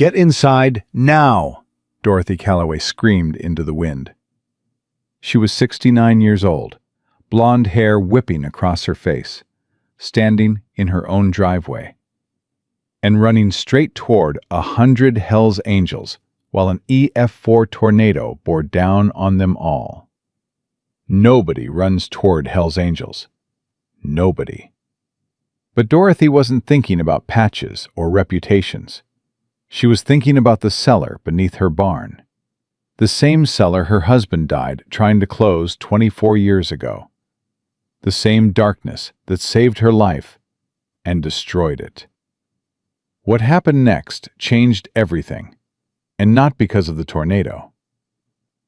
Get inside, now! Dorothy Calloway screamed into the wind. She was 69 years old, blonde hair whipping across her face, standing in her own driveway, and running straight toward 100 Hell's Angels while an EF4 tornado bore down on them all. Nobody runs toward Hell's Angels. Nobody. But Dorothy wasn't thinking about patches or reputations. She was thinking about the cellar beneath her barn. The same cellar her husband died trying to close 24 years ago. The same darkness that saved her life and destroyed it. What happened next changed everything, and not because of the tornado.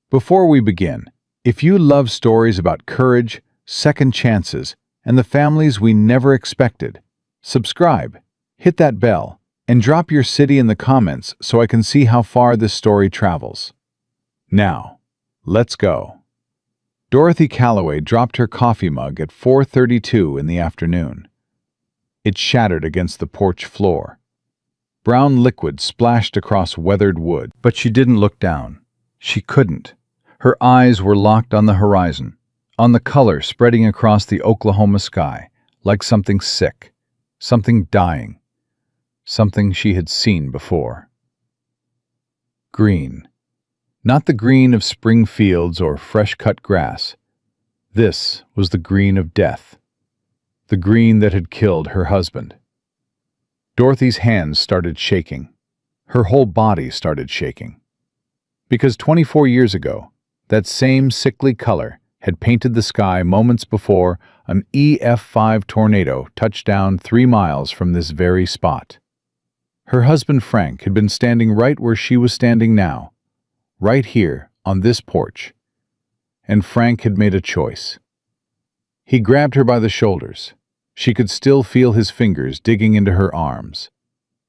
Before we begin, if you love stories about courage, second chances, and the families we never expected, subscribe, hit that bell, and drop your city in the comments so I can see how far this story travels. Now, let's go. Dorothy Calloway dropped her coffee mug at 4:32 in the afternoon. It shattered against the porch floor. Brown liquid splashed across weathered wood, but she didn't look down. She couldn't. Her eyes were locked on the horizon, on the color spreading across the Oklahoma sky, like something sick, something dying, something she had seen before. Green. Not the green of spring fields or fresh-cut grass. This was the green of death. The green that had killed her husband. Dorothy's hands started shaking. Her whole body started shaking. Because 24 years ago, that same sickly color had painted the sky moments before an EF5 tornado touched down 3 miles from this very spot. Her husband Frank had been standing right where she was standing now, right here on this porch. And Frank had made a choice. He grabbed her by the shoulders. She could still feel his fingers digging into her arms,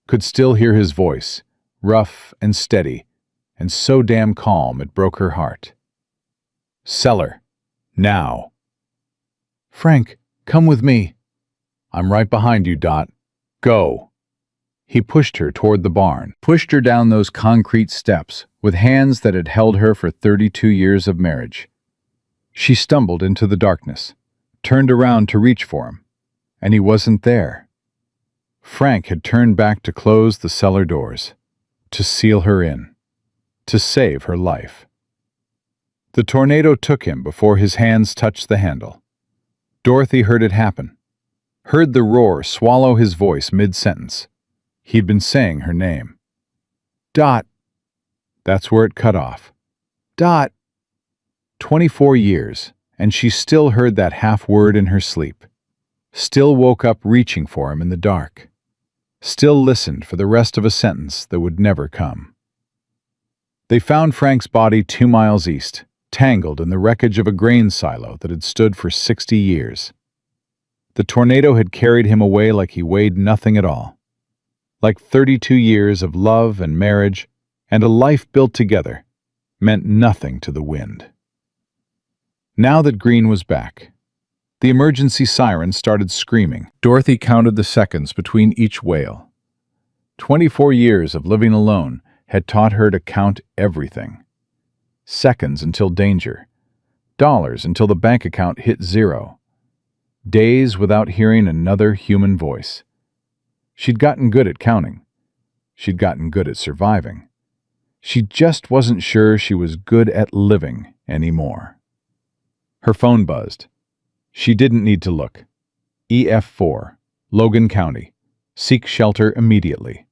could still hear his voice, rough and steady, and so damn calm it broke her heart. Cellar, now. Frank, come with me. I'm right behind you, Dot. Go. He pushed her toward the barn, pushed her down those concrete steps with hands that had held her for 32 years of marriage. She stumbled into the darkness, turned around to reach for him, and he wasn't there. Frank had turned back to close the cellar doors, to seal her in, to save her life. The tornado took him before his hands touched the handle. Dorothy heard it happen, heard the roar swallow his voice mid-sentence. He'd been saying her name. Dot. That's where it cut off. Dot. 24 years, and she still heard that half-word in her sleep. Still woke up reaching for him in the dark. Still listened for the rest of a sentence that would never come. They found Frank's body 2 miles east, tangled in the wreckage of a grain silo that had stood for 60 years. The tornado had carried him away like he weighed nothing at all. Like 32 years of love and marriage and a life built together meant nothing to the wind. Now that Green was back, the emergency siren started screaming. Dorothy counted the seconds between each wail. 24 years of living alone had taught her to count everything. Seconds until danger. Dollars until the bank account hit 0. Days without hearing another human voice. She'd gotten good at counting. She'd gotten good at surviving. She just wasn't sure she was good at living anymore. Her phone buzzed. She didn't need to look. EF4, Logan County. Seek shelter immediately.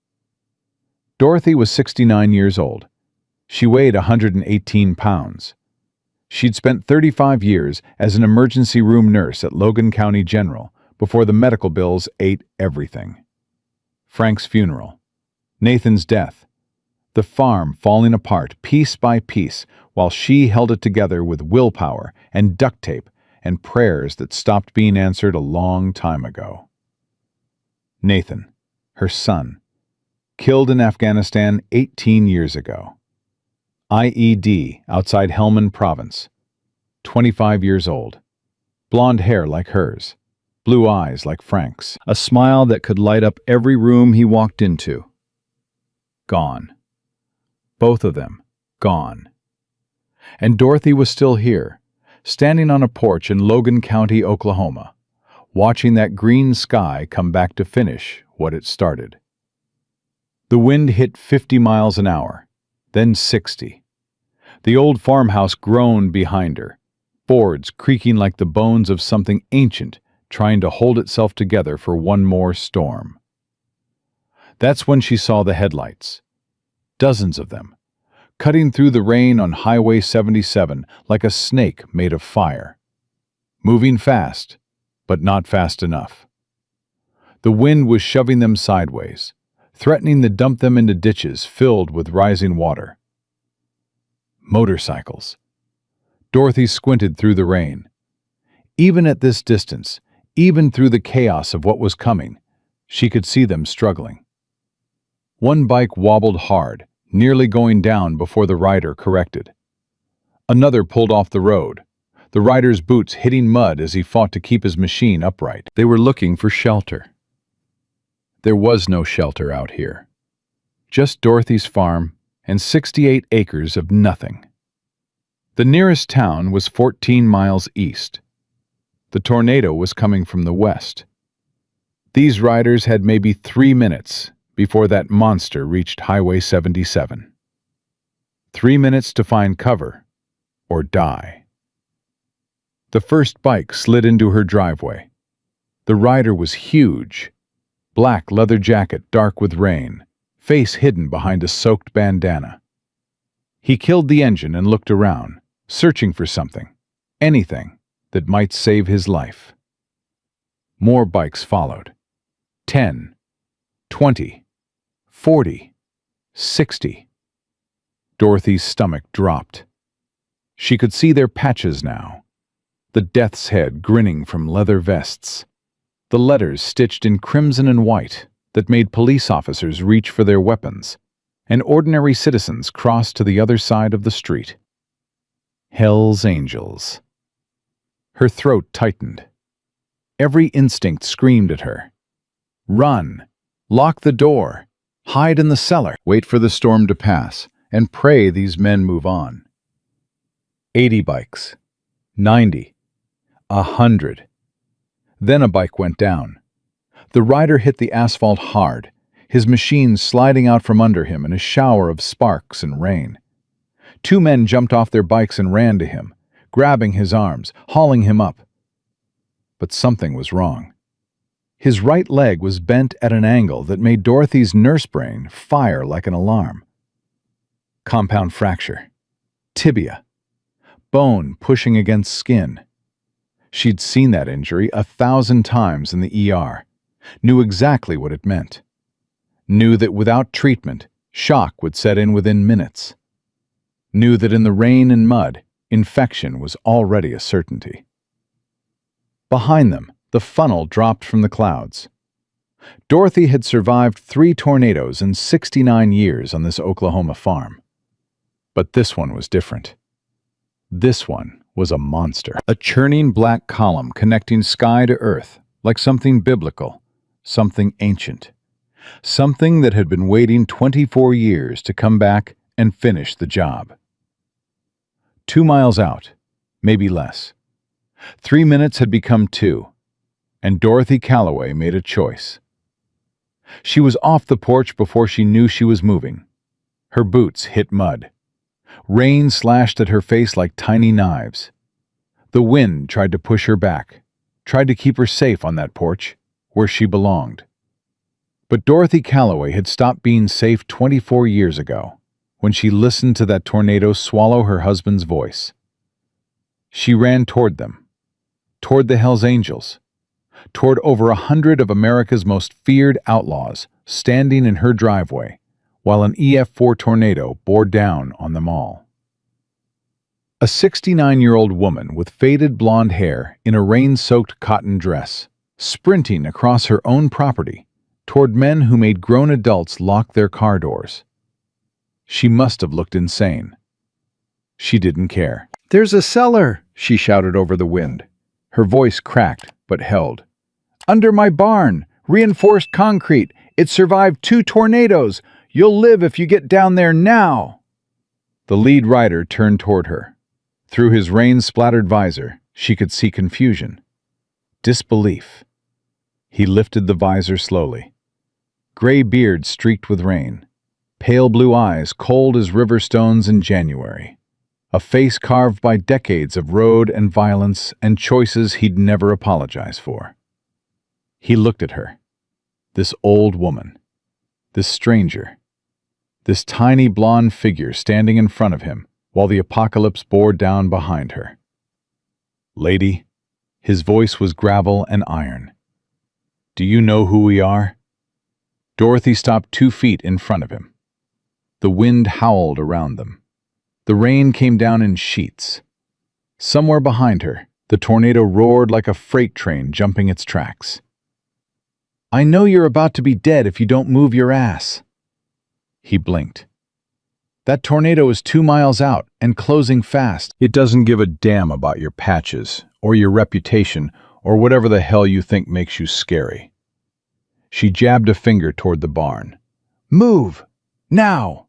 Dorothy was 69 years old. She weighed 118 pounds. She'd spent 35 years as an emergency room nurse at Logan County General before the medical bills ate everything. Frank's funeral, Nathan's death, the farm falling apart piece by piece while she held it together with willpower and duct tape and prayers that stopped being answered a long time ago. Nathan, her son, killed in Afghanistan 18 years ago. IED outside Helmand Province, 25 years old, blonde hair like hers, blue eyes like Frank's, a smile that could light up every room he walked into. gone. Both of them gone. And Dorothy was still here, standing on a porch in Logan County, Oklahoma, watching that green sky come back to finish what it started. The wind hit 50 miles an hour, then 60. The old farmhouse groaned behind her, boards creaking like the bones of something ancient trying to hold itself together for one more storm. That's when she saw the headlights, dozens of them, cutting through the rain on Highway 77 like a snake made of fire. Moving fast, but not fast enough. The wind was shoving them sideways, threatening to dump them into ditches filled with rising water. Motorcycles. Dorothy squinted through the rain. Even at this distance, even through the chaos of what was coming, she could see them struggling. One bike wobbled hard, nearly going down before the rider corrected. Another pulled off the road, the rider's boots hitting mud as he fought to keep his machine upright. They were looking for shelter. There was no shelter out here. Just Dorothy's farm and 68 acres of nothing. The nearest town was 14 miles east. The tornado was coming from the west. These riders had maybe 3 minutes before that monster reached Highway 77. 3 minutes to find cover or die. The first bike slid into her driveway. The rider was huge. Black leather jacket dark with rain, face hidden behind a soaked bandana. He killed the engine and looked around, searching for something, anything, that might save his life. More bikes followed. 10, 20, 40, 60. Dorothy's stomach dropped. She could see their patches now. The death's head grinning from leather vests. The letters stitched in crimson and white that made police officers reach for their weapons, and ordinary citizens cross to the other side of the street. Hell's Angels. Her throat tightened. Every instinct screamed at her. Run! Lock the door! Hide in the cellar! Wait for the storm to pass, and pray these men move on. 80 bikes. 90. 100. Then a bike went down. The rider hit the asphalt hard, his machine sliding out from under him in a shower of sparks and rain. 2 men jumped off their bikes and ran to him, grabbing his arms, hauling him up. But something was wrong. His right leg was bent at an angle that made Dorothy's nurse brain fire like an alarm. Compound fracture. Tibia. Bone pushing against skin. She'd seen that injury 1,000 times in the ER, knew exactly what it meant. Knew that without treatment, shock would set in within minutes. Knew that in the rain and mud, infection was already a certainty. Behind them, the funnel dropped from the clouds. Dorothy had survived 3 tornadoes in 69 years on this Oklahoma farm. But this one was different. This one was a monster. A churning black column connecting sky to earth, like something biblical, something ancient. Something that had been waiting 24 years to come back and finish the job. 2 miles out, maybe less. 3 minutes had become 2, and Dorothy Calloway made a choice. She was off the porch before she knew she was moving. Her boots hit mud. Rain slashed at her face like tiny knives. The wind tried to push her back, tried to keep her safe on that porch, where she belonged. But Dorothy Calloway had stopped being safe 24 years ago, when she listened to that tornado swallow her husband's voice. She ran toward them, toward the Hells Angels, toward over 100 of America's most feared outlaws standing in her driveway, while an EF4 tornado bore down on them all. A 69-year-old woman with faded blonde hair in a rain-soaked cotton dress, sprinting across her own property toward men who made grown adults lock their car doors. She must have looked insane. She didn't care. "There's a cellar!" she shouted over the wind. Her voice cracked, but held. "Under my barn! Reinforced concrete! It survived 2 tornadoes! You'll live if you get down there now!" The lead rider turned toward her. Through his rain-splattered visor, she could see confusion, disbelief. He lifted the visor slowly. Gray beard streaked with rain, pale blue eyes cold as river stones in January, a face carved by decades of road and violence and choices he'd never apologize for. He looked at her, this old woman, this stranger, this tiny blonde figure standing in front of him while the apocalypse bore down behind her. "Lady," his voice was gravel and iron, "do you know who we are?" Dorothy stopped 2 feet in front of him. The wind howled around them. The rain came down in sheets. Somewhere behind her, the tornado roared like a freight train jumping its tracks. "I know you're about to be dead if you don't move your ass." He blinked. "That tornado is 2 miles out and closing fast." "It doesn't give a damn about your patches, or your reputation, or whatever the hell you think makes you scary." She jabbed a finger toward the barn. "Move! Now!"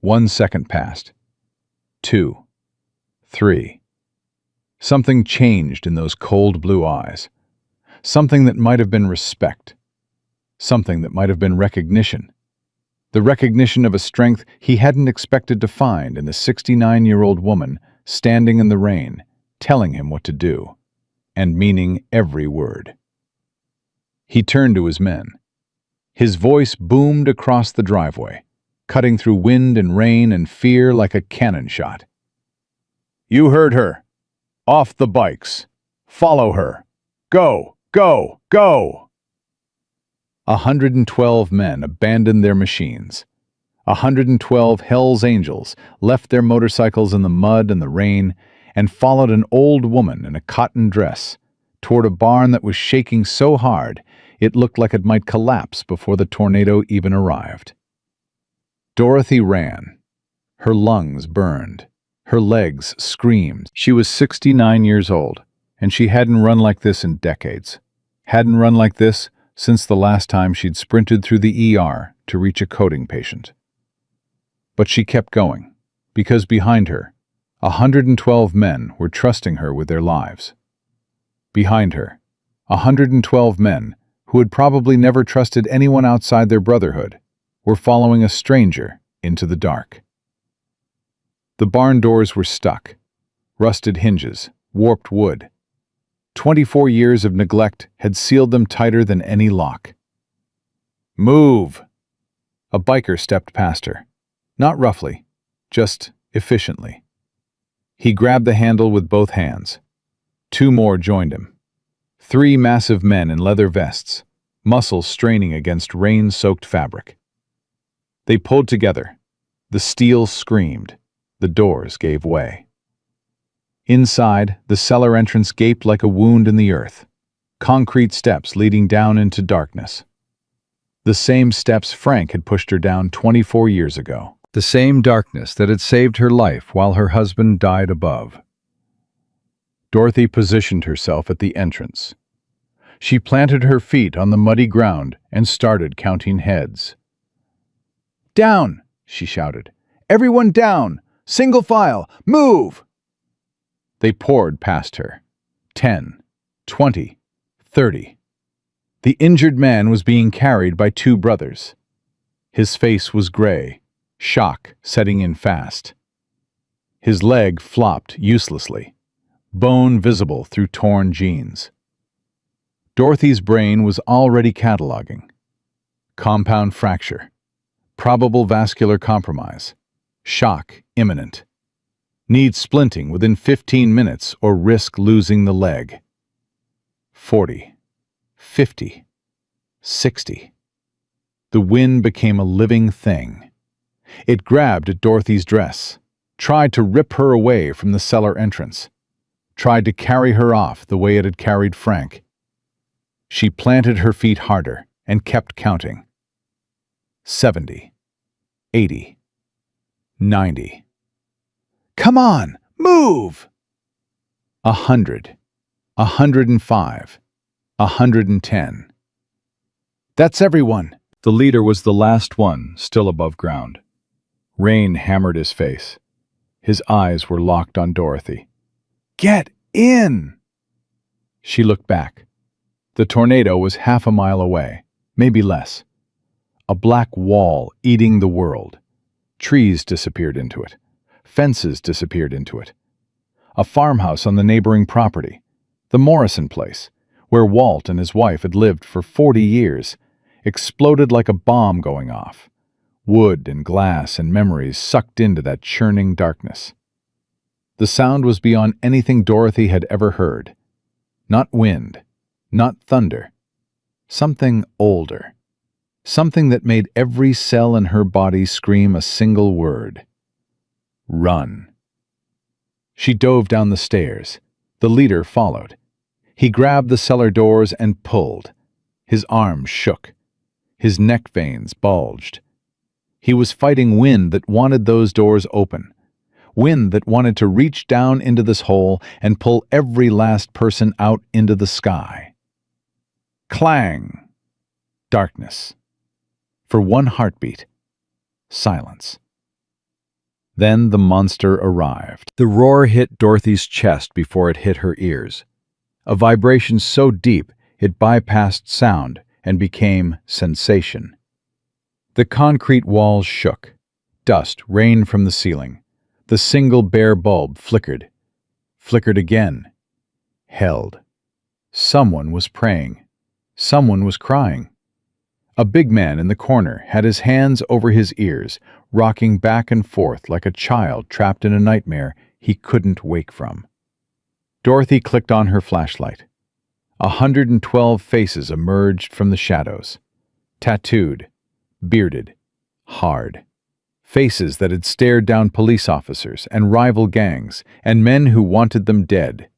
1 second passed. 2. 3. Something changed in those cold blue eyes. Something that might have been respect. Something that might have been recognition. The recognition of a strength he hadn't expected to find in the 69-year-old woman standing in the rain, telling him what to do, and meaning every word. He turned to his men. His voice boomed across the driveway, cutting through wind and rain and fear like a cannon shot. "You heard her. Off the bikes. Follow her. Go! Go! Go!" 112 men abandoned their machines. 112 Hell's Angels left their motorcycles in the mud and the rain and followed an old woman in a cotton dress toward a barn that was shaking so hard it looked like it might collapse before the tornado even arrived. Dorothy ran. Her lungs burned. Her legs screamed. She was 69 years old, and she hadn't run like this in decades. Hadn't run like this since the last time she'd sprinted through the ER to reach a coding patient. But she kept going, because behind her, 112 men were trusting her with their lives. Behind her, 112 men who had probably never trusted anyone outside their brotherhood were following a stranger into the dark. The barn doors were stuck, rusted hinges, warped wood. 24 years of neglect had sealed them tighter than any lock. "Move!" A biker stepped past her, not roughly, just efficiently. He grabbed the handle with both hands. 2 more joined him. 3 massive men in leather vests, muscles straining against rain-soaked fabric. They pulled together. The steel screamed. The doors gave way. Inside, the cellar entrance gaped like a wound in the earth. Concrete steps leading down into darkness. The same steps Frank had pushed her down 24 years ago. The same darkness that had saved her life while her husband died above. Dorothy positioned herself at the entrance. She planted her feet on the muddy ground and started counting heads. "Down!" she shouted. "Everyone down! Single file! Move!" They poured past her. 10, 20, 30. The injured man was being carried by 2 brothers. His face was gray, shock setting in fast. His leg flopped uselessly, bone visible through torn jeans. Dorothy's brain was already cataloging. Compound fracture, probable vascular compromise, shock imminent. Need splinting within 15 minutes or risk losing the leg. 40, 50, 60. The wind became a living thing. It grabbed at Dorothy's dress, tried to rip her away from the cellar entrance, tried to carry her off the way it had carried Frank. She planted her feet harder and kept counting. 70, 80, 90. "Come on, move!" 100, 105, 110. "That's everyone. The leader was the last one, still above ground. Rain hammered his face. His eyes were locked on Dorothy. "Get in!" She looked back. The tornado was half a mile away, maybe less. A black wall eating the world. Trees disappeared into it. Fences disappeared into it. A farmhouse on the neighboring property, the Morrison place, where Walt and his wife had lived for 40 years, exploded like a bomb going off. Wood and glass and memories sucked into that churning darkness. The sound was beyond anything Dorothy had ever heard. Not wind, not thunder. Something older. Something that made every cell in her body scream a single word. Run. She dove down the stairs. The leader followed. He grabbed the cellar doors and pulled. His arms shook. His neck veins bulged. He was fighting wind that wanted those doors open. Wind that wanted to reach down into this hole and pull every last person out into the sky. Clang! Darkness. For one heartbeat, silence. Then the monster arrived. The roar hit Dorothy's chest before it hit her ears. A vibration so deep it bypassed sound and became sensation. The concrete walls shook. Dust rained from the ceiling. The single bare bulb flickered. Flickered again. Held. Someone was praying. Someone was crying. A big man in the corner had his hands over his ears, rocking back and forth like a child trapped in a nightmare he couldn't wake from. Dorothy clicked on her flashlight. 112 faces emerged from the shadows. Tattooed, bearded, hard. Faces that had stared down police officers and rival gangs and men who wanted them dead.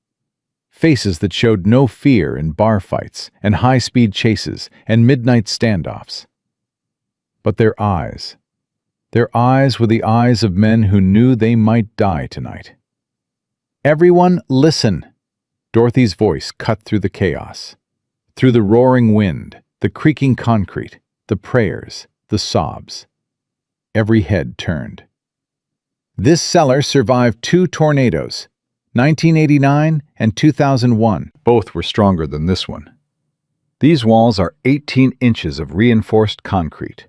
Faces that showed no fear in bar fights and high-speed chases and midnight standoffs. But their eyes were the eyes of men who knew they might die tonight. "Everyone, listen!" Dorothy's voice cut through the chaos. Through the roaring wind, the creaking concrete, the prayers, the sobs. Every head turned. This cellar survived 2 tornadoes, 1989 and 2001. Both were stronger than this one. These walls are 18 inches of reinforced concrete.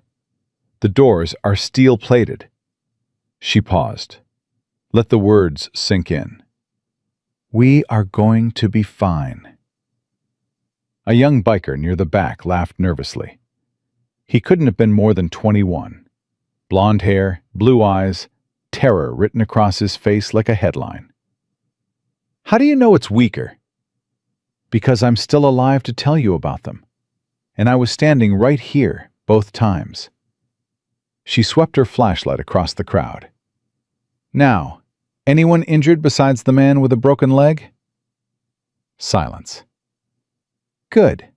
The doors are steel-plated. She paused. Let the words sink in. "We are going to be fine." A young biker near the back laughed nervously. He couldn't have been more than 21. Blonde hair, blue eyes, terror written across his face like a headline. "How do you know it's weaker?" "Because I'm still alive to tell you about them. And I was standing right here both times." She swept her flashlight across the crowd. "Now, anyone injured besides the man with a broken leg?" Silence. "Good."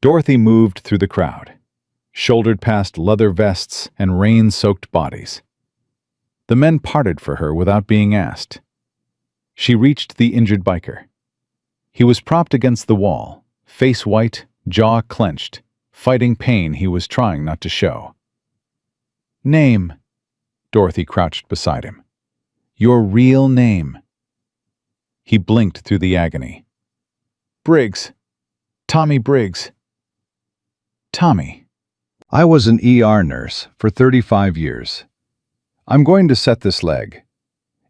Dorothy moved through the crowd, shouldered past leather vests and rain-soaked bodies. The men parted for her without being asked. She reached the injured biker. He was propped against the wall, face white, jaw clenched, fighting pain he was trying not to show. "Name." Dorothy crouched beside him. "Your real name." He blinked through the agony. "Briggs. Tommy Briggs." "Tommy." "I was an ER nurse for 35 years. I'm going to set this leg.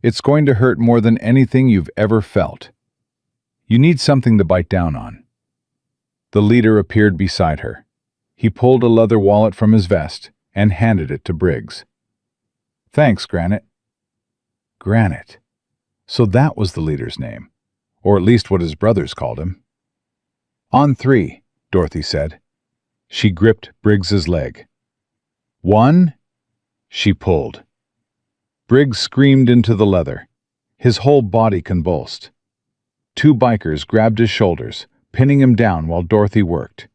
It's going to hurt more than anything you've ever felt. You need something to bite down on." The leader appeared beside her. He pulled a leather wallet from his vest and handed it to Briggs. "Thanks, Granite." Granite. So that was the leader's name, or at least what his brothers called him. "On 3, Dorothy said. She gripped Briggs's leg. 1. She pulled. Briggs screamed into the leather. His whole body convulsed. 2 bikers grabbed his shoulders, pinning him down while Dorothy worked.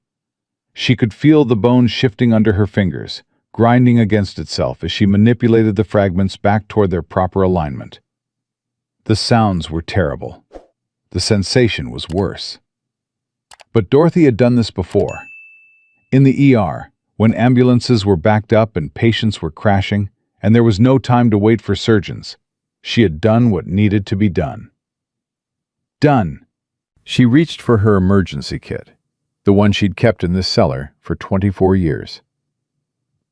She could feel the bone shifting under her fingers, grinding against itself as she manipulated the fragments back toward their proper alignment. The sounds were terrible. The sensation was worse. But Dorothy had done this before. In the ER, when ambulances were backed up and patients were crashing, and there was no time to wait for surgeons. She had done what needed to be done. Done. She reached for her emergency kit, the one she'd kept in this cellar for 24 years.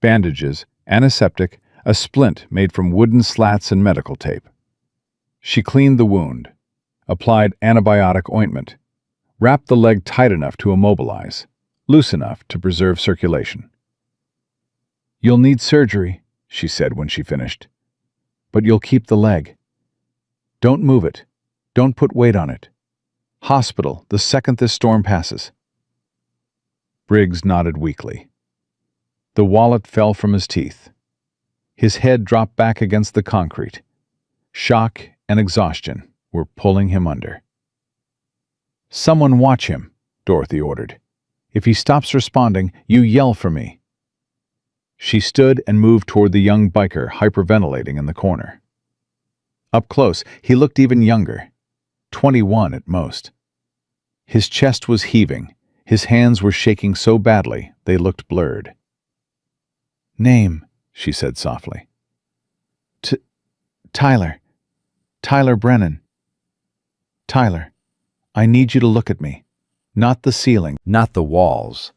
Bandages, antiseptic, a splint made from wooden slats and medical tape. She cleaned the wound, applied antibiotic ointment, wrapped the leg tight enough to immobilize, loose enough to preserve circulation. "You'll need surgery," she said when she finished, "but you'll keep the leg. Don't move it. Don't put weight on it. Hospital the second this storm passes." Briggs nodded weakly. The wallet fell from his teeth. His head dropped back against the concrete. Shock and exhaustion were pulling him under. "Someone watch him," Dorothy ordered. "If he stops responding, you yell for me." She stood and moved toward the young biker hyperventilating in the corner. Up close, he looked even younger, 21 at most. His chest was heaving, his hands were shaking so badly they looked blurred. "Name," she said softly. Tyler. Tyler Brennan. Tyler, I need you to look at me. Not the ceiling, not the walls.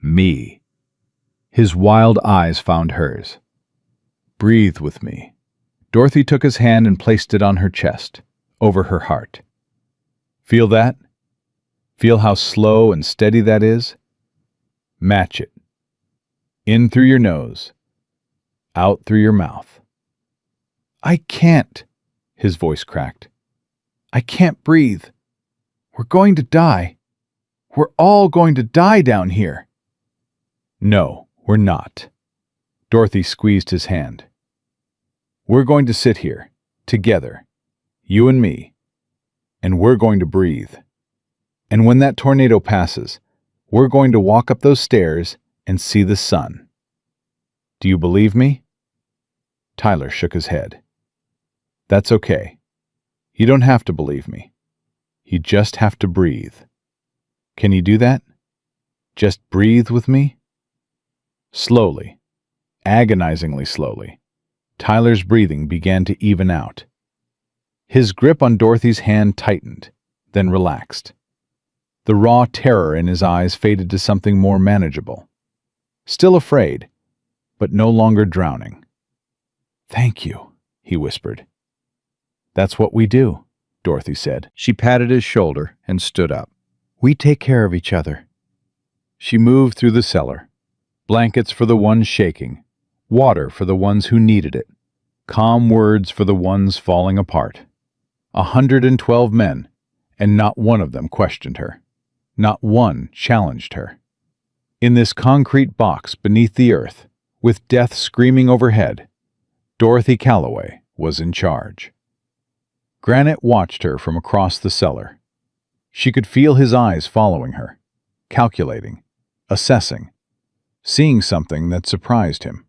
Me." His wild eyes found hers. "Breathe with me." Dorothy took his hand and placed it on her chest, over her heart. "Feel that? Feel how slow and steady that is? Match it. In through your nose, out through your mouth." "I can't," his voice cracked. "I can't breathe. We're going to die. We're all going to die down here." "No, we're not." Dorothy squeezed his hand. "We're going to sit here, together, you and me, and we're going to breathe. And when that tornado passes, we're going to walk up those stairs and see the sun. Do you believe me?" Tyler shook his head. "That's okay. You don't have to believe me. You just have to breathe. Can you do that? Just breathe with me?" Slowly, agonizingly slowly, Tyler's breathing began to even out. His grip on Dorothy's hand tightened, then relaxed. The raw terror in his eyes faded to something more manageable. Still afraid, but no longer drowning. "Thank you," he whispered. "That's what we do," Dorothy said. She patted his shoulder and stood up. "We take care of each other." She moved through the cellar. Blankets for the ones shaking, water for the ones who needed it, calm words for the ones falling apart. 112 men, and not one of them questioned her. Not one challenged her. In this concrete box beneath the earth, with death screaming overhead, Dorothy Calloway was in charge. Granite watched her from across the cellar. She could feel his eyes following her, calculating, assessing, seeing something that surprised him.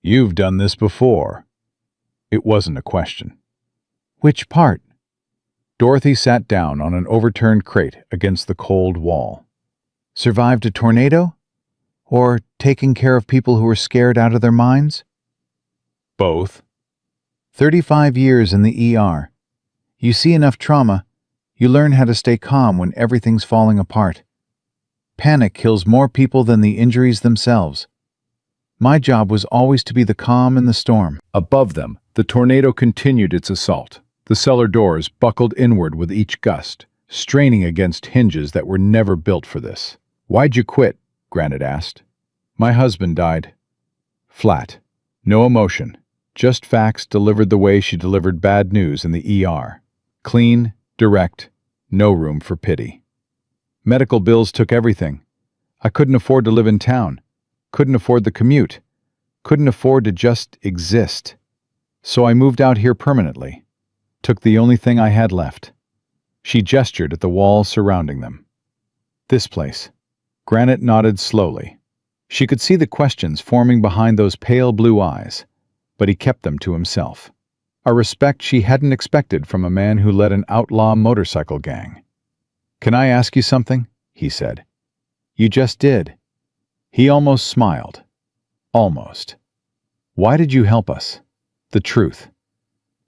"You've done this before." It wasn't a question. "Which part?" Dorothy sat down on an overturned crate against the cold wall. "Survived a tornado? Or taking care of people who were scared out of their minds?" "Both." 35 years in the ER. You see enough trauma, you learn how to stay calm when everything's falling apart. Panic kills more people than the injuries themselves. My job was always to be the calm in the storm." Above them, the tornado continued its assault. The cellar doors buckled inward with each gust, straining against hinges that were never built for this. "Why'd you quit?" Granite asked. "My husband died." Flat. No emotion. Just facts delivered the way she delivered bad news in the ER. Clean, direct, no room for pity. "Medical bills took everything. I couldn't afford to live in town. Couldn't afford the commute. Couldn't afford to just exist. So I moved out here permanently. Took the only thing I had left." She gestured at the walls surrounding them. "This place." Granite nodded slowly. She could see the questions forming behind those pale blue eyes, but he kept them to himself. A respect she hadn't expected from a man who led an outlaw motorcycle gang. "Can I ask you something?" he said. "You just did." He almost smiled. Almost. Why did you help us? The truth.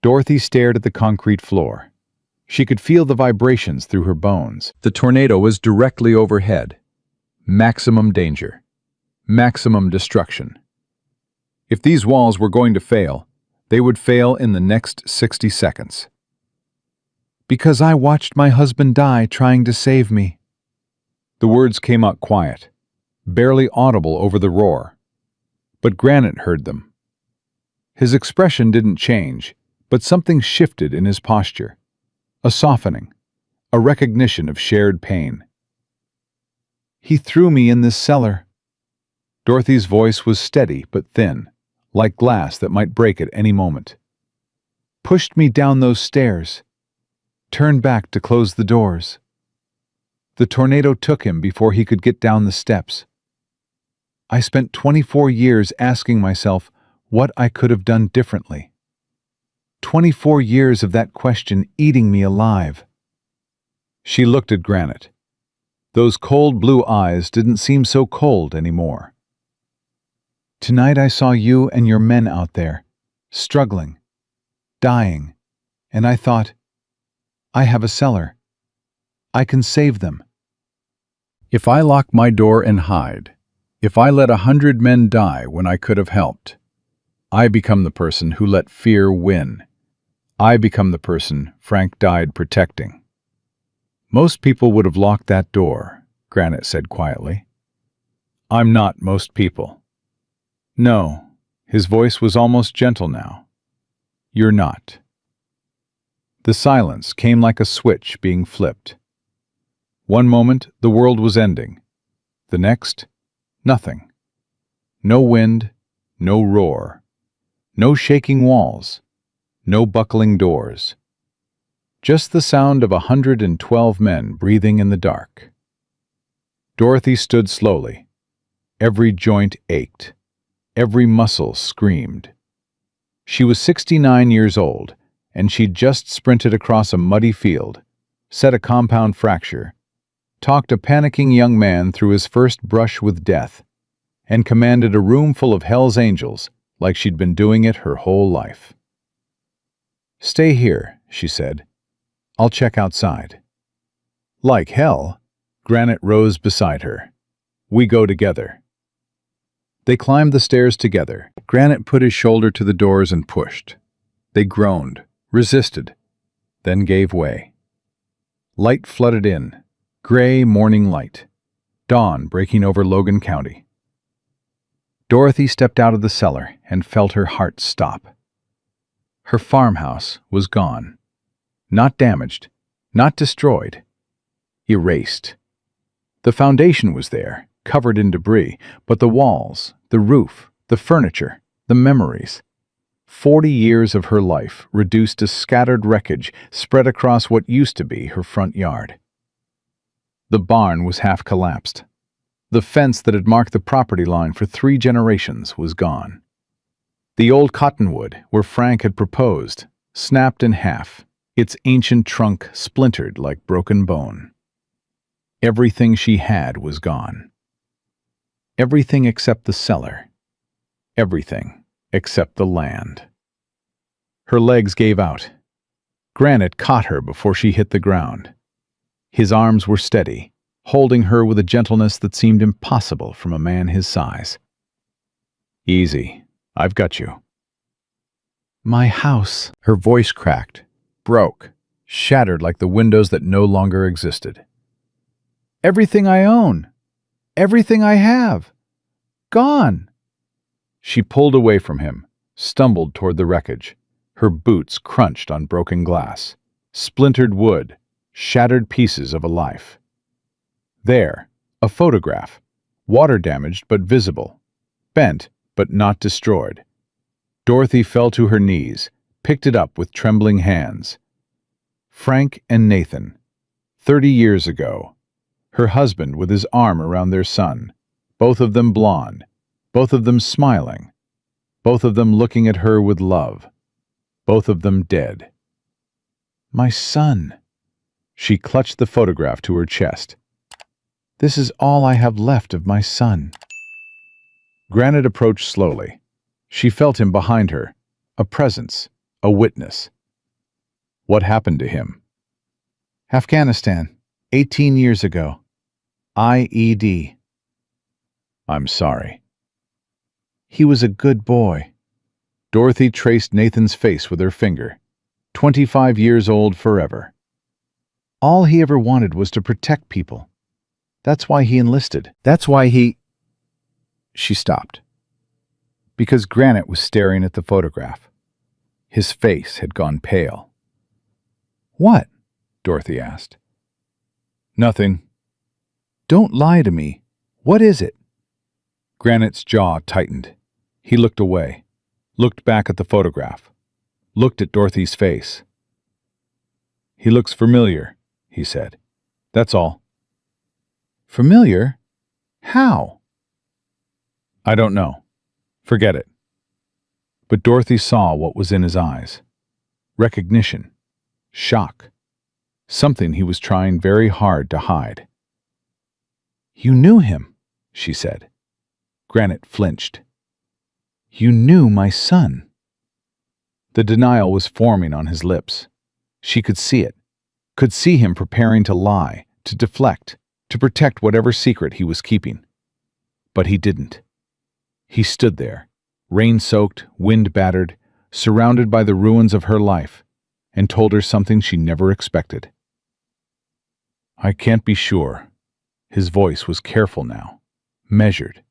Dorothy stared at the concrete floor. She could feel the vibrations through her bones. The tornado was directly overhead. Maximum danger. Maximum destruction. If these walls were going to fail, they would fail in the next 60 seconds. Because I watched my husband die trying to save me. The words came out quiet, barely audible over the roar. But Granite heard them. His expression didn't change, but something shifted in his posture. A softening, a recognition of shared pain. He threw me in this cellar. Dorothy's voice was steady but thin, like glass that might break at any moment. Pushed me down those stairs. Turned back to close the doors. The tornado took him before he could get down the steps. I spent 24 years asking myself what I could have done differently. 24 years of that question eating me alive. She looked at Granite. Those cold blue eyes didn't seem so cold anymore. Tonight I saw you and your men out there, struggling, dying, and I thought, I have a cellar. I can save them. If I lock my door and hide, if I let 100 men die when I could have helped, I become the person who let fear win. I become the person Frank died protecting. Most people would have locked that door, Granite said quietly. I'm not most people. No, his voice was almost gentle now. You're not. The silence came like a switch being flipped. One moment, the world was ending. The next, nothing. No wind, no roar. No shaking walls. No buckling doors. Just the sound of 112 men breathing in the dark. Dorothy stood slowly. Every joint ached. Every muscle screamed. She was 69 years old, and she'd just sprinted across a muddy field, set a compound fracture, talked a panicking young man through his first brush with death, and commanded a room full of Hell's Angels like she'd been doing it her whole life. Stay here, she said. I'll check outside. Like hell, Granite rose beside her. We go together. They climbed the stairs together. Granite put his shoulder to the doors and pushed. They groaned, resisted, then gave way. Light flooded in, gray morning light, dawn breaking over Logan County. Dorothy stepped out of the cellar and felt her heart stop. Her farmhouse was gone. Not damaged, not destroyed. Erased. The foundation was there, covered in debris, but the walls, the roof, the furniture, the memories. 40 years of her life reduced to scattered wreckage spread across what used to be her front yard. The barn was half collapsed. The fence that had marked the property line for 3 generations was gone. The old cottonwood where Frank had proposed snapped in half, its ancient trunk splintered like broken bone. Everything she had was gone. Everything except the cellar. Everything except the land. Her legs gave out. Granite caught her before she hit the ground. His arms were steady, holding her with a gentleness that seemed impossible from a man his size. Easy. I've got you. My house. Her voice cracked, broke, shattered like the windows that no longer existed. Everything I own. Everything I have. Gone. She pulled away from him, stumbled toward the wreckage. Her boots crunched on broken glass, splintered wood, shattered pieces of a life. There, a photograph, water-damaged but visible, bent but not destroyed. Dorothy fell to her knees, picked it up with trembling hands. Frank and Nathan, 30 years ago. Her husband with his arm around their son, both of them blonde, both of them smiling, both of them looking at her with love, both of them dead. My son. She clutched the photograph to her chest. This is all I have left of my son. Granite approached slowly. She felt him behind her, a presence, a witness. What happened to him? Afghanistan, 18 years ago. IED. I'm sorry. He was a good boy. Dorothy traced Nathan's face with her finger. 25 years old forever. All he ever wanted was to protect people. That's why he enlisted. That's why he... She stopped. Because Granite was staring at the photograph. His face had gone pale. What? Dorothy asked. Nothing. Don't lie to me. What is it? Granite's jaw tightened. He looked away, looked back at the photograph, looked at Dorothy's face. He looks familiar, he said. That's all. Familiar? How? I don't know. Forget it. But Dorothy saw what was in his eyes. Recognition. Shock. Something he was trying very hard to hide. You knew him, she said. Granite flinched. You knew my son. The denial was forming on his lips. She could see it, could see him preparing to lie, to deflect, to protect whatever secret he was keeping. But he didn't. He stood there, rain-soaked, wind-battered, surrounded by the ruins of her life, and told her something she never expected. I can't be sure. His voice was careful now, measured,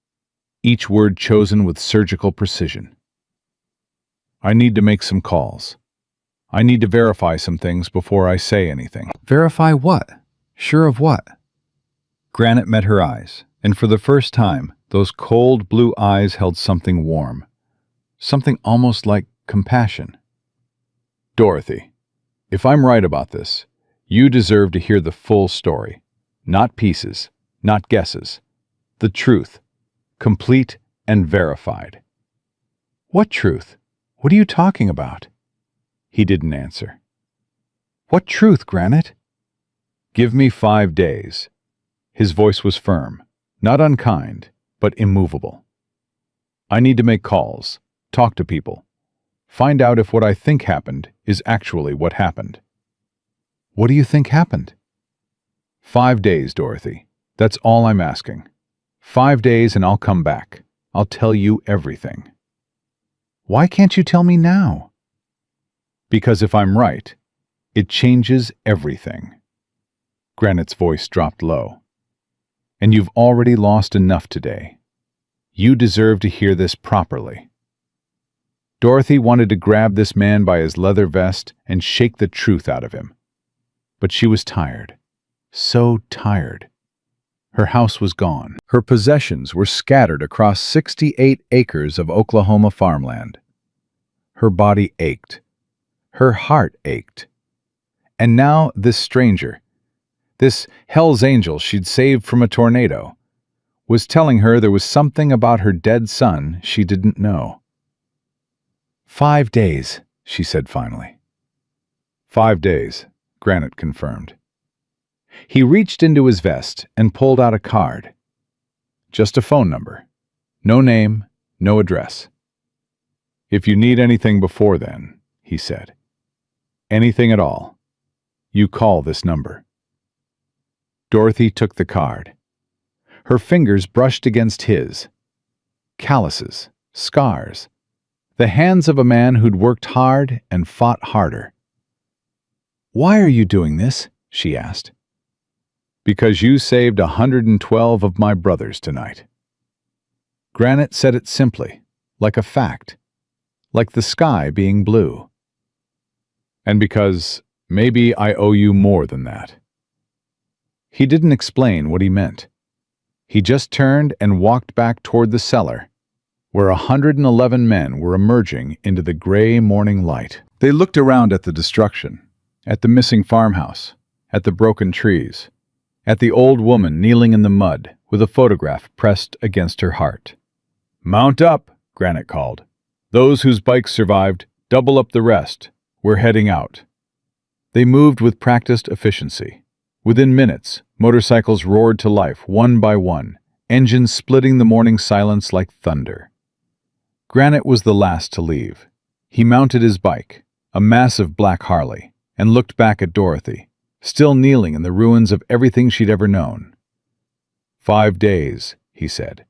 each word chosen with surgical precision. I need to make some calls. I need to verify some things before I say anything. Verify what? Sure of what? Granite met her eyes, and for the first time, those cold blue eyes held something warm, something almost like compassion. Dorothy, if I'm right about this, you deserve to hear the full story, not pieces, not guesses, the truth, complete and verified. What truth? What are you talking about? He didn't answer. What truth, Granite? Give me 5 days. His voice was firm, not unkind, but immovable. I need to make calls, talk to people, find out if what I think happened is actually what happened. What do you think happened? 5 days, Dorothy. That's all I'm asking. 5 days and I'll come back. I'll tell you everything. Why can't you tell me now? Because if I'm right, it changes everything. Granite's voice dropped low. And you've already lost enough today. You deserve to hear this properly. Dorothy wanted to grab this man by his leather vest and shake the truth out of him. But she was tired. So tired. Her house was gone. Her possessions were scattered across 68 acres of Oklahoma farmland. Her body ached. Her heart ached. And now this stranger, this Hell's Angel she'd saved from a tornado, was telling her there was something about her dead son she didn't know. 5 days, she said finally. 5 days, Granite confirmed. He reached into his vest and pulled out a card. Just a phone number. No name, no address. If you need anything before then, he said, anything at all, you call this number. Dorothy took the card. Her fingers brushed against his. Calluses, scars. The hands of a man who'd worked hard and fought harder. Why are you doing this? She asked. Because you saved 112 of my brothers tonight. Granite said it simply, like a fact, like the sky being blue. And because maybe I owe you more than that. He didn't explain what he meant. He just turned and walked back toward the cellar, where 111 men were emerging into the gray morning light. They looked around at the destruction, at the missing farmhouse, at the broken trees, at the old woman kneeling in the mud with a photograph pressed against her heart. Mount up, Granite called. Those whose bikes survived, double up the rest. We're heading out. They moved with practiced efficiency. Within minutes, motorcycles roared to life one by one, engines splitting the morning silence like thunder. Granite was the last to leave. He mounted his bike, a massive black Harley, and looked back at Dorothy, still kneeling in the ruins of everything she'd ever known. 5 days, he said.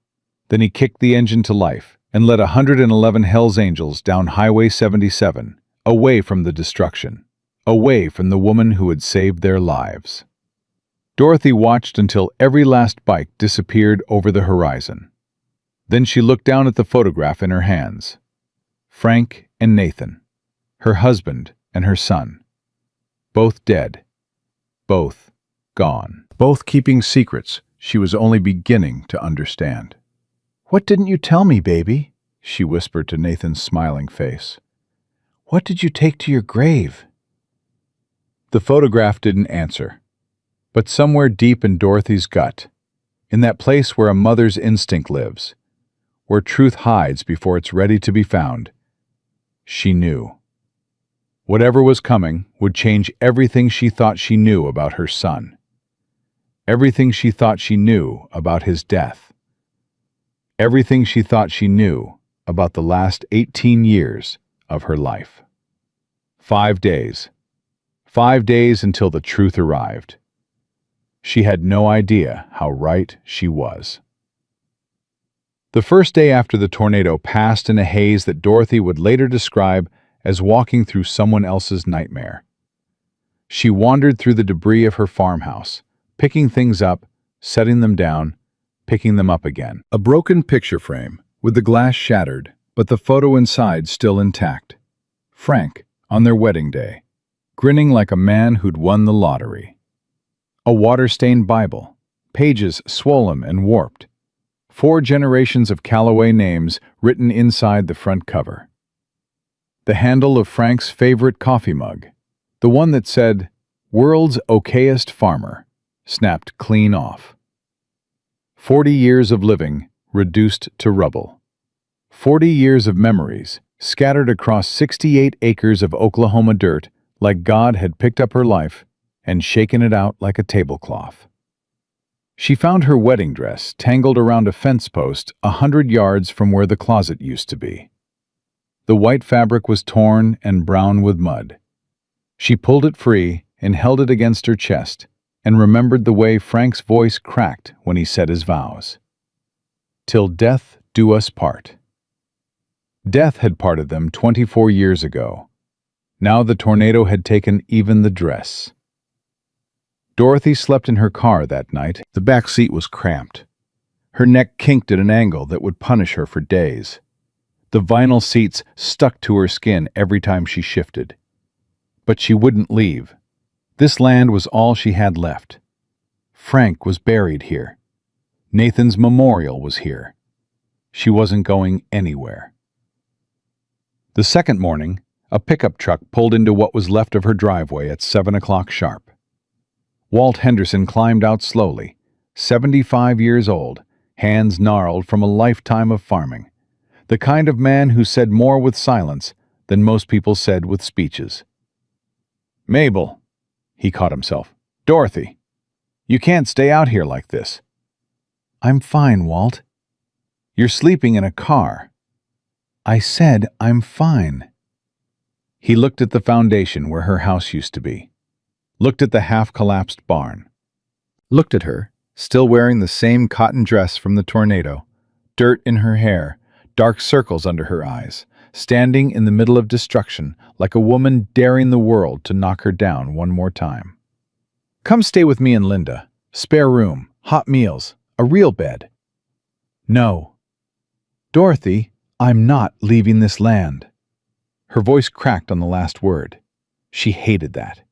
Then he kicked the engine to life and led 111 Hell's Angels down Highway 77, away from the destruction, away from the woman who had saved their lives. Dorothy watched until every last bike disappeared over the horizon. Then she looked down at the photograph in her hands. Frank and Nathan, her husband and her son. Both dead. Both gone. Both keeping secrets she was only beginning to understand. "What didn't you tell me, baby?" she whispered to Nathan's smiling face. "What did you take to your grave?" The photograph didn't answer. But somewhere deep in Dorothy's gut, in that place where a mother's instinct lives, where truth hides before it's ready to be found, she knew. Whatever was coming would change everything she thought she knew about her son. Everything she thought she knew about his death. Everything she thought she knew about the last 18 years of her life. 5 days. 5 days until the truth arrived. She had no idea how right she was. The first day after the tornado passed in a haze that Dorothy would later describe as walking through someone else's nightmare. She wandered through the debris of her farmhouse, picking things up, setting them down, picking them up again. A broken picture frame, with the glass shattered, but the photo inside still intact. Frank, on their wedding day, grinning like a man who'd won the lottery. A water-stained Bible, pages swollen and warped. 4 generations of Callaway names written inside the front cover. The handle of Frank's favorite coffee mug, the one that said, "World's okayest farmer," snapped clean off. 40 years of living reduced to rubble. 40 years of memories scattered across 68 acres of Oklahoma dirt like God had picked up her life and shaken it out like a tablecloth. She found her wedding dress tangled around a fence post 100 yards from where the closet used to be. The white fabric was torn and brown with mud. She pulled it free and held it against her chest and remembered the way Frank's voice cracked when he said his vows. "Till death do us part." Death had parted them 24 years ago. Now the tornado had taken even the dress. Dorothy slept in her car that night. The back seat was cramped. Her neck kinked at an angle that would punish her for days. The vinyl seats stuck to her skin every time she shifted. But she wouldn't leave. This land was all she had left. Frank was buried here. Nathan's memorial was here. She wasn't going anywhere. The second morning, a pickup truck pulled into what was left of her driveway at 7 o'clock sharp. Walt Henderson climbed out slowly, 75 years old, hands gnarled from a lifetime of farming. The kind of man who said more with silence than most people said with speeches. "Mabel," he caught himself. "Dorothy, you can't stay out here like this." "I'm fine, Walt." "You're sleeping in a car." "I said I'm fine." He looked at the foundation where her house used to be. Looked at the half-collapsed barn. Looked at her, still wearing the same cotton dress from the tornado, dirt in her hair, dark circles under her eyes, standing in the middle of destruction like a woman daring the world to knock her down one more time. "Come stay with me and Linda. Spare room, hot meals, a real bed." "No." "Dorothy, I'm not leaving this land." Her voice cracked on the last word. She hated that.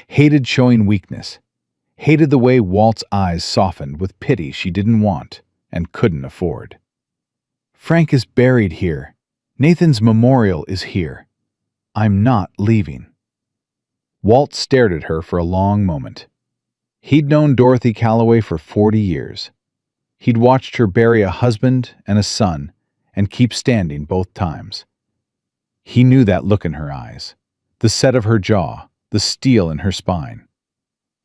Hated showing weakness. Hated the way Walt's eyes softened with pity she didn't want and couldn't afford. "Frank is buried here. Nathan's memorial is here. I'm not leaving." Walt stared at her for a long moment. He'd known Dorothy Callaway for 40 years. He'd watched her bury a husband and a son and keep standing both times. He knew that look in her eyes, the set of her jaw, the steel in her spine.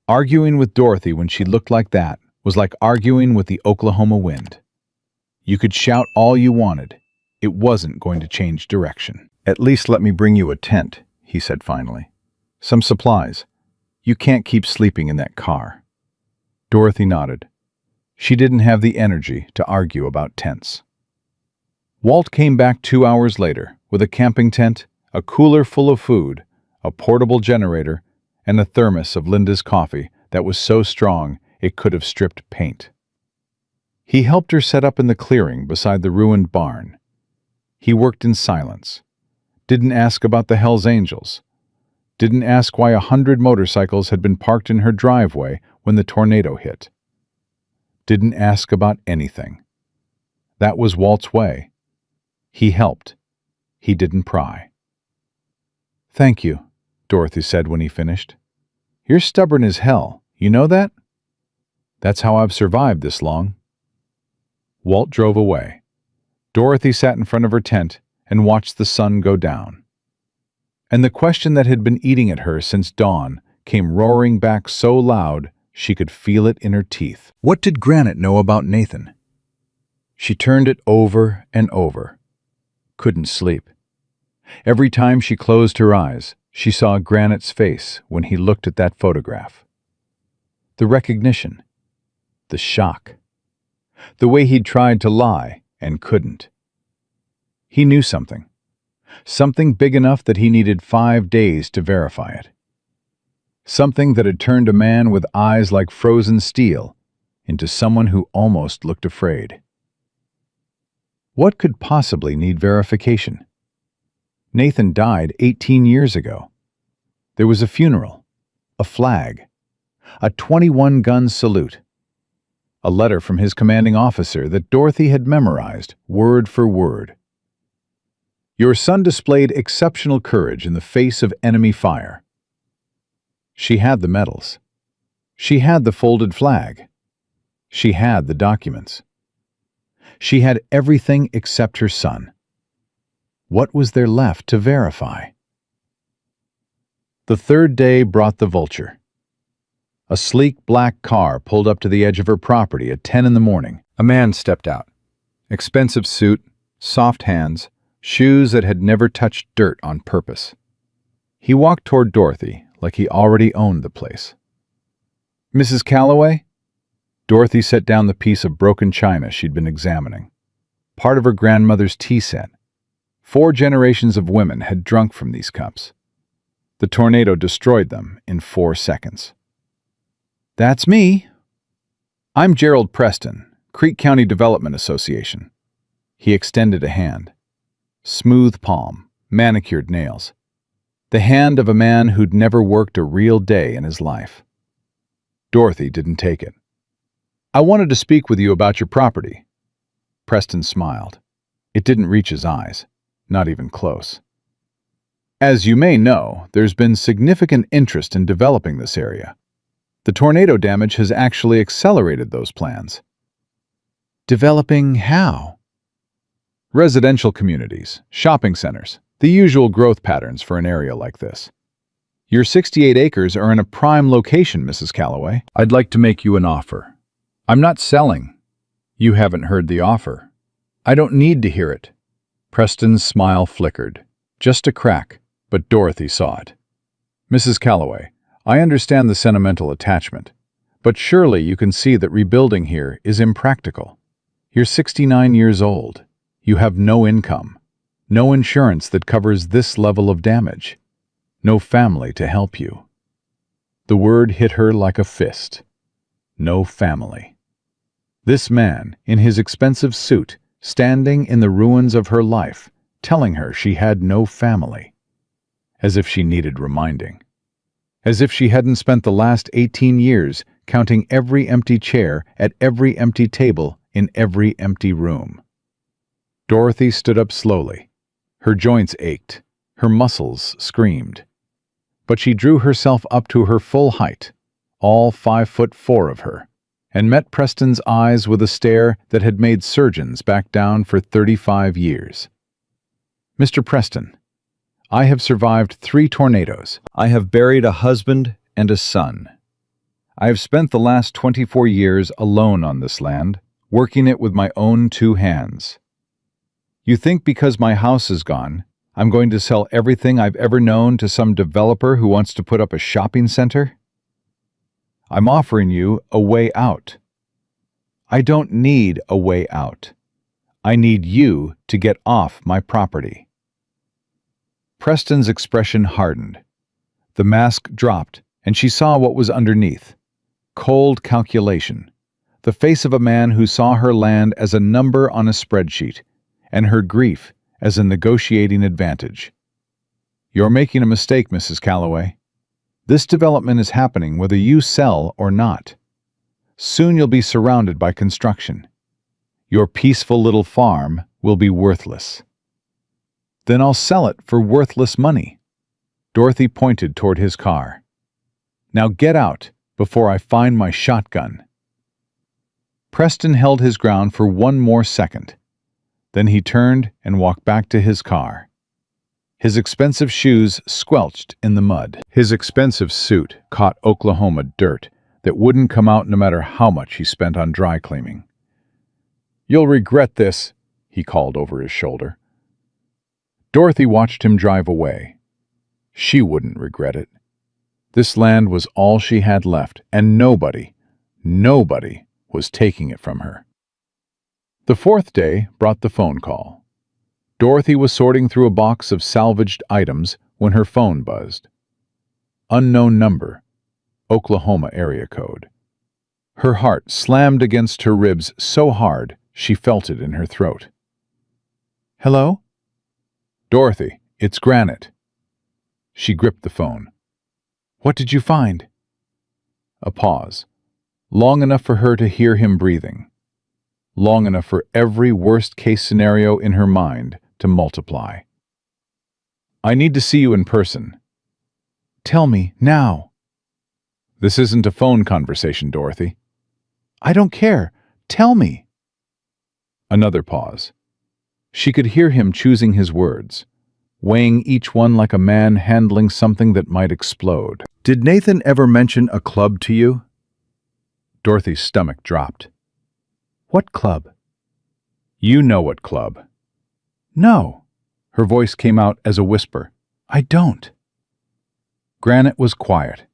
Arguing with Dorothy when she looked like that was like arguing with the Oklahoma wind. You could shout all you wanted. It wasn't going to change direction. "At least let me bring you a tent," he said finally. "Some supplies. You can't keep sleeping in that car." Dorothy nodded. She didn't have the energy to argue about tents. Walt came back 2 hours later with a camping tent, a cooler full of food, a portable generator, and a thermos of Linda's coffee that was so strong it could have stripped paint. He helped her set up in the clearing beside the ruined barn. He worked in silence, didn't ask about the Hells Angels, didn't ask why 100 motorcycles had been parked in her driveway when the tornado hit. Didn't ask about anything. That was Walt's way. He helped. He didn't pry. "Thank you," Dorothy said when he finished. "You're stubborn as hell, you know that? That's how I've survived this long." Walt drove away. Dorothy sat in front of her tent and watched the sun go down. And the question that had been eating at her since dawn came roaring back so loud she could feel it in her teeth. What did Granite know about Nathan? She turned it over and over. Couldn't sleep. Every time she closed her eyes, she saw Granite's face when he looked at that photograph. The recognition. The shock. The way he'd tried to lie and couldn't. He knew something. Something big enough that he needed 5 days to verify it. Something that had turned a man with eyes like frozen steel into someone who almost looked afraid. What could possibly need verification? Nathan died 18 years ago. There was a funeral, a flag, a 21-gun salute, a letter from his commanding officer that Dorothy had memorized word for word. "Your son displayed exceptional courage in the face of enemy fire." She had the medals. She had the folded flag. She had the documents. She had everything except her son. What was there left to verify? The third day brought the Vulture. A sleek black car pulled up to the edge of her property at 10 in the morning. A man stepped out. Expensive suit, soft hands, shoes that had never touched dirt on purpose. He walked toward Dorothy like he already owned the place. "Mrs. Calloway?" Dorothy set down the piece of broken china she'd been examining. Part of her grandmother's tea set. 4 generations of women had drunk from these cups. The tornado destroyed them in 4 seconds. "That's me. I'm Gerald Preston, Creek County Development Association." He extended a hand. Smooth palm, manicured nails. The hand of a man who'd never worked a real day in his life. Dorothy didn't take it. "I wanted to speak with you about your property." Preston smiled. It didn't reach his eyes, not even close. "As you may know, there's been significant interest in developing this area. The tornado damage has actually accelerated those plans." "Developing how?" "Residential communities, shopping centers, the usual growth patterns for an area like this. Your 68 acres are in a prime location, Mrs. Calloway. I'd like to make you an offer. I'm not selling. You haven't heard the offer. I don't need to hear it." Preston's smile flickered. Just a crack, but Dorothy saw it. "Mrs. Calloway, I understand the sentimental attachment, but surely you can see that rebuilding here is impractical. You're 69 years old. You have no income, no insurance that covers this level of damage, no family to help you." The word hit her like a fist. No family. This man, in his expensive suit, standing in the ruins of her life, telling her she had no family. As if she needed reminding. As if she hadn't spent the last 18 years counting every empty chair at every empty table in every empty room. Dorothy stood up slowly. Her joints ached. Her muscles screamed. But she drew herself up to her full height, all 5'4" of her, and met Preston's eyes with a stare that had made surgeons back down for 35 years. "Mr. Preston, I have survived 3 tornadoes. I have buried a husband and a son. I have spent the last 24 years alone on this land, working it with my own 2 hands. You think because my house is gone, I'm going to sell everything I've ever known to some developer who wants to put up a shopping center? I'm offering you a way out. I don't need a way out. I need you to get off my property." Preston's expression hardened. The mask dropped, and she saw what was underneath. Cold calculation. The face of a man who saw her land as a number on a spreadsheet, and her grief as a negotiating advantage. "You're making a mistake, Mrs. Calloway. This development is happening whether you sell or not. Soon you'll be surrounded by construction. Your peaceful little farm will be worthless." "Then I'll sell it for worthless money." Dorothy pointed toward his car. "Now get out before I find my shotgun." Preston held his ground for 1 more second. Then he turned and walked back to his car. His expensive shoes squelched in the mud. His expensive suit caught Oklahoma dirt that wouldn't come out no matter how much he spent on dry cleaning. "You'll regret this," he called over his shoulder. Dorothy watched him drive away. She wouldn't regret it. This land was all she had left, and nobody was taking it from her. The 4th day brought the phone call. Dorothy was sorting through a box of salvaged items when her phone buzzed. Unknown number, Oklahoma area code. Her heart slammed against her ribs so hard she felt it in her throat. "Hello?" "Dorothy, it's Granite." She gripped the phone. "What did you find?" A pause, long enough for her to hear him breathing, long enough for every worst-case scenario in her mind to multiply. "I need to see you in person." "Tell me, now." "This isn't a phone conversation, Dorothy." "I don't care. Tell me." Another pause. She could hear him choosing his words, weighing each one like a man handling something that might explode. "Did Nathan ever mention a club to you?" Dorothy's stomach dropped. "What club?" "You know what club." "No." Her voice came out as a whisper. "I don't." Granite was quiet.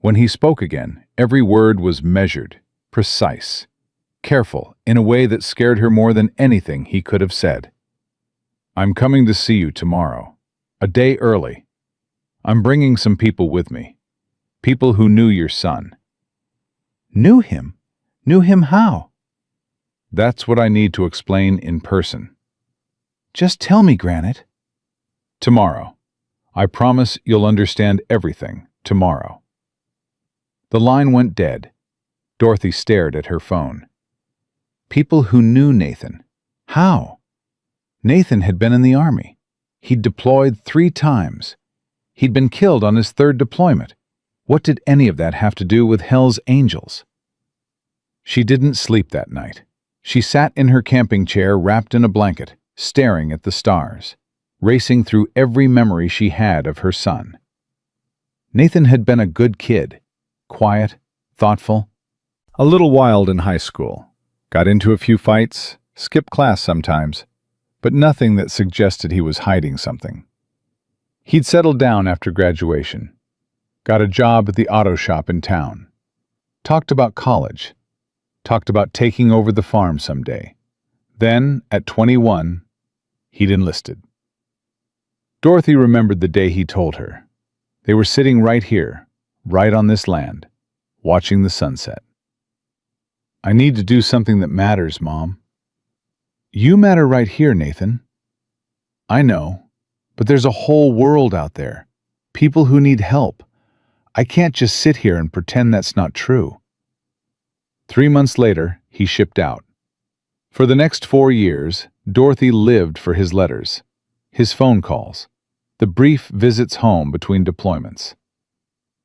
When he spoke again, every word was measured, precise, careful in a way that scared her more than anything he could have said. "I'm coming to see you tomorrow, a day early. I'm bringing some people with me, people who knew your son." "Knew him? Knew him how?" "That's what I need to explain in person." "Just tell me, Granite." "Tomorrow. I promise you'll understand everything tomorrow." The line went dead. Dorothy stared at her phone. People who knew Nathan. How? Nathan had been in the Army. He'd deployed 3 times. He'd been killed on his 3rd deployment. What did any of that have to do with Hell's Angels? She didn't sleep that night. She sat in her camping chair wrapped in a blanket, staring at the stars, racing through every memory she had of her son. Nathan had been a good kid, quiet, thoughtful, a little wild in high school, got into a few fights, skipped class sometimes, but nothing that suggested he was hiding something. He'd settled down after graduation, got a job at the auto shop in town, talked about college, talked about taking over the farm someday. Then, at 21, he'd enlisted. Dorothy remembered the day he told her. They were sitting right here, right on this land, watching the sunset. "I need to do something that matters, Mom." "You matter right here, Nathan." "I know, but there's a whole world out there, people who need help. I can't just sit here and pretend that's not true." 3 months later, he shipped out. For the next 4 years, Dorothy lived for his letters, his phone calls, the brief visits home between deployments.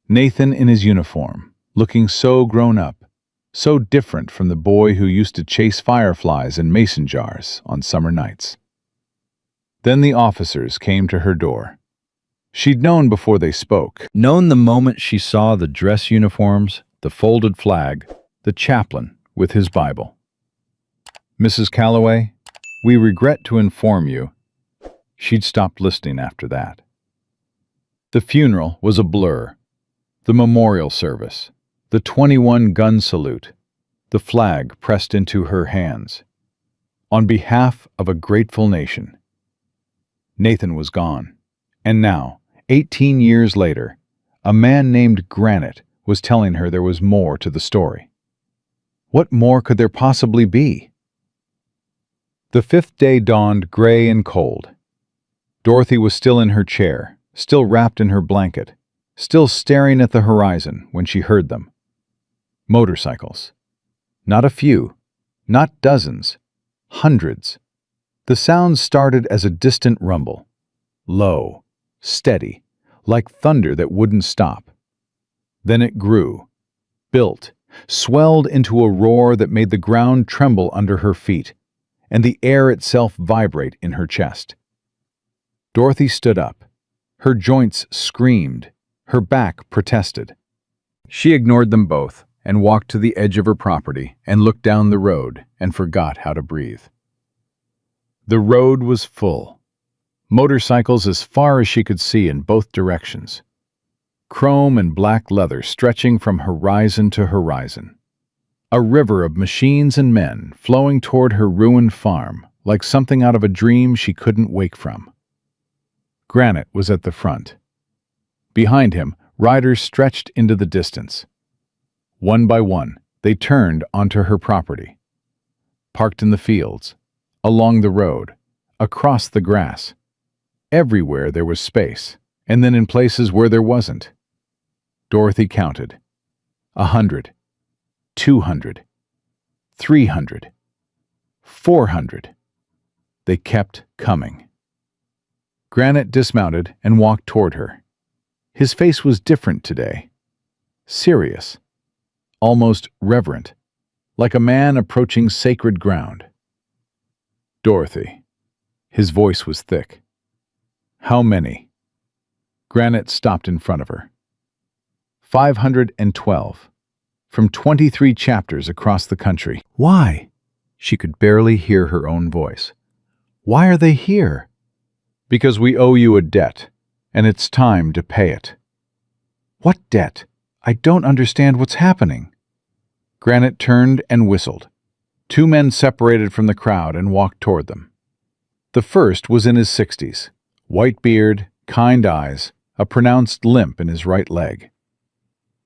Nathan in his uniform, looking so grown up, so different from the boy who used to chase fireflies in mason jars on summer nights. Then the officers came to her door. She'd known before they spoke, known the moment she saw the dress uniforms, the folded flag, the chaplain with his Bible. "Mrs. Calloway, we regret to inform you." She'd stopped listening after that. The funeral was a blur. The memorial service, the 21-gun salute, the flag pressed into her hands. On behalf of a grateful nation. Nathan was gone, and now, 18 years later, a man named Granite was telling her there was more to the story. What more could there possibly be? The fifth day dawned gray and cold. Dorothy was still in her chair, still wrapped in her blanket, still staring at the horizon when she heard them. Motorcycles. Not a few, not dozens, hundreds. The sound started as a distant rumble, low, steady, like thunder that wouldn't stop. Then it grew, built, swelled into a roar that made the ground tremble under her feet, and the air itself vibrate in her chest. Dorothy stood up. Her joints screamed, her back protested. She ignored them both and walked to the edge of her property and looked down the road and forgot how to breathe. The road was full. Motorcycles as far as she could see in both directions. Chrome and black leather stretching from horizon to horizon. A river of machines and men flowing toward her ruined farm like something out of a dream she couldn't wake from. Granite was at the front. Behind him, riders stretched into the distance. One by one, they turned onto her property. Parked in the fields, along the road, across the grass. Everywhere there was space, and then in places where there wasn't. Dorothy counted. 100, 200, 300, 400. They kept coming. Granite dismounted and walked toward her. His face was different today. Serious. Almost reverent. Like a man approaching sacred ground. "Dorothy." His voice was thick. "How many?" Granite stopped in front of her. 512. From 23 chapters across the country. Why? She could barely hear her own voice. Why are they here? Because we owe you a debt, and it's time to pay it. What debt? I don't understand what's happening. Granite turned and whistled. Two men separated from the crowd and walked toward them. The first was in his 60s, white beard, kind eyes, a pronounced limp in his right leg.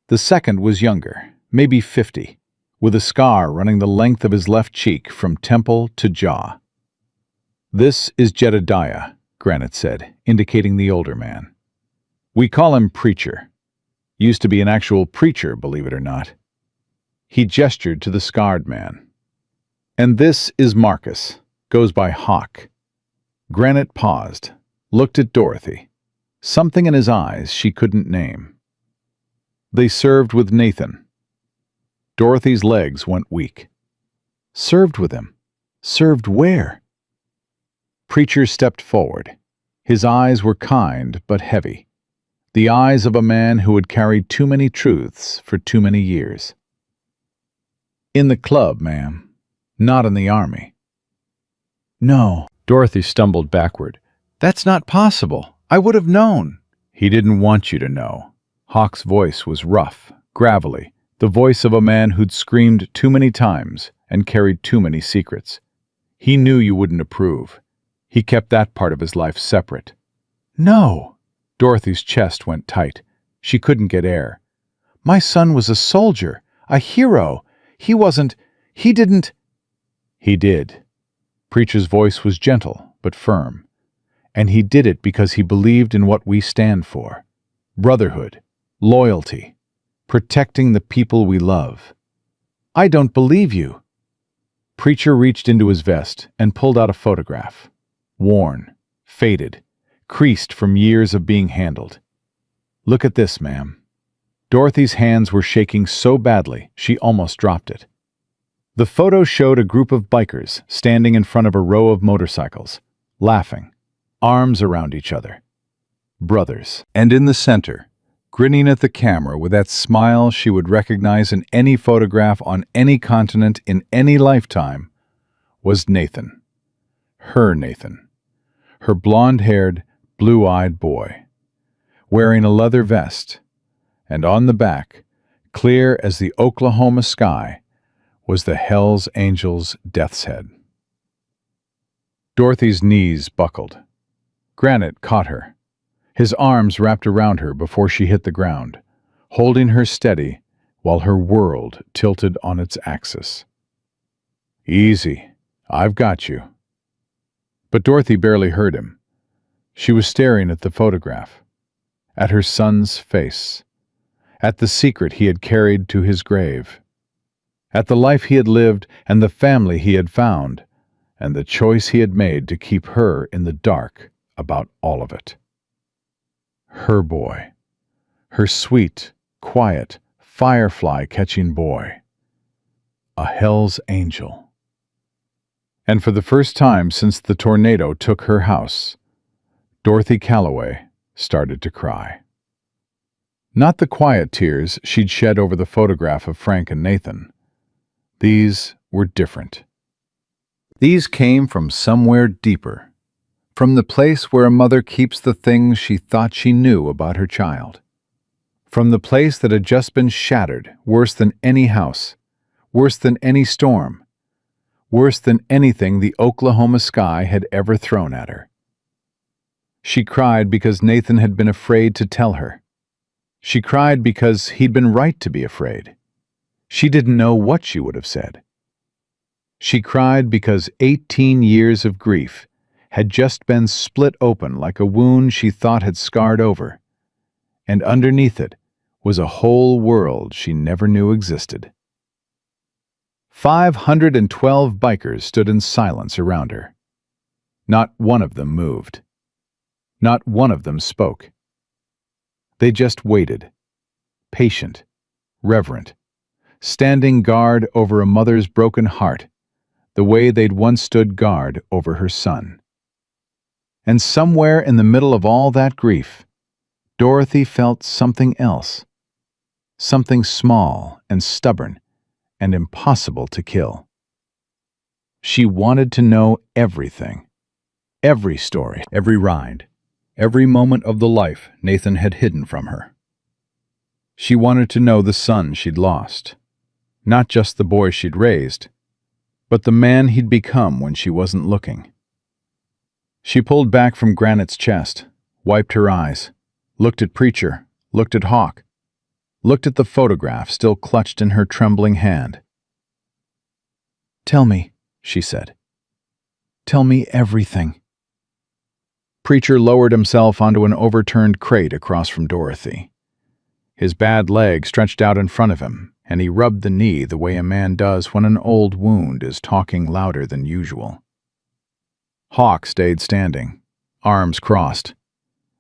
The second was younger, maybe 50, with a scar running the length of his left cheek from temple to jaw. "This is Jedediah," Granite said, indicating the older man. "We call him Preacher. Used to be an actual preacher, believe it or not." He gestured to the scarred man. "And this is Marcus, goes by Hawk." Granite paused, looked at Dorothy. Something in his eyes she couldn't name. "They served with Nathan." Dorothy's legs went weak. "Served with him? Served where?" Preacher stepped forward. His eyes were kind but heavy. The eyes of a man who had carried too many truths for too many years. "In the club, ma'am. Not in the army." "No." Dorothy stumbled backward. "That's not possible. I would have known." "He didn't want you to know." Hawk's voice was rough, gravelly, the voice of a man who'd screamed too many times and carried too many secrets. He knew you wouldn't approve. He kept that part of his life separate. "No." Dorothy's chest went tight. She couldn't get air. "My son was a soldier, a hero. He didn't—" "He did." Preacher's voice was gentle but firm. "And he did it because he believed in what we stand for. Brotherhood, loyalty, protecting the people we love." "I don't believe you." Preacher reached into his vest and pulled out a photograph. Worn, faded, creased from years of being handled. "Look at this, ma'am." Dorothy's hands were shaking so badly she almost dropped it. The photo showed a group of bikers standing in front of a row of motorcycles, laughing, arms around each other. Brothers. And in the center, grinning at the camera with that smile she would recognize in any photograph on any continent in any lifetime, was Nathan. Her Nathan. Her blonde-haired, blue-eyed boy, wearing a leather vest, and on the back, clear as the Oklahoma sky, was the Hells Angels' death's head. Dorothy's knees buckled. Granite caught her, his arms wrapped around her before she hit the ground, holding her steady while her world tilted on its axis. "Easy, I've got you." But Dorothy barely heard him. She was staring at the photograph, at her son's face, at the secret he had carried to his grave, at the life he had lived and the family he had found, and the choice he had made to keep her in the dark about all of it. Her boy. Her sweet, quiet, firefly-catching boy. A Hells Angel. And for the first time since the tornado took her house, Dorothy Calloway started to cry. Not the quiet tears she'd shed over the photograph of Frank and Nathan. These were different. These came from somewhere deeper, from the place where a mother keeps the things she thought she knew about her child, from the place that had just been shattered worse than any house, worse than any storm, worse than anything the Oklahoma sky had ever thrown at her. She cried because Nathan had been afraid to tell her. She cried because he'd been right to be afraid. She didn't know what she would have said. She cried because 18 years of grief had just been split open like a wound she thought had scarred over, and underneath it was a whole world she never knew existed. 512 bikers stood in silence around her. Not one of them moved. Not one of them spoke. They just waited, patient, reverent, standing guard over a mother's broken heart, the way they'd once stood guard over her son. And somewhere in the middle of all that grief, Dorothy felt something else, something small and stubborn and impossible to kill. She wanted to know everything, every story, every ride, every moment of the life Nathan had hidden from her. She wanted to know the son she'd lost, not just the boy she'd raised, but the man he'd become when she wasn't looking. She pulled back from Granite's chest, wiped her eyes, looked at Preacher, looked at Hawk, looked at the photograph still clutched in her trembling hand. "Tell me," she said. "Tell me everything." Preacher lowered himself onto an overturned crate across from Dorothy. His bad leg stretched out in front of him, and he rubbed the knee the way a man does when an old wound is talking louder than usual. Hawk stayed standing, arms crossed,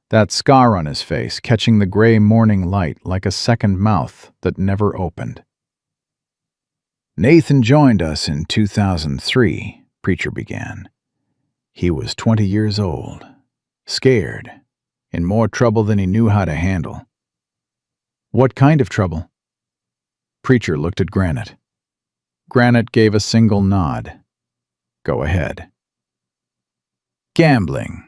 that scar on his face catching the gray morning light like a second mouth that never opened. "Nathan joined us in 2003, Preacher began. He was 20 years old, scared, in more trouble than he knew how to handle." "What kind of trouble?" Preacher looked at Granite. Granite gave a single nod. "Go ahead." "Gambling."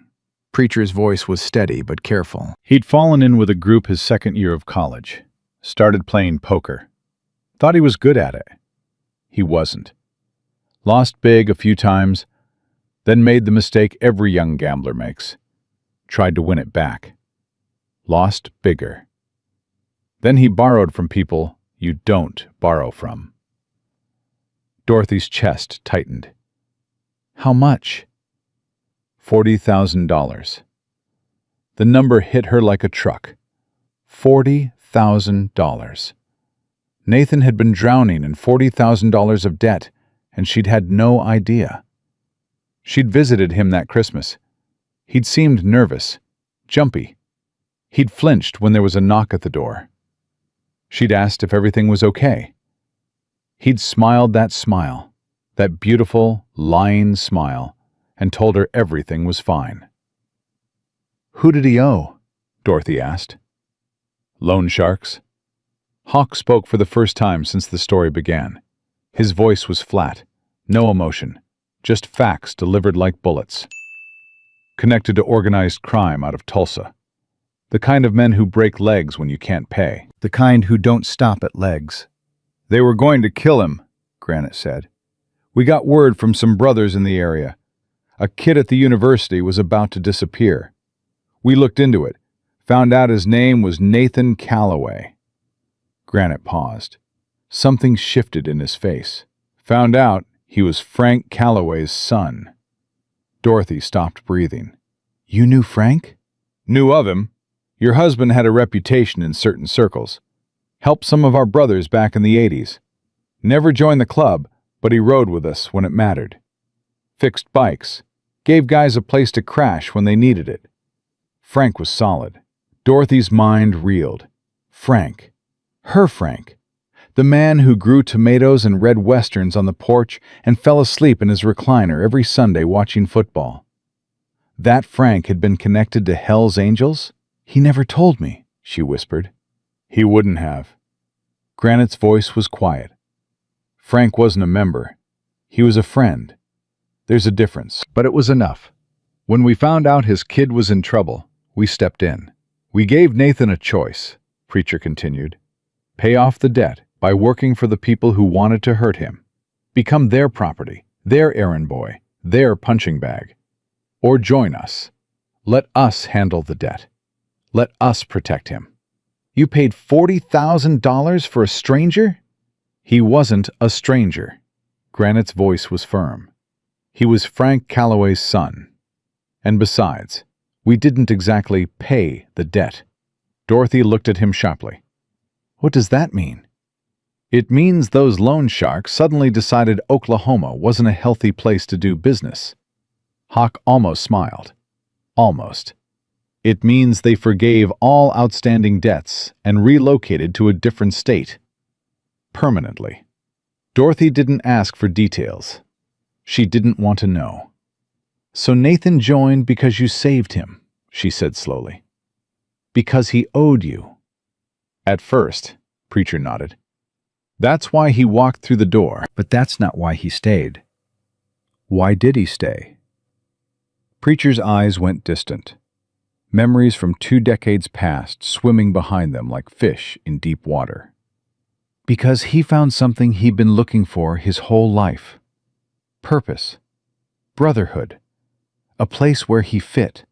Preacher's voice was steady but careful. He'd fallen in with a group his second year of college. Started playing poker. Thought he was good at it. He wasn't. Lost big a few times, then made the mistake every young gambler makes. Tried to win it back. Lost bigger. Then he borrowed from people you don't borrow from. Dorothy's chest tightened. "How much?" $40,000. The number hit her like a truck. $40,000. Nathan had been drowning in $40,000 of debt, and she'd had no idea. She'd visited him that Christmas. He'd seemed nervous, jumpy. He'd flinched when there was a knock at the door. She'd asked if everything was okay. He'd smiled that smile, that beautiful, lying smile, and told her everything was fine. "Who did he owe?" Dorothy asked. Loan sharks? Hawk spoke for the first time since the story began. His voice was flat, no emotion, just facts delivered like bullets. Connected to organized crime out of Tulsa. The kind of men who break legs when you can't pay. The kind who don't stop at legs. They were going to kill him, Granite said. We got word from some brothers in the area. A kid at the university was about to disappear. We looked into it, found out his name was Nathan Calloway. Granite paused. Something shifted in his face. Found out he was Frank Calloway's son. Dorothy stopped breathing. You knew Frank? Knew of him. Your husband had a reputation in certain circles. Helped some of our brothers back in the 80s. Never joined the club, but he rode with us when it mattered. Fixed bikes. Gave guys a place to crash when they needed it. Frank was solid. Dorothy's mind reeled. Frank. Her Frank. The man who grew tomatoes and read westerns on the porch and fell asleep in his recliner every Sunday watching football. That Frank had been connected to Hell's Angels? He never told me, she whispered. He wouldn't have. Granite's voice was quiet. Frank wasn't a member. He was a friend. There's a difference. But it was enough. When we found out his kid was in trouble, we stepped in. We gave Nathan a choice, Preacher continued. Pay off the debt by working for the people who wanted to hurt him. Become their property, their errand boy, their punching bag. Or join us. Let us handle the debt. Let us protect him. You paid $40,000 for a stranger? He wasn't a stranger. Granite's voice was firm. He was Frank Calloway's son. And besides, we didn't exactly pay the debt. Dorothy looked at him sharply. What does that mean? It means those loan sharks suddenly decided Oklahoma wasn't a healthy place to do business. Hawk almost smiled. Almost. It means they forgave all outstanding debts and relocated to a different state. Permanently. Dorothy didn't ask for details. She didn't want to know. So Nathan joined because you saved him, she said slowly. Because he owed you. At first, Preacher nodded. That's why he walked through the door. But that's not why he stayed. Why did he stay? Preacher's eyes went distant. Memories from 2 decades past swimming behind them like fish in deep water. Because he found something he'd been looking for his whole life. Purpose. Brotherhood. A place where he fit.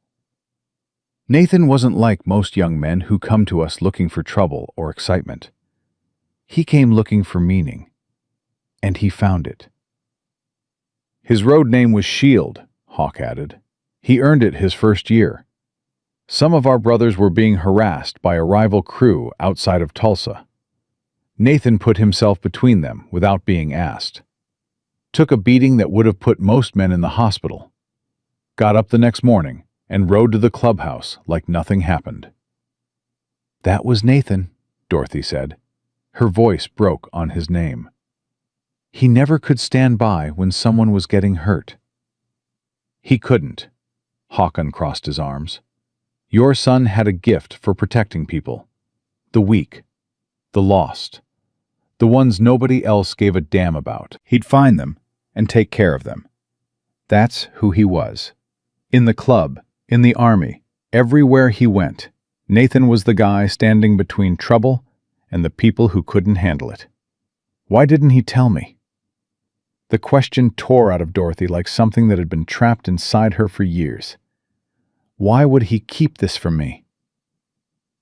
Nathan wasn't like most young men who come to us looking for trouble or excitement. He came looking for meaning. And he found it. His road name was Shield, Hawk added. He earned it his first year. Some of our brothers were being harassed by a rival crew outside of Tulsa. Nathan put himself between them without being asked. Took a beating that would have put most men in the hospital. Got up the next morning and rode to the clubhouse like nothing happened. That was Nathan, Dorothy said. Her voice broke on his name. He never could stand by when someone was getting hurt. He couldn't. Hawk uncrossed his arms. Your son had a gift for protecting people. The weak. The lost. The ones nobody else gave a damn about. He'd find them and take care of them. That's who he was. In the club, in the army, everywhere he went, Nathan was the guy standing between trouble and the people who couldn't handle it. Why didn't he tell me? The question tore out of Dorothy like something that had been trapped inside her for years. Why would he keep this from me?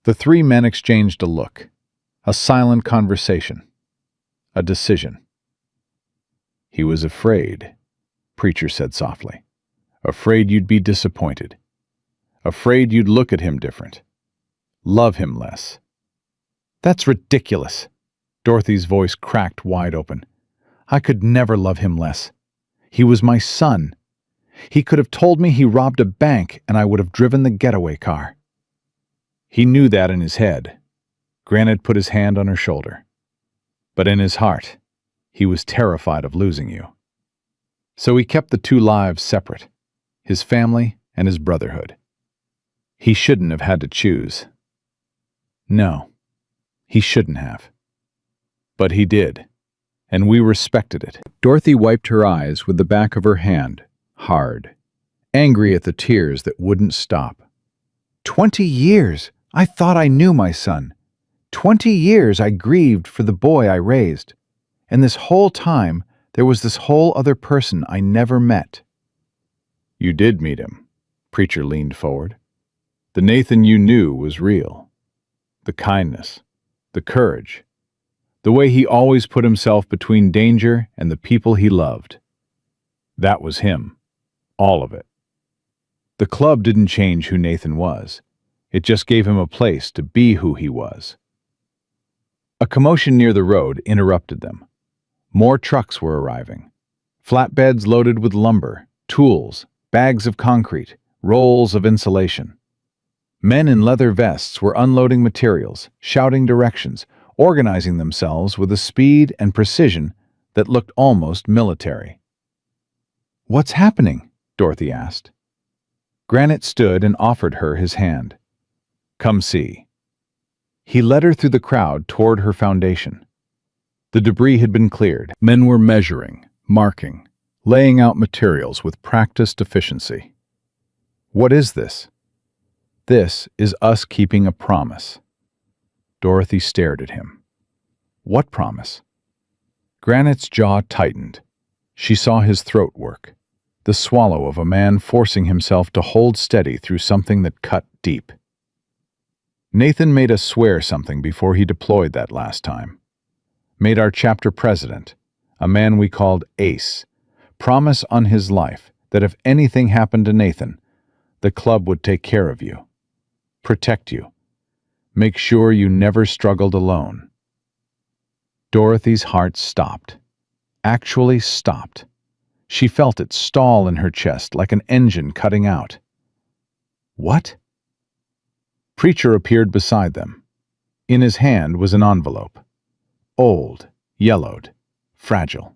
The 3 men exchanged a look, a silent conversation, a decision. He was afraid, Preacher said softly. Afraid you'd be disappointed. Afraid you'd look at him different. Love him less. That's ridiculous. Dorothy's voice cracked wide open. I could never love him less. He was my son. He could have told me he robbed a bank and I would have driven the getaway car. He knew that in his head. Granite put his hand on her shoulder. But in his heart, he was terrified of losing you. So he kept the 2 lives separate, his family and his brotherhood. He shouldn't have had to choose. No, He shouldn't have. But he did, and we respected it. Dorothy wiped her eyes with the back of her hand, hard, angry at the tears that wouldn't stop. 20 years! I thought I knew my son. 20 years I grieved for the boy I raised. And this whole time, there was this whole other person I never met. You did meet him. Preacher leaned forward. The Nathan you knew was real. The kindness, the courage, the way he always put himself between danger and the people he loved. That was him. All of it. The club didn't change who Nathan was. It just gave him a place to be who he was. A commotion near the road interrupted them. More trucks were arriving. Flatbeds loaded with lumber, tools, bags of concrete, rolls of insulation. Men in leather vests were unloading materials, shouting directions, organizing themselves with a speed and precision that looked almost military. "What's happening?" Dorothy asked. Granite stood and offered her his hand. "Come see." He led her through the crowd toward her foundation. The debris had been cleared. Men were measuring, marking, laying out materials with practiced efficiency. "What is this?" "This is us keeping a promise." Dorothy stared at him. "What promise?" Granite's jaw tightened. She saw his throat work, the swallow of a man forcing himself to hold steady through something that cut deep. "Nathan made us swear something before he deployed that last time. Made our chapter president, a man we called Ace, promise on his life that if anything happened to Nathan, the club would take care of you, protect you, make sure you never struggled alone." Dorothy's heart stopped. Actually stopped. She felt it stall in her chest like an engine cutting out. "What?" Preacher appeared beside them. In his hand was an envelope. Old, yellowed, fragile.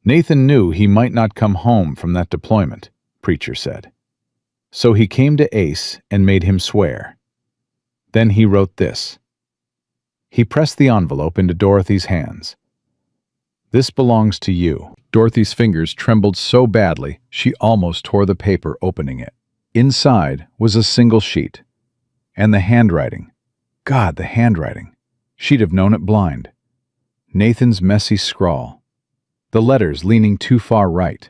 "Nathan knew he might not come home from that deployment," Preacher said. "So he came to Ace and made him swear. Then he wrote this." He pressed the envelope into Dorothy's hands. "This belongs to you." Dorothy's fingers trembled so badly she almost tore the paper opening it. Inside was a single sheet. And the handwriting. God, the handwriting. She'd have known it blind. Nathan's messy scrawl. The letters leaning too far right.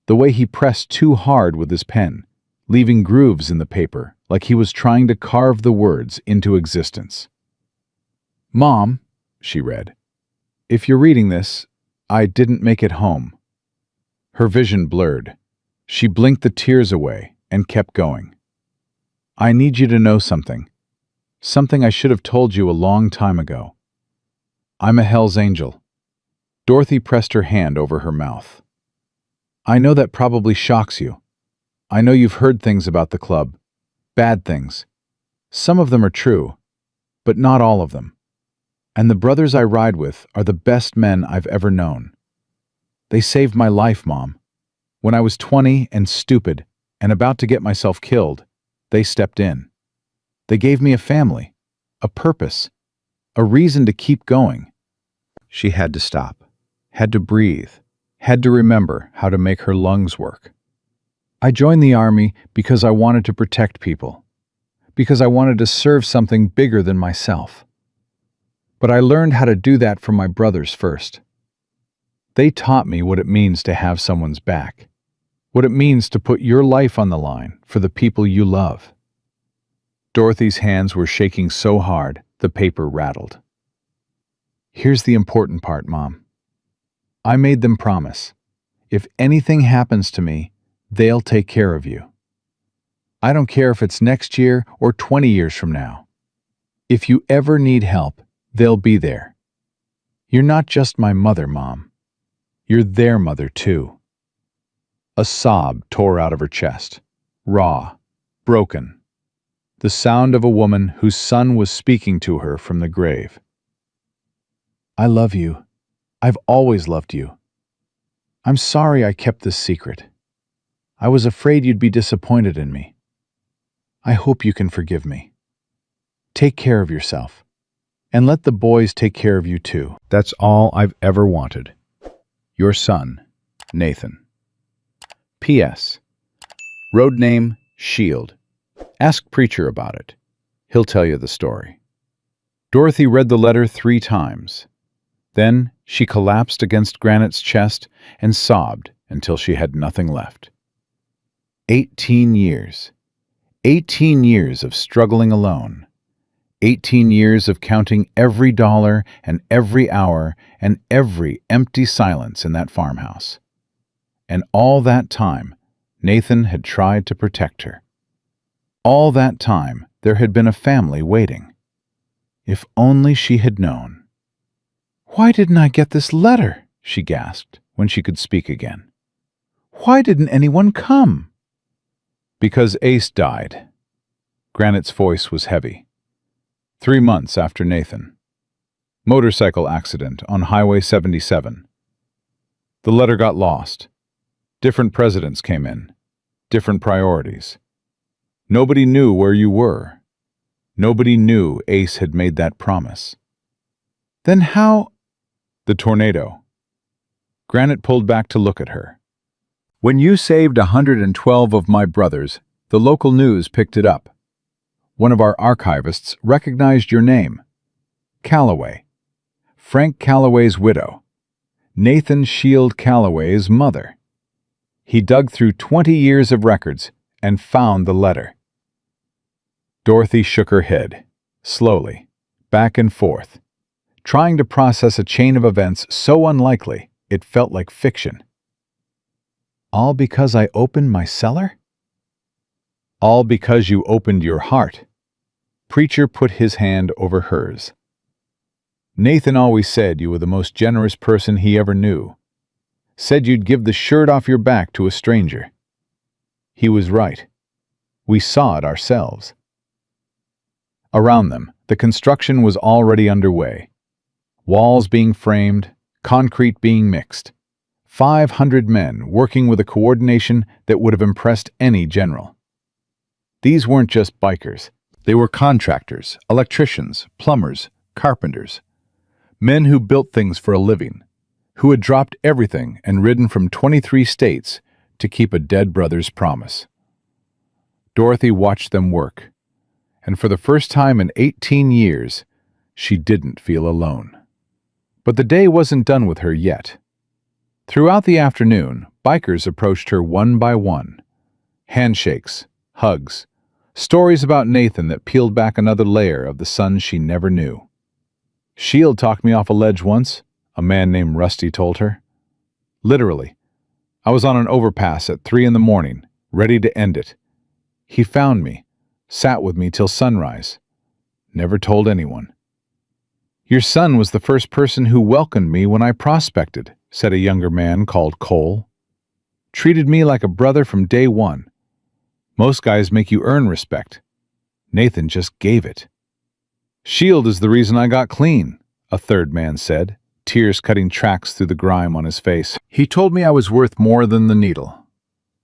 The way he pressed too hard with his pen, leaving grooves in the paper like he was trying to carve the words into existence. "Mom," she read, "if you're reading this, I didn't make it home." Her vision blurred. She blinked the tears away and kept going. "I need you to know something. Something I should have told you a long time ago. I'm a Hell's Angel." Dorothy pressed her hand over her mouth. "I know that probably shocks you. I know you've heard things about the club. Bad things. Some of them are true, but not all of them. And the brothers I ride with are the best men I've ever known. They saved my life, Mom. When I was 20 and stupid and about to get myself killed, they stepped in. They gave me a family, a purpose, a reason to keep going." She had to stop, had to breathe, had to remember how to make her lungs work. "I joined the army because I wanted to protect people, because I wanted to serve something bigger than myself. But I learned how to do that from my brothers first. They taught me what it means to have someone's back, what it means to put your life on the line for the people you love." Dorothy's hands were shaking so hard, the paper rattled. "Here's the important part, Mom. I made them promise. If anything happens to me, they'll take care of you. I don't care if it's next year or 20 years from now. If you ever need help, they'll be there. You're not just my mother, Mom. You're their mother, too." A sob tore out of her chest, raw, broken. The sound of a woman whose son was speaking to her from the grave. "I love you. I've always loved you. I'm sorry I kept this secret. I was afraid you'd be disappointed in me. I hope you can forgive me. Take care of yourself. And let the boys take care of you too. That's all I've ever wanted. Your son, Nathan. P.S. Road name, Shield. Ask Preacher about it. He'll tell you the story. Dorothy read the letter 3 times. Then she collapsed against Granite's chest and sobbed until she had nothing left. 18 years. 18 years of struggling alone. 18 years of counting every dollar and every hour and every empty silence in that farmhouse. And all that time, Nathan had tried to protect her. All that time, there had been a family waiting. If only she had known. "Why didn't I get this letter?" she gasped when she could speak again. "Why didn't anyone come?" "Because Ace died." Granite's voice was heavy. 3 months after Nathan. Motorcycle accident on Highway 77. The letter got lost. Different presidents came in. Different priorities. Nobody knew where you were. Nobody knew Ace had made that promise. Then how? The tornado. Granite pulled back to look at her. "When you saved 112 of my brothers, the local news picked it up. One of our archivists recognized your name. Calloway. Frank Calloway's widow. Nathan Shield Calloway's mother. He dug through 20 years of records and found the letter." Dorothy shook her head, slowly, back and forth, trying to process a chain of events so unlikely it felt like fiction. "All because I opened my cellar?" "All because you opened your heart." Preacher put his hand over hers. "Nathan always said you were the most generous person he ever knew. Said you'd give the shirt off your back to a stranger. He was right. We saw it ourselves." Around them, the construction was already underway. Walls being framed, concrete being mixed. 500 men working with a coordination that would have impressed any general. These weren't just bikers. They were contractors, electricians, plumbers, carpenters. Men who built things for a living, who had dropped everything and ridden from 23 states to keep a dead brother's promise. Dorothy watched them work, and for the first time in 18 years, she didn't feel alone. But the day wasn't done with her yet. Throughout the afternoon, bikers approached her one by one. Handshakes, hugs, stories about Nathan that peeled back another layer of the sun she never knew. "Shield talked me off a ledge once," a man named Rusty told her. "Literally. I was on an overpass at 3 in the morning, ready to end it. He found me, sat with me till sunrise. Never told anyone." "Your son was the first person who welcomed me when I prospected," said a younger man called Cole. "Treated me like a brother from day one. Most guys make you earn respect. Nathan just gave it." "Shield is the reason I got clean," a third man said, tears cutting tracks through the grime on his face. "He told me I was worth more than the needle.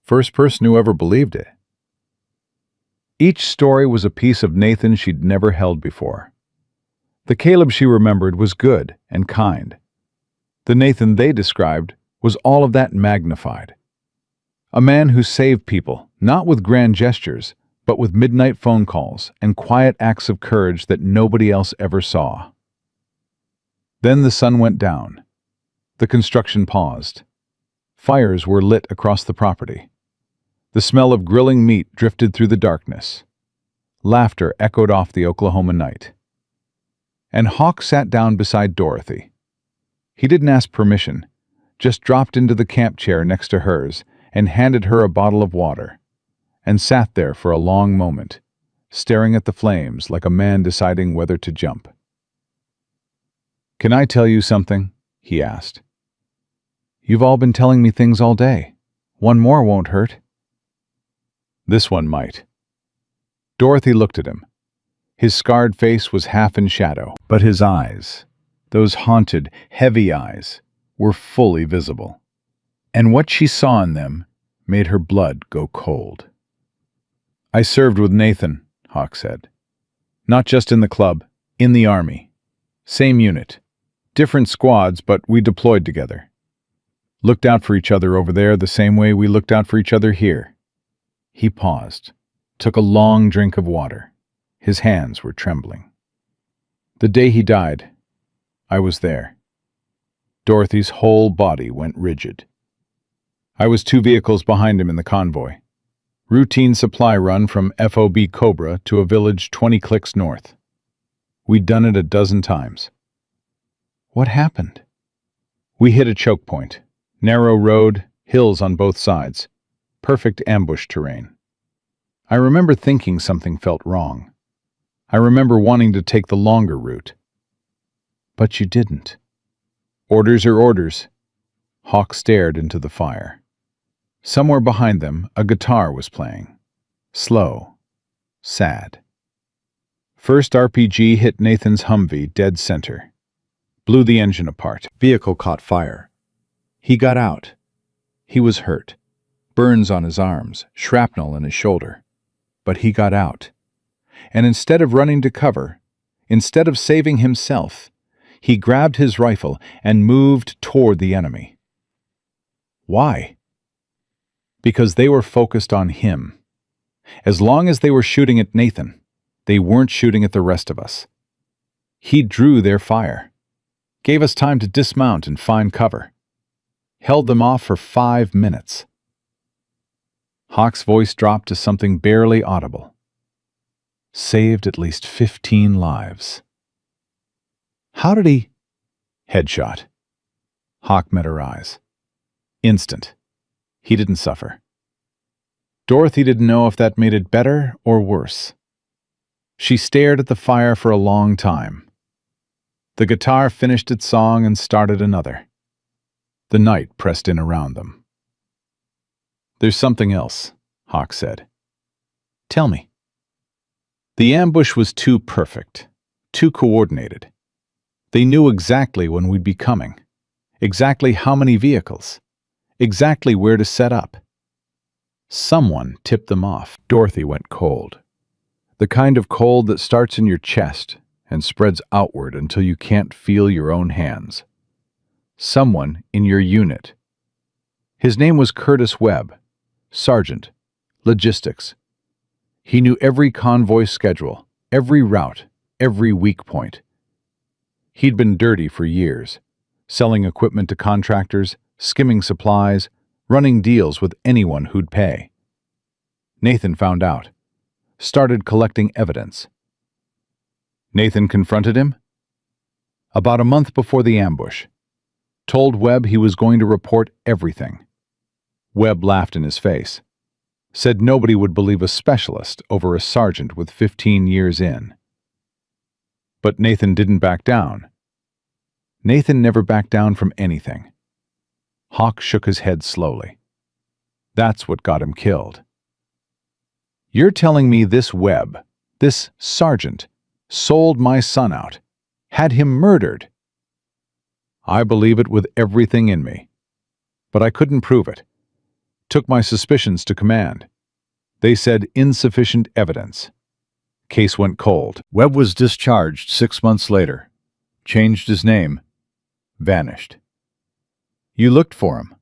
First person who ever believed it." Each story was a piece of Nathan she'd never held before. The Caleb she remembered was good and kind. The Nathan they described was all of that magnified. A man who saved people, not with grand gestures, but with midnight phone calls and quiet acts of courage that nobody else ever saw. Then the sun went down. The construction paused. Fires were lit across the property. The smell of grilling meat drifted through the darkness. Laughter echoed off the Oklahoma night. And Hawk sat down beside Dorothy. He didn't ask permission, just dropped into the camp chair next to hers and handed her a bottle of water, and sat there for a long moment, staring at the flames like a man deciding whether to jump. "Can I tell you something?" he asked. "You've all been telling me things all day. One more won't hurt." "This one might." Dorothy looked at him. His scarred face was half in shadow, but his eyes, those haunted, heavy eyes, were fully visible. And what she saw in them made her blood go cold. "I served with Nathan," Hawk said. "Not just in the club, in the army. Same unit. Different squads, but we deployed together. Looked out for each other over there the same way we looked out for each other here. He paused, took a long drink of water. His hands were trembling. The day he died, I was there. Dorothy's whole body went rigid. I was 2 vehicles behind him in the convoy. Routine supply run from FOB Cobra to a village 20 clicks north. We'd done it a dozen times. What happened? We hit a choke point. Narrow road, hills on both sides. Perfect ambush terrain. I remember thinking something felt wrong. I remember wanting to take the longer route. But you didn't. Orders are orders. Hawk stared into the fire. Somewhere behind them, a guitar was playing. Slow. Sad. First RPG hit Nathan's Humvee dead center. Blew the engine apart. Vehicle caught fire. He got out. He was hurt. Burns on his arms, shrapnel in his shoulder. But he got out. And instead of running to cover, instead of saving himself, he grabbed his rifle and moved toward the enemy. Why? Because they were focused on him. As long as they were shooting at Nathan, they weren't shooting at the rest of us. He drew their fire, gave us time to dismount and find cover, held them off for 5 minutes. Hawk's voice dropped to something barely audible. Saved at least 15 lives. How did he? Headshot. Hawk met her eyes. Instant. He didn't suffer. Dorothy didn't know if that made it better or worse. She stared at the fire for a long time. The guitar finished its song and started another. The night pressed in around them. There's something else, Hawk said. Tell me. The ambush was too perfect, too coordinated. They knew exactly when we'd be coming, exactly how many vehicles, exactly where to set up. Someone tipped them off. Dorothy went cold. The kind of cold that starts in your chest and spreads outward until you can't feel your own hands. Someone in your unit. His name was Curtis Webb, Sergeant, Logistics. He knew every convoy schedule, every route, every weak point. He'd been dirty for years, selling equipment to contractors, skimming supplies, running deals with anyone who'd pay. Nathan found out, started collecting evidence. Nathan confronted him? About a month before the ambush. Told Webb he was going to report everything. Webb laughed in his face. Said nobody would believe a specialist over a sergeant with 15 years in. But Nathan didn't back down. Nathan never backed down from anything. Hawk shook his head slowly. That's what got him killed. You're telling me this Webb, this sergeant, sold my son out, had him murdered? I believe it with everything in me. But I couldn't prove it. Took my suspicions to command. They said insufficient evidence. Case went cold. Webb was discharged 6 months later. Changed his name. Vanished. You looked for him.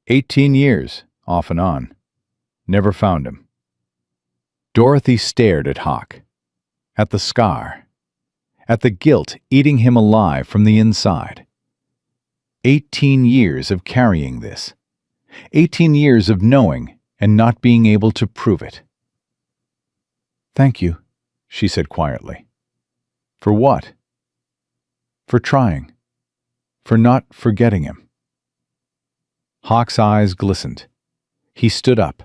18 years, off and on. Never found him. Dorothy stared at Hawk. At the scar. At the guilt eating him alive from the inside. 18 years of carrying this. 18 years of knowing and not being able to prove it. Thank you, she said quietly. For what? For trying. For not forgetting him. Hawk's eyes glistened. He stood up,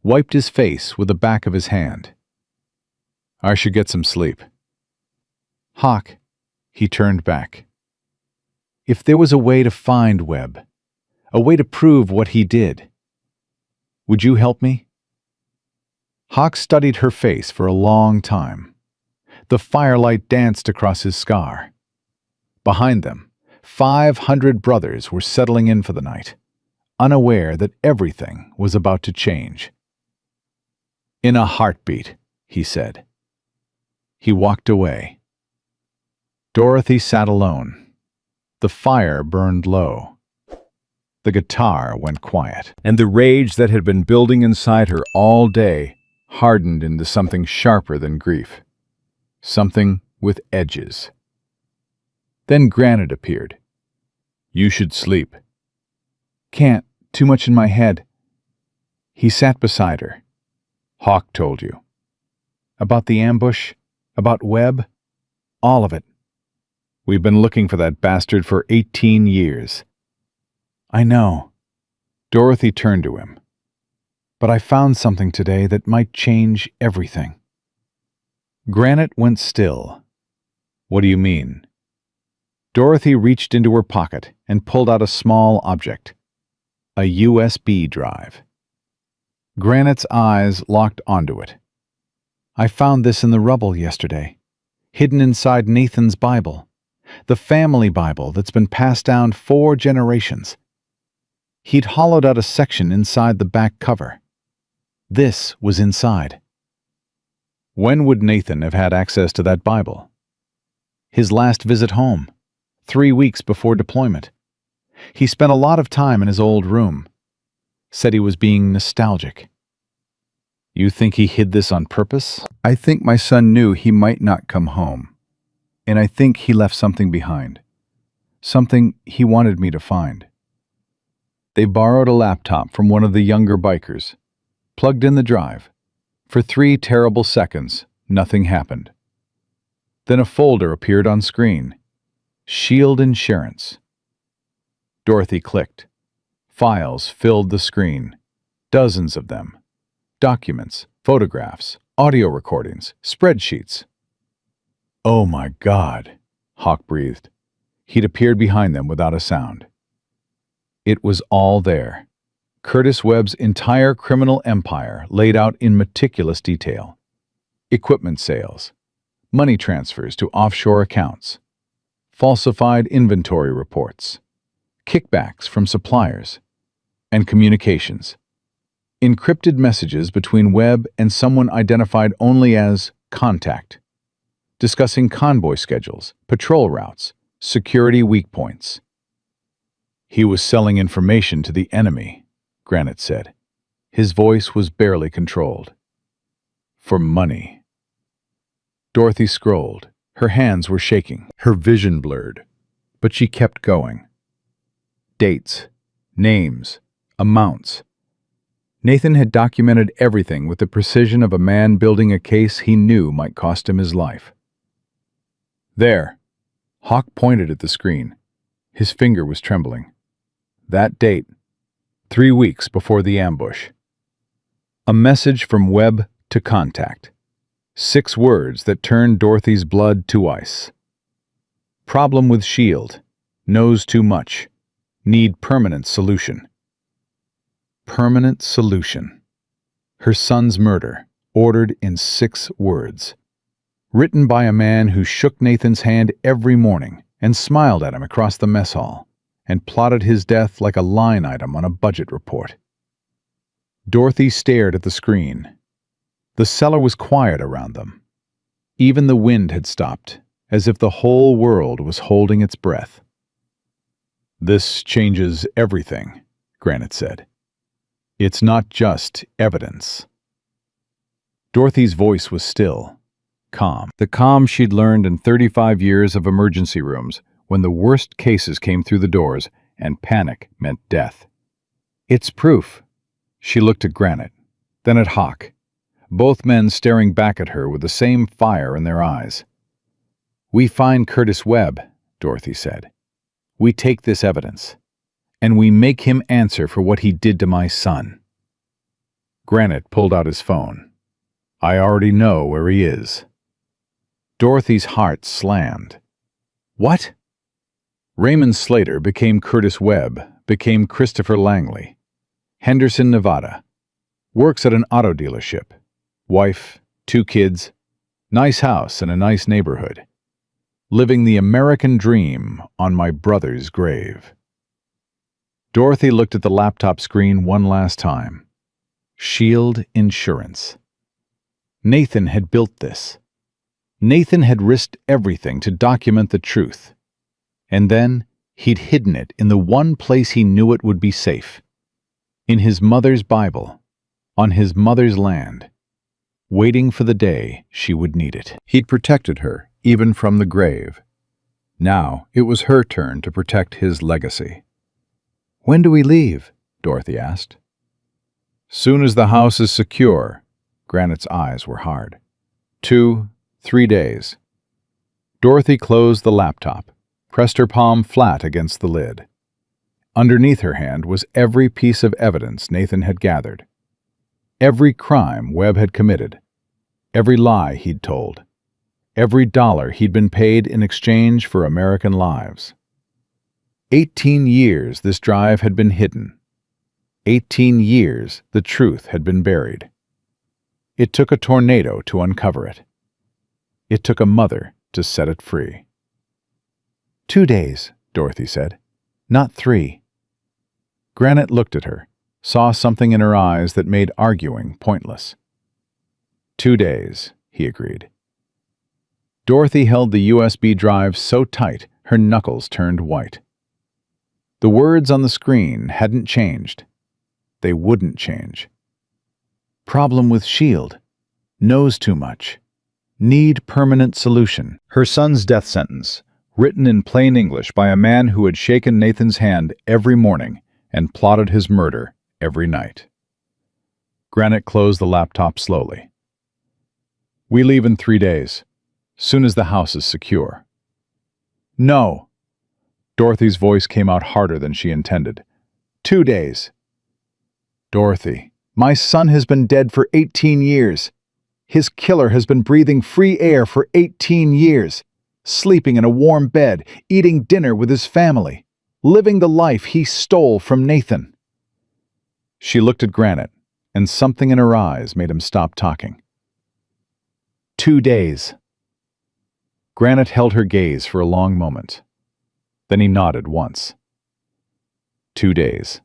wiped his face with the back of his hand. I should get some sleep. Hawk, he turned back. If there was a way to find Webb, a way to prove what he did, would you help me? Hawk studied her face for a long time. The firelight danced across his scar. Behind them, 500 brothers were settling in for the night, unaware that everything was about to change. In a heartbeat, he said. He walked away. Dorothy sat alone. The fire burned low. The guitar went quiet, and the rage that had been building inside her all day hardened into something sharper than grief. Something with edges. Then Granite appeared. "You should sleep." "Can't. Too much in my head." He sat beside her. "Hawk told you." "About the ambush? About Webb? All of it." "We've been looking for that bastard for 18 years. "I know." Dorothy turned to him. "But I found something today that might change everything." Granite went still. "What do you mean?" Dorothy reached into her pocket and pulled out a small object. A USB drive. Granite's eyes locked onto it. "I found this in the rubble yesterday, hidden inside Nathan's Bible, the family Bible that's been passed down 4 generations. He'd hollowed out a section inside the back cover. This was inside." When would Nathan have had access to that Bible? His last visit home, 3 weeks before deployment. He spent a lot of time in his old room. Said he was being nostalgic. "You think he hid this on purpose?" "I think my son knew he might not come home. And I think he left something behind. Something he wanted me to find." They borrowed a laptop from one of the younger bikers, plugged in the drive. For 3 terrible seconds, nothing happened. Then a folder appeared on screen. Shield Insurance. Dorothy clicked. Files filled the screen. Dozens of them. Documents, photographs, audio recordings, spreadsheets. "Oh my God," Hawk breathed. He'd appeared behind them without a sound. It was all there. Curtis Webb's entire criminal empire laid out in meticulous detail. Equipment sales, money transfers to offshore accounts, falsified inventory reports, kickbacks from suppliers, and communications. Encrypted messages between Webb and someone identified only as Contact, discussing convoy schedules, patrol routes, security weak points. "He was selling information to the enemy," Granite said. His voice was barely controlled. "For money." Dorothy scrolled. Her hands were shaking, her vision blurred, but she kept going. Dates, names, amounts. Nathan had documented everything with the precision of a man building a case he knew might cost him his life. "There." Hawk pointed at the screen. His finger was trembling. "That date, 3 weeks before the ambush. A message from Webb to Contact. 6 words that turned Dorothy's blood to ice. Problem with Shield. Knows too much. Need permanent solution." Permanent solution. Her son's murder, ordered in 6 words. Written by a man who shook Nathan's hand every morning and smiled at him across the mess hall, and plotted his death like a line item on a budget report. Dorothy stared at the screen. The cellar was quiet around them. Even the wind had stopped, as if the whole world was holding its breath. "This changes everything," Granite said. "It's not just evidence." Dorothy's voice was still, calm. The calm she'd learned in 35 years of emergency rooms, when the worst cases came through the doors and panic meant death. "It's proof." She looked at Granite, then at Hawk, both men staring back at her with the same fire in their eyes. "We find Curtis Webb," Dorothy said. "We take this evidence, and we make him answer for what he did to my son." Granite pulled out his phone. "I already know where he is." Dorothy's heart slammed. "What?" Raymond Slater became Curtis Webb, became Christopher Langley. Henderson, Nevada. Works at an auto dealership. Wife, 2 kids. Nice house in a nice neighborhood. Living the American dream on my brother's grave. Dorothy looked at the laptop screen one last time. Shield Insurance. Nathan had built this. Nathan had risked everything to document the truth. And then he'd hidden it in the one place he knew it would be safe. In his mother's Bible, on his mother's land, waiting for the day she would need it. He'd protected her, even from the grave. Now it was her turn to protect his legacy. "When do we leave?" Dorothy asked. "Soon as the house is secure." Granite's eyes were hard. 2, 3 days. Dorothy closed the laptop, pressed her palm flat against the lid. Underneath her hand was every piece of evidence Nathan had gathered. Every crime Webb had committed. Every lie he'd told. Every dollar he'd been paid in exchange for American lives. 18 years this drive had been hidden. 18 years the truth had been buried. It took a tornado to uncover it. It took a mother to set it free. 2 days, Dorothy said. Not 3. Granite looked at her, saw something in her eyes that made arguing pointless. 2 days, he agreed. Dorothy held the USB drive so tight her knuckles turned white. The words on the screen hadn't changed. They wouldn't change. Problem with SHIELD. Knows too much. Need permanent solution. Her son's death sentence, written in plain English by a man who had shaken Nathan's hand every morning and plotted his murder every night. Granite closed the laptop slowly. We leave in 3 days, soon as the house is secure. No. Dorothy's voice came out harder than she intended. 2 days. Dorothy, my son has been dead for 18 years. His killer has been breathing free air for 18 years, sleeping in a warm bed, eating dinner with his family, living the life he stole from Nathan. She looked at Granite, and something in her eyes made him stop talking. 2 days. Granite held her gaze for a long moment. Then he nodded once. 2 days.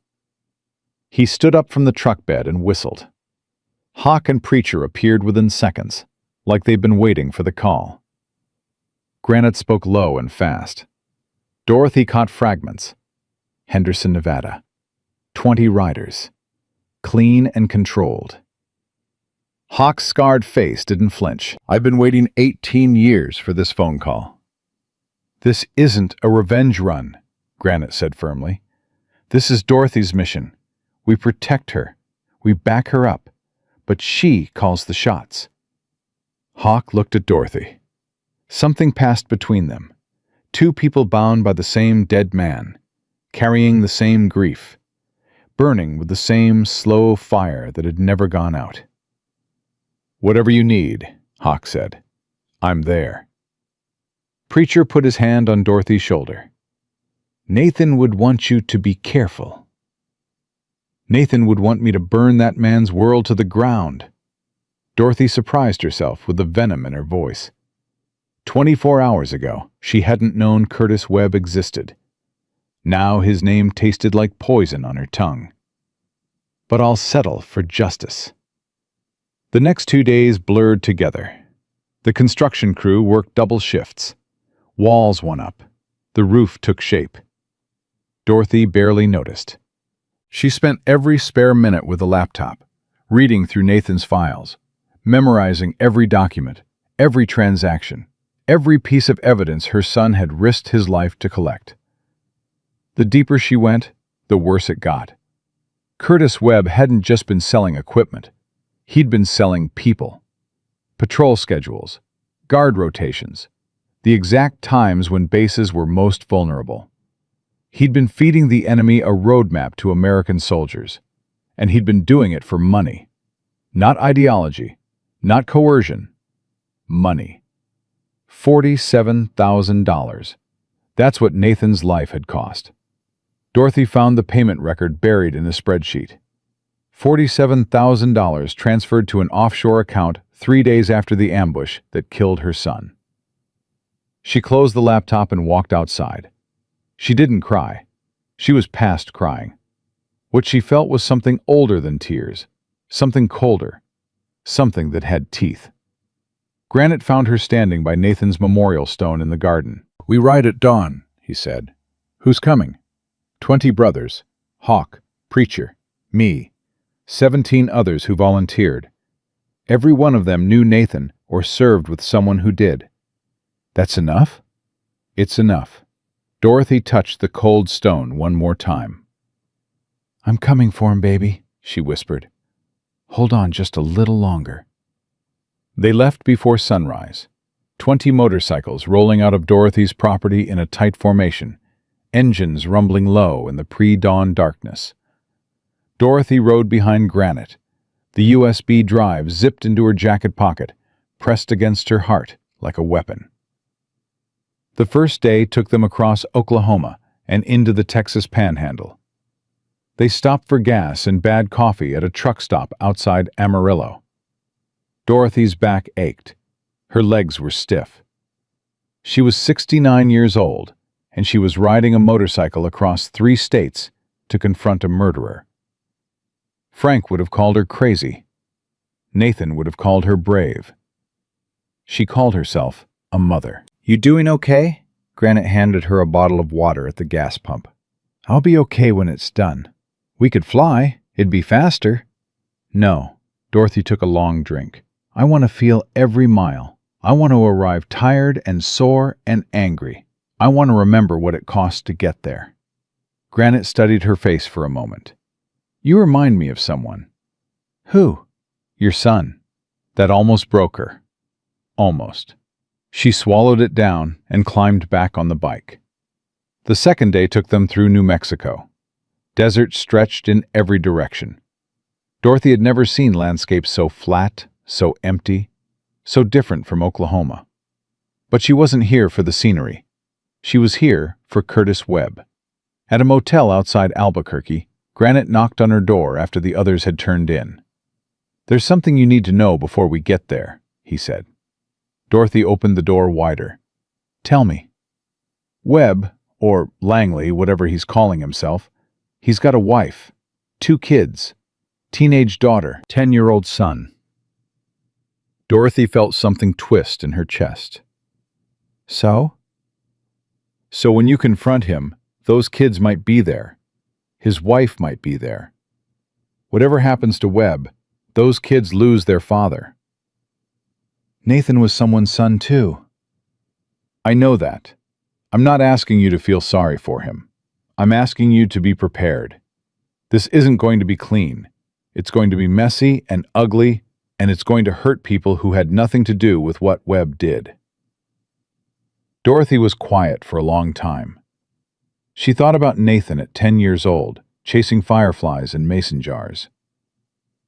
He stood up from the truck bed and whistled. Hawk and Preacher appeared within seconds, like they'd been waiting for the call. Granite spoke low and fast. Dorothy caught fragments. Henderson, Nevada. 20 riders. Clean and controlled. Hawk's scarred face didn't flinch. I've been waiting 18 years for this phone call. This isn't a revenge run, Granite said firmly. This is Dorothy's mission. We protect her. We back her up. But she calls the shots. Hawk looked at Dorothy. Something passed between them. 2 people bound by the same dead man, carrying the same grief, burning with the same slow fire that had never gone out. Whatever you need, Hawk said. I'm there. Preacher put his hand on Dorothy's shoulder. Nathan would want you to be careful. Nathan would want me to burn that man's world to the ground. Dorothy surprised herself with the venom in her voice. 24 hours ago, she hadn't known Curtis Webb existed. Now his name tasted like poison on her tongue. But I'll settle for justice. The next 2 days blurred together. The construction crew worked double shifts. Walls went up. The roof took shape. Dorothy barely noticed. She spent every spare minute with the laptop, reading through Nathan's files, memorizing every document, every transaction, every piece of evidence her son had risked his life to collect. The deeper she went, the worse it got. Curtis Webb hadn't just been selling equipment. He'd been selling people. Patrol schedules, guard rotations, the exact times when bases were most vulnerable. He'd been feeding the enemy a roadmap to American soldiers, and he'd been doing it for money. Not ideology, not coercion. Money. $47,000. That's what Nathan's life had cost. Dorothy found the payment record buried in a spreadsheet. $47,000 transferred to an offshore account 3 days after the ambush that killed her son. She closed the laptop and walked outside. She didn't cry. She was past crying. What she felt was something older than tears, something colder, something that had teeth. Granite found her standing by Nathan's memorial stone in the garden. "We ride at dawn," he said. "Who's coming?" 20 brothers, Hawk, Preacher, me, 17 others who volunteered. Every one of them knew Nathan or served with someone who did. "That's enough?" "It's enough." Dorothy touched the cold stone one more time. "I'm coming for him, baby," she whispered. "Hold on just a little longer." They left before sunrise. 20 motorcycles rolling out of Dorothy's property in a tight formation, engines rumbling low in the pre-dawn darkness. Dorothy rode behind Granite. The USB drive zipped into her jacket pocket, pressed against her heart like a weapon. The first day took them across Oklahoma and into the Texas Panhandle. They stopped for gas and bad coffee at a truck stop outside Amarillo. Dorothy's back ached. Her legs were stiff. She was 69 years old, and she was riding a motorcycle across 3 states to confront a murderer. Frank would have called her crazy. Nathan would have called her brave. She called herself a mother. "You doing okay?" Granite handed her a bottle of water at the gas pump. "I'll be okay when it's done. We could fly. It'd be faster." "No." Dorothy took a long drink. "I want to feel every mile. I want to arrive tired and sore and angry. I want to remember what it cost to get there." Granite studied her face for a moment. "You remind me of someone." "Who?" "Your son." That almost broke her. Almost. She swallowed it down and climbed back on the bike. The second day took them through New Mexico. Desert stretched in every direction. Dorothy had never seen landscapes so flat, so empty, so different from Oklahoma. But she wasn't here for the scenery. She was here for Curtis Webb. At a motel outside Albuquerque, Granite knocked on her door after the others had turned in. "There's something you need to know before we get there," he said. Dorothy opened the door wider. "Tell me." "Webb, or Langley, whatever he's calling himself, he's got a wife, 2 kids, teenage daughter, 10-year-old son." Dorothy felt something twist in her chest. "So?" "So when you confront him, those kids might be there. His wife might be there. Whatever happens to Webb, those kids lose their father." "Nathan was someone's son too." "I know that. I'm not asking you to feel sorry for him. I'm asking you to be prepared. This isn't going to be clean. It's going to be messy and ugly, and it's going to hurt people who had nothing to do with what Webb did." Dorothy was quiet for a long time. She thought about Nathan at 10 years old, chasing fireflies in mason jars.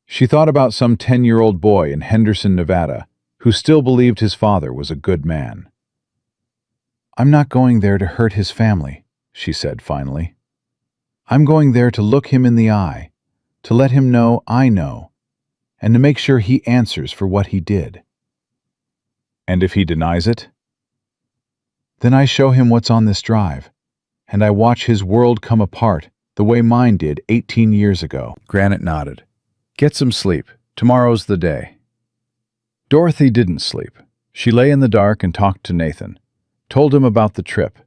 She thought about some 10-year-old boy in Henderson, Nevada, who still believed his father was a good man. "I'm not going there to hurt his family," she said finally. "I'm going there to look him in the eye, to let him know I know, and to make sure he answers for what he did." "And if he denies it?" "Then I show him what's on this drive, and I watch his world come apart the way mine did 18 years ago." Granite nodded. "Get some sleep. Tomorrow's the day." Dorothy didn't sleep. She lay in the dark and talked to Nathan, told him about the trip,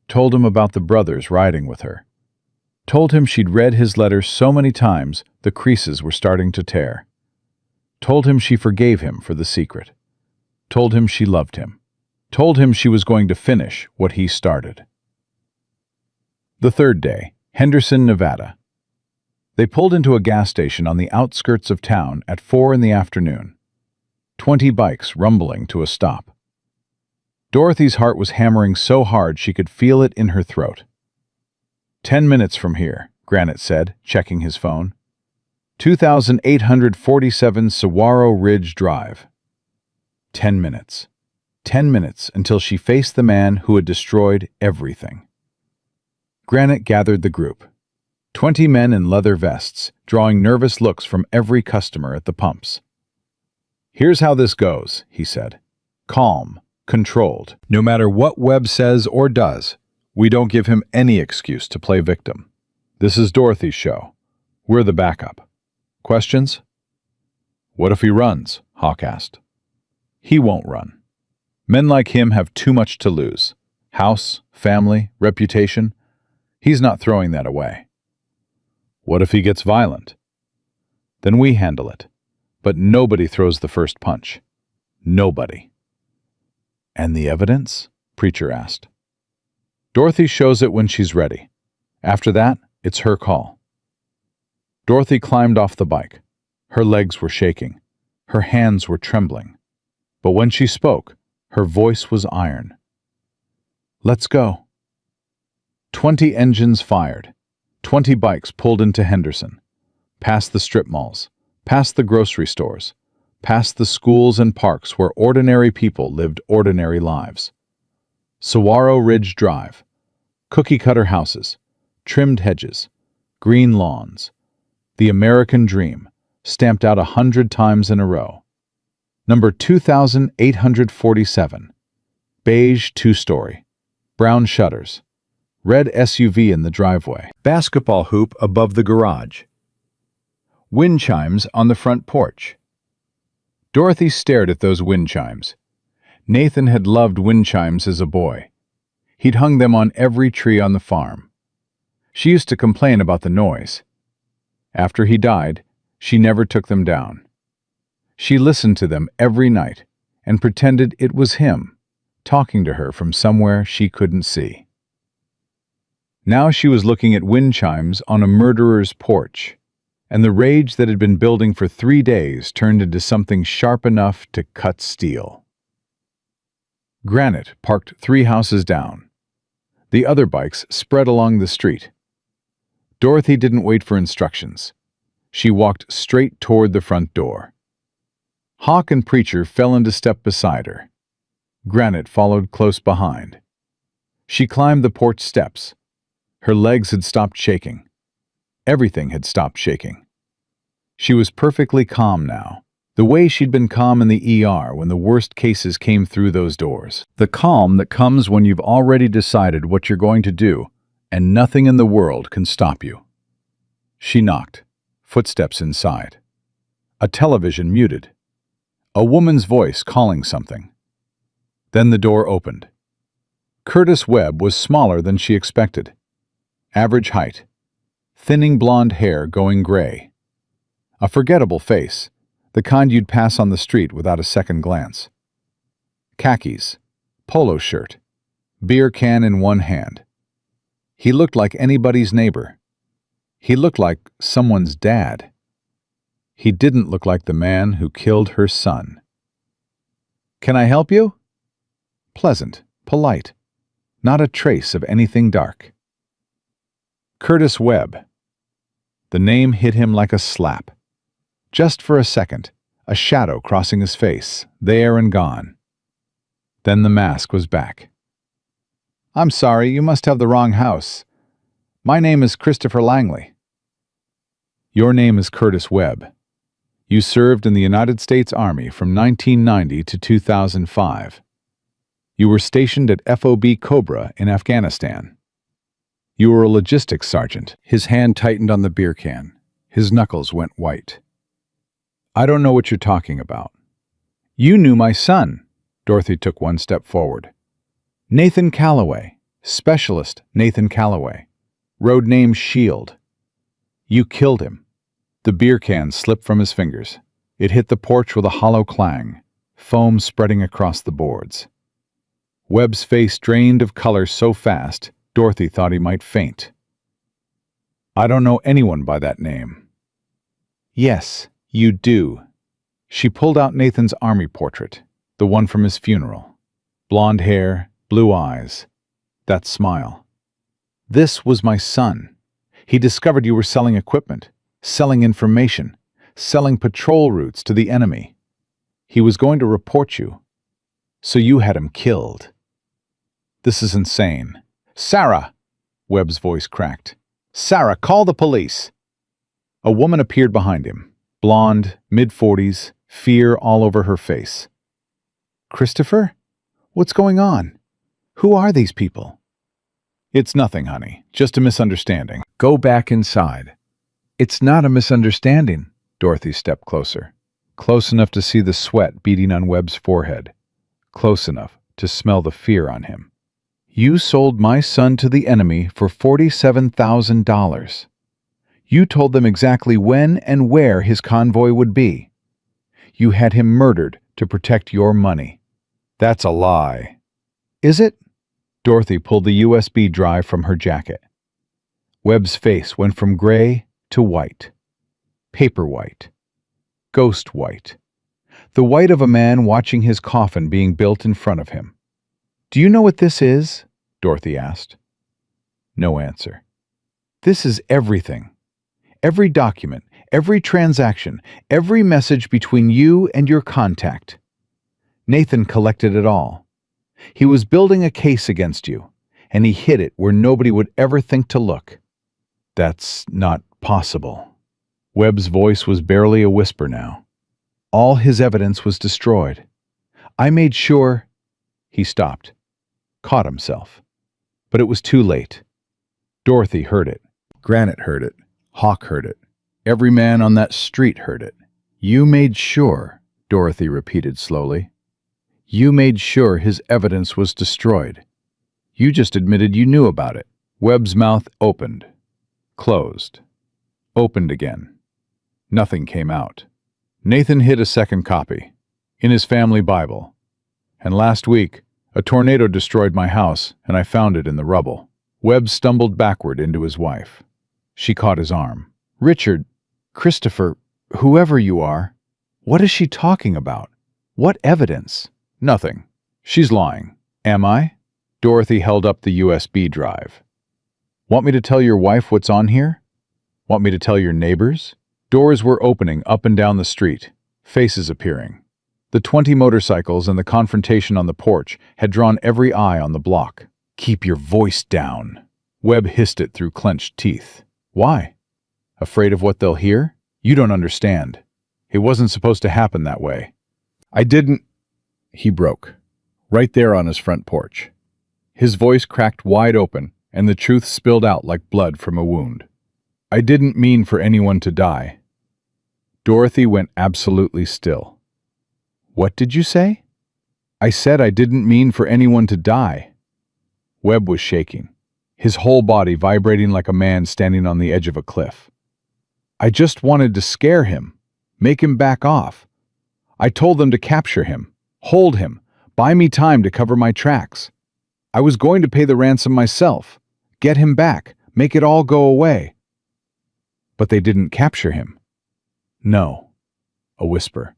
told him about the brothers riding with her, told him she'd read his letters so many times the creases were starting to tear, told him she forgave him for the secret, told him she loved him, told him she was going to finish what he started. The third day, Henderson, Nevada. They pulled into a gas station on the outskirts of town at 4 in the afternoon. 20 bikes rumbling to a stop. Dorothy's heart was hammering so hard she could feel it in her throat. 10 minutes from here, Granite said, checking his phone. 2847 Saguaro Ridge Drive. 10 minutes. 10 minutes until she faced the man who had destroyed everything. Granite gathered the group. 20 men in leather vests, drawing nervous looks from every customer at the pumps. "Here's how this goes," he said. "Calm, controlled. No matter what Webb says or does, we don't give him any excuse to play victim. This is Dorothy's show. We're the backup. Questions?" "What if he runs?" Hawk asked. He won't run. Men like him have too much to lose. House, family, reputation. He's not throwing that away. What if he gets violent? Then we handle it. But nobody throws the first punch. Nobody. And the evidence? Preacher asked. Dorothy shows it when she's ready. After that, it's her call. Dorothy climbed off the bike. Her legs were shaking. Her hands were trembling. But when she spoke, her voice was iron. Let's go. 20 engines fired. 20 bikes pulled into Henderson. Past the strip malls. Past the grocery stores. Past the schools and parks where ordinary people lived ordinary lives. Saguaro Ridge Drive. Cookie-cutter houses. Trimmed hedges. Green lawns. The American dream, stamped out 100 times in a row. Number 2847. Beige two-story. Brown shutters. Red SUV in the driveway. Basketball hoop above the garage. Wind chimes on the front porch. Dorothy stared at those wind chimes. Nathan had loved wind chimes as a boy. He'd hung them on every tree on the farm. She used to complain about the noise. After he died, she never took them down. She listened to them every night and pretended it was him, talking to her from somewhere she couldn't see. Now she was looking at wind chimes on a murderer's porch, and the rage that had been building for 3 days turned into something sharp enough to cut steel. Granite parked 3 houses down. The other bikes spread along the street. Dorothy didn't wait for instructions. She walked straight toward the front door. Hawk and Preacher fell into step beside her. Granite followed close behind. She climbed the porch steps. Her legs had stopped shaking. Everything had stopped shaking. She was perfectly calm now, the way she'd been calm in the ER when the worst cases came through those doors. The calm that comes when you've already decided what you're going to do, and nothing in the world can stop you. She knocked. Footsteps inside. A television muted. A woman's voice calling something. Then the door opened. Curtis Webb was smaller than she expected. Average height. Thinning blonde hair going gray. A forgettable face, the kind you'd pass on the street without a second glance. Khakis. Polo shirt. Beer can in one hand. He looked like anybody's neighbor. He looked like someone's dad. He didn't look like the man who killed her son. "Can I help you?" Pleasant, polite, not a trace of anything dark. Curtis Webb. The name hit him like a slap. Just for a second, a shadow crossing his face, there and gone. Then the mask was back. "I'm sorry, you must have the wrong house. My name is Christopher Langley." "Your name is Curtis Webb. You served in the United States Army from 1990 to 2005. You were stationed at FOB Cobra in Afghanistan. You were a logistics sergeant." His hand tightened on the beer can. His knuckles went white. "I don't know what you're talking about." "You knew my son." Dorothy took one step forward. "Nathan Calloway, Specialist Nathan Calloway. Road name Shield. You killed him." The beer can slipped from his fingers. It hit the porch with a hollow clang, foam spreading across the boards. Webb's face drained of color so fast, Dorothy thought he might faint. "I don't know anyone by that name." "Yes, you do." She pulled out Nathan's army portrait, the one from his funeral. Blonde hair, blue eyes, that smile. "This was my son. He discovered you were selling equipment, selling information, selling patrol routes to the enemy. He was going to report you. So you had him killed." "This is insane." "Sarah!" Webb's voice cracked. "Sarah, call the police!" A woman appeared behind him, blonde, mid-40s, fear all over her face. "Christopher? What's going on? Who are these people?" "It's nothing, honey. Just a misunderstanding. Go back inside." "It's not a misunderstanding." Dorothy stepped closer. close enough to see the sweat beading on Webb's forehead, close enough to smell the fear on him. You sold my son to the enemy for $47,000. You told them exactly when and where his convoy would be. You had him murdered to protect your money. That's a lie. Is it? Dorothy pulled the USB drive from her jacket. Webb's face went from gray to white. Paper white. Ghost white. The white of a man watching his coffin being built in front of him. Do you know what this is? Dorothy asked. No answer. This is everything. Every document, every transaction, every message between you and your contact. Nathan collected it all. He was building a case against you, and he hid it where nobody would ever think to look. That's not possible. Webb's voice was barely a whisper now. All his evidence was destroyed. I made sure... He stopped, caught himself. But it was too late. Dorothy heard it. Granite heard it. Hawk heard it. Every man on that street heard it. You made sure, Dorothy repeated slowly. You made sure his evidence was destroyed. You just admitted you knew about it. Webb's mouth opened, closed, opened again. Nothing came out. Nathan hid a second copy, in his family Bible. And last week, a tornado destroyed my house, and I found it in the rubble. Webb stumbled backward into his wife. She caught his arm. Richard, Christopher, whoever you are, what is she talking about? What evidence? Nothing. She's lying. Am I? Dorothy held up the USB drive. Want me to tell your wife what's on here? Want me to tell your neighbors? Doors were opening up and down the street, faces appearing. The 20 motorcycles and the confrontation on the porch had drawn every eye on the block. Keep your voice down. Webb hissed it through clenched teeth. Why? Afraid of what they'll hear? You don't understand. It wasn't supposed to happen that way. I didn't... He broke, right there on his front porch. His voice cracked wide open, and the truth spilled out like blood from a wound. I didn't mean for anyone to die. Dorothy went absolutely still. What did you say? I said I didn't mean for anyone to die. Webb was shaking, his whole body vibrating like a man standing on the edge of a cliff. I just wanted to scare him, make him back off. I told them to capture him, hold him, buy me time to cover my tracks. I was going to pay the ransom myself, get him back, make it all go away. But they didn't capture him. No. A whisper.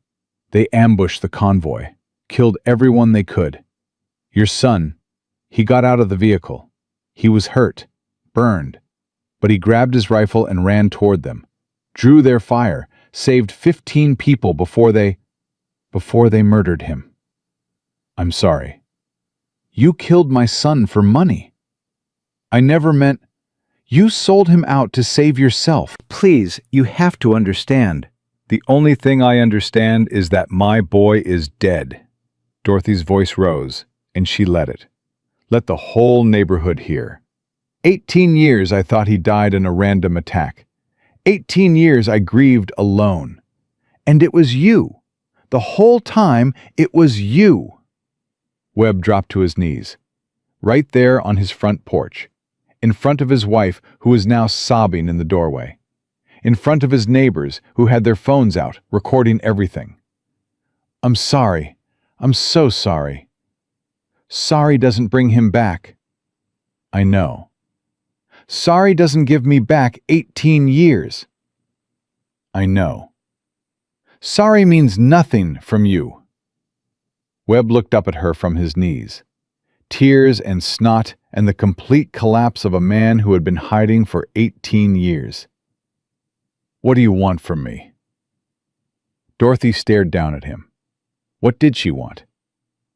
They ambushed the convoy, killed everyone they could. Your son, he got out of the vehicle. He was hurt, burned, but he grabbed his rifle and ran toward them, drew their fire, saved 15 people before they murdered him. I'm sorry. You killed my son for money. I never meant... You sold him out to save yourself. Please, you have to understand. The only thing I understand is that my boy is dead. Dorothy's voice rose, and she let it. Let the whole neighborhood hear. 18 years I thought he died in a random attack. 18 years I grieved alone. And it was you. The whole time, it was you. Webb dropped to his knees, right there on his front porch, in front of his wife who was now sobbing in the doorway, in front of his neighbors who had their phones out, recording everything. I'm sorry. I'm so sorry. Sorry doesn't bring him back. I know. Sorry doesn't give me back 18 years. I know. Sorry means nothing from you. Webb looked up at her from his knees. Tears and snot and the complete collapse of a man who had been hiding for 18 years. What do you want from me? Dorothy stared down at him. What did she want?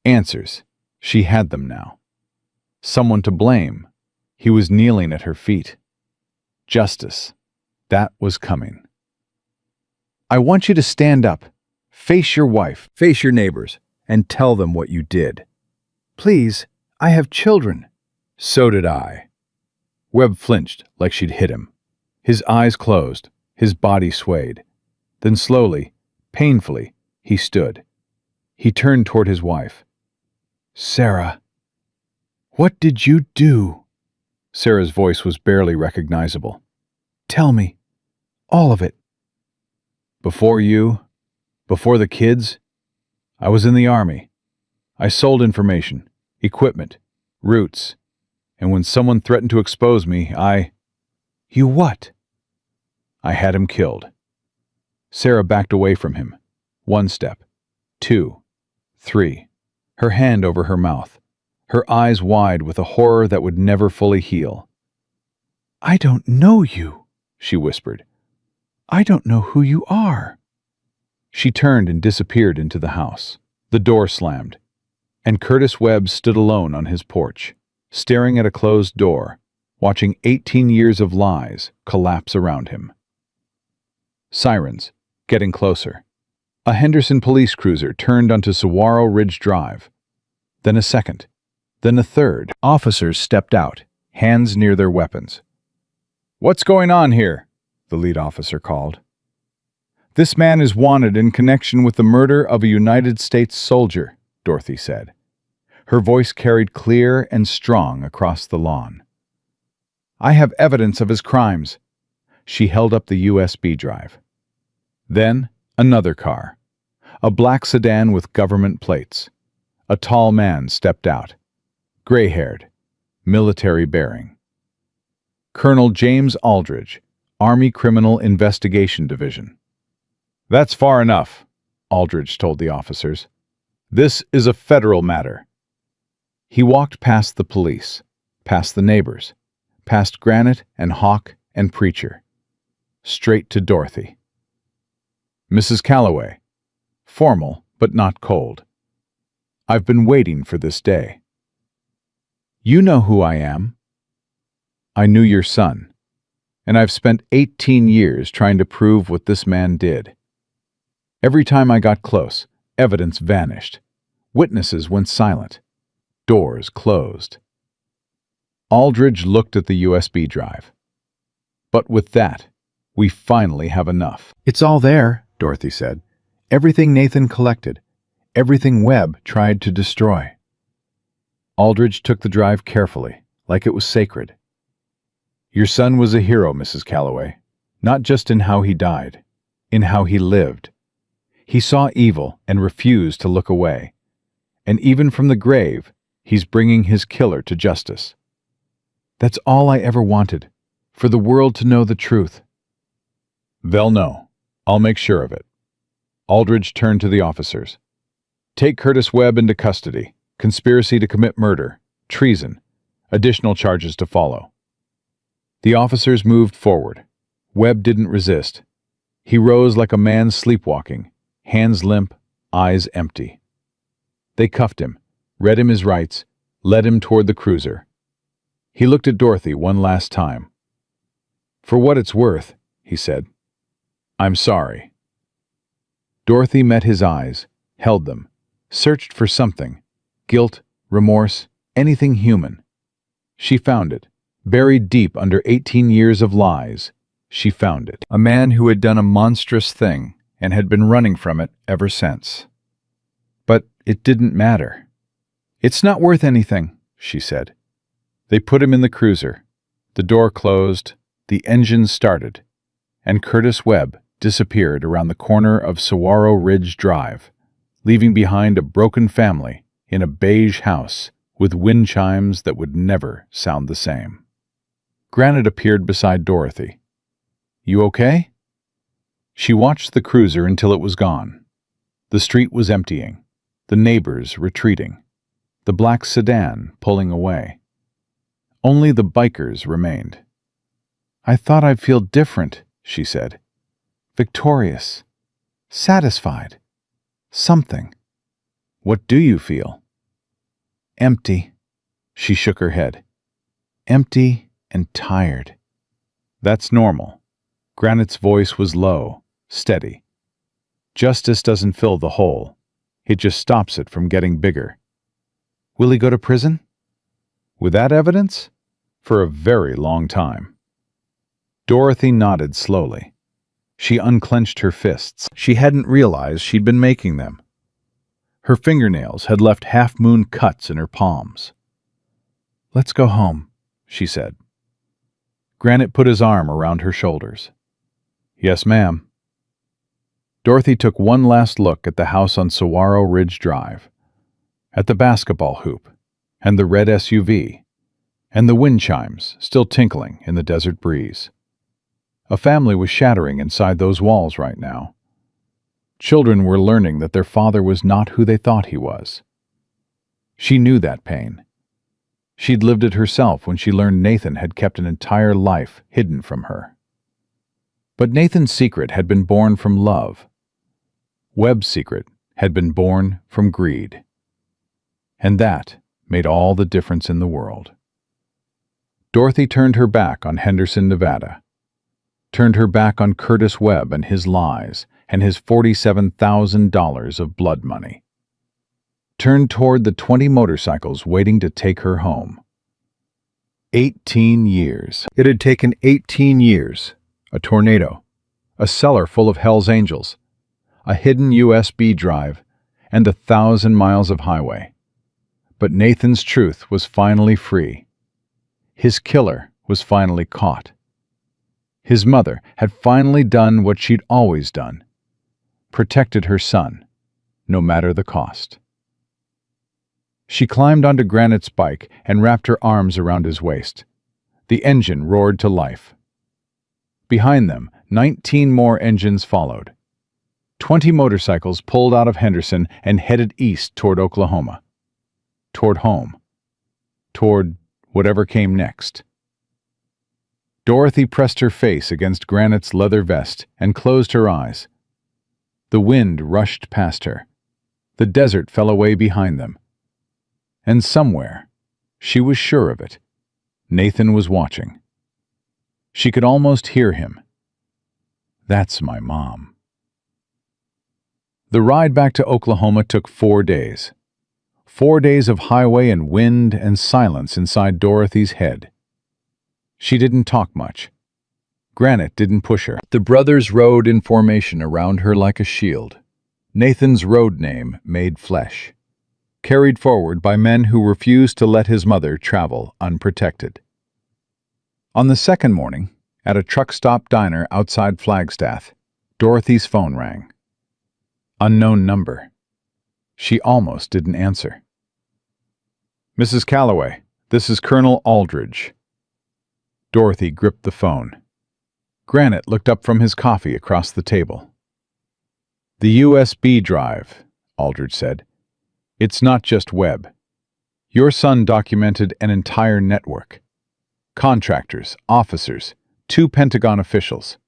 Answers. She had them now. Someone to blame. He was kneeling at her feet. Justice. That was coming. I want you to stand up, face your wife, face your neighbors, and tell them what you did. Please, I have children. So did I. Webb flinched like she'd hit him. His eyes closed, his body swayed. Then slowly, Painfully, he stood. He turned toward his wife. "Sarah, what did you do?" Sarah's voice was barely recognizable. "Tell me, all of it." "Before you, before the kids, I was in the army. I sold information, equipment, routes, and when someone threatened to expose me, You what?" "I had him killed." Sarah backed away from him. 1 step, 2, 3, her hand over her mouth, her eyes wide with a horror that would never fully heal. "I don't know you," she whispered. "I don't know who you are." She turned and disappeared into the house. The door slammed, and Curtis Webb stood alone on his porch, staring at a closed door, watching 18 years of lies collapse around him. Sirens, getting closer. A Henderson police cruiser turned onto Saguaro Ridge Drive. Then a second. Then a third. Officers stepped out, hands near their weapons. "What's going on here?" the lead officer called. "This man is wanted in connection with the murder of a United States soldier," Dorothy said. Her voice carried clear and strong across the lawn. "I have evidence of his crimes." She held up the USB drive. Then another car. A black sedan with government plates. A tall man stepped out. Gray-haired, military bearing. Colonel James Aldridge, Army Criminal Investigation Division. "That's far enough," Aldridge told the officers. "This is a federal matter." He walked past the police, past the neighbors, past Granite and Hawk and Preacher, straight to Dorothy. "Mrs. Calloway," formal but not cold. "I've been waiting for this day." "You know who I am." "I knew your son, and I've spent 18 years trying to prove what this man did. Every time I got close, evidence vanished. Witnesses went silent. Doors closed." Aldridge looked at the USB drive. "But with that, we finally have enough." "It's all there," Dorothy said. "Everything Nathan collected. Everything Webb tried to destroy." Aldridge took the drive carefully, like it was sacred. "Your son was a hero, Mrs. Calloway, not just in how he died, in how he lived. He saw evil and refused to look away. And even from the grave, he's bringing his killer to justice. That's all I ever wanted, for the world to know the truth." "They'll know. I'll make sure of it." Aldridge turned to the officers. "Take Curtis Webb into custody. Conspiracy to commit murder, treason, additional charges to follow." The officers moved forward. Webb didn't resist. He rose like a man sleepwalking, hands limp, eyes empty. They cuffed him, read him his rights, led him toward the cruiser. He looked at Dorothy one last time. "For what it's worth," he said, "I'm sorry." Dorothy met his eyes, held them, searched for something, guilt, remorse, anything human. She found it, buried deep under 18 years of lies. She found it. A man who had done a monstrous thing and had been running from it ever since. But it didn't matter. "It's not worth anything," she said. They put him in the cruiser. The door closed, the engine started, and Curtis Webb disappeared around the corner of Saguaro Ridge Drive, leaving behind a broken family in a beige house with wind chimes that would never sound the same. Granite appeared beside Dorothy. "You okay?" She watched the cruiser until it was gone. The street was emptying, the neighbors retreating, the black sedan pulling away. Only the bikers remained. "I thought I'd feel different," she said. "Victorious. Satisfied. Something." "What do you feel?" "Empty." She shook her head. "Empty and tired." "That's normal." Granite's voice was low, steady. "Justice doesn't fill the hole. It just stops it from getting bigger." "Will he go to prison?" "With that evidence? For a very long time." Dorothy nodded slowly. She unclenched her fists. She hadn't realized she'd been making them. Her fingernails had left half-moon cuts in her palms. "Let's go home," she said. Granite put his arm around her shoulders. "Yes, ma'am." Dorothy took one last look at the house on Saguaro Ridge Drive, at the basketball hoop, and the red SUV, and the wind chimes still tinkling in the desert breeze. A family was shattering inside those walls right now. Children were learning that their father was not who they thought he was. She knew that pain. She'd lived it herself when she learned Nathan had kept an entire life hidden from her. But Nathan's secret had been born from love. Webb's secret had been born from greed. And that made all the difference in the world. Dorothy turned her back on Henderson, Nevada. Turned her back on Curtis Webb and his lies and his $47,000 of blood money. Turned toward the 20 motorcycles waiting to take her home. 18 years. It had taken 18 years. A tornado, a cellar full of Hell's Angels, a hidden USB drive, and 1,000 miles of highway. But Nathan's truth was finally free. His killer was finally caught. His mother had finally done what she'd always done, protected her son, no matter the cost. She climbed onto Granite's bike and wrapped her arms around his waist. The engine roared to life. Behind them, 19 more engines followed. 20 motorcycles pulled out of Henderson and headed east toward Oklahoma. Toward home. Toward whatever came next. Dorothy pressed her face against Granite's leather vest and closed her eyes. The wind rushed past her. The desert fell away behind them. And somewhere, she was sure of it, Nathan was watching. She could almost hear him. "That's my mom." The ride back to Oklahoma took 4 days. 4 days of highway and wind and silence inside Dorothy's head. She didn't talk much. Granite didn't push her. The brothers rode in formation around her like a shield. Nathan's road name made flesh. Carried forward by men who refused to let his mother travel unprotected. On the second morning, at a truck stop diner outside Flagstaff, Dorothy's phone rang. Unknown number. She almost didn't answer. "Mrs. Calloway, this is Colonel Aldridge." Dorothy gripped the phone. Granite looked up from his coffee across the table. "The USB drive," Aldridge said. "It's not just Webb. Your son documented an entire network. Contractors, officers, 2 Pentagon officials.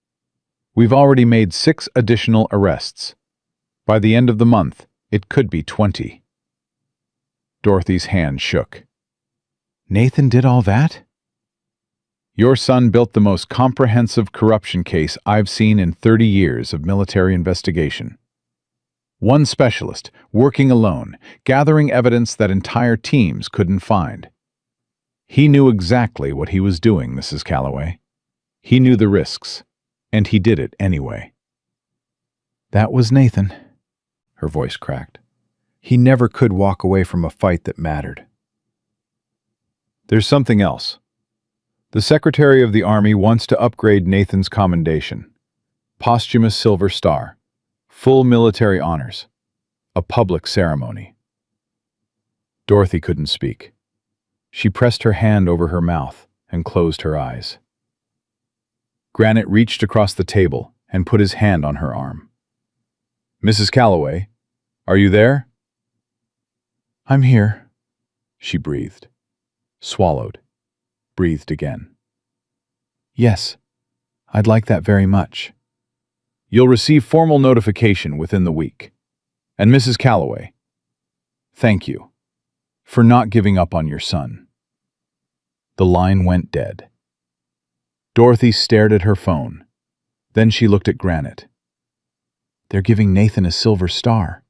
We've already made 6 additional arrests. By the end of the month, it could be 20. Dorothy's hand shook. "Nathan did all that?" "Your son built the most comprehensive corruption case I've seen in 30 years of military investigation. One specialist, working alone, gathering evidence that entire teams couldn't find. He knew exactly what he was doing, Mrs. Calloway. He knew the risks, and he did it anyway." "That was Nathan." Her voice cracked. "He never could walk away from a fight that mattered." "There's something else. The Secretary of the Army wants to upgrade Nathan's commendation. Posthumous Silver Star. Full military honors. A public ceremony." Dorothy couldn't speak. She pressed her hand over her mouth and closed her eyes. Granite reached across the table and put his hand on her arm. "Mrs. Calloway, are you there?" "I'm here," she breathed. Swallowed. Breathed again. "Yes, I'd like that very much." "You'll receive formal notification within the week. And Mrs. Calloway, thank you for not giving up on your son." The line went dead. Dorothy stared at her phone. Then she looked at Granite. "They're giving Nathan a silver star."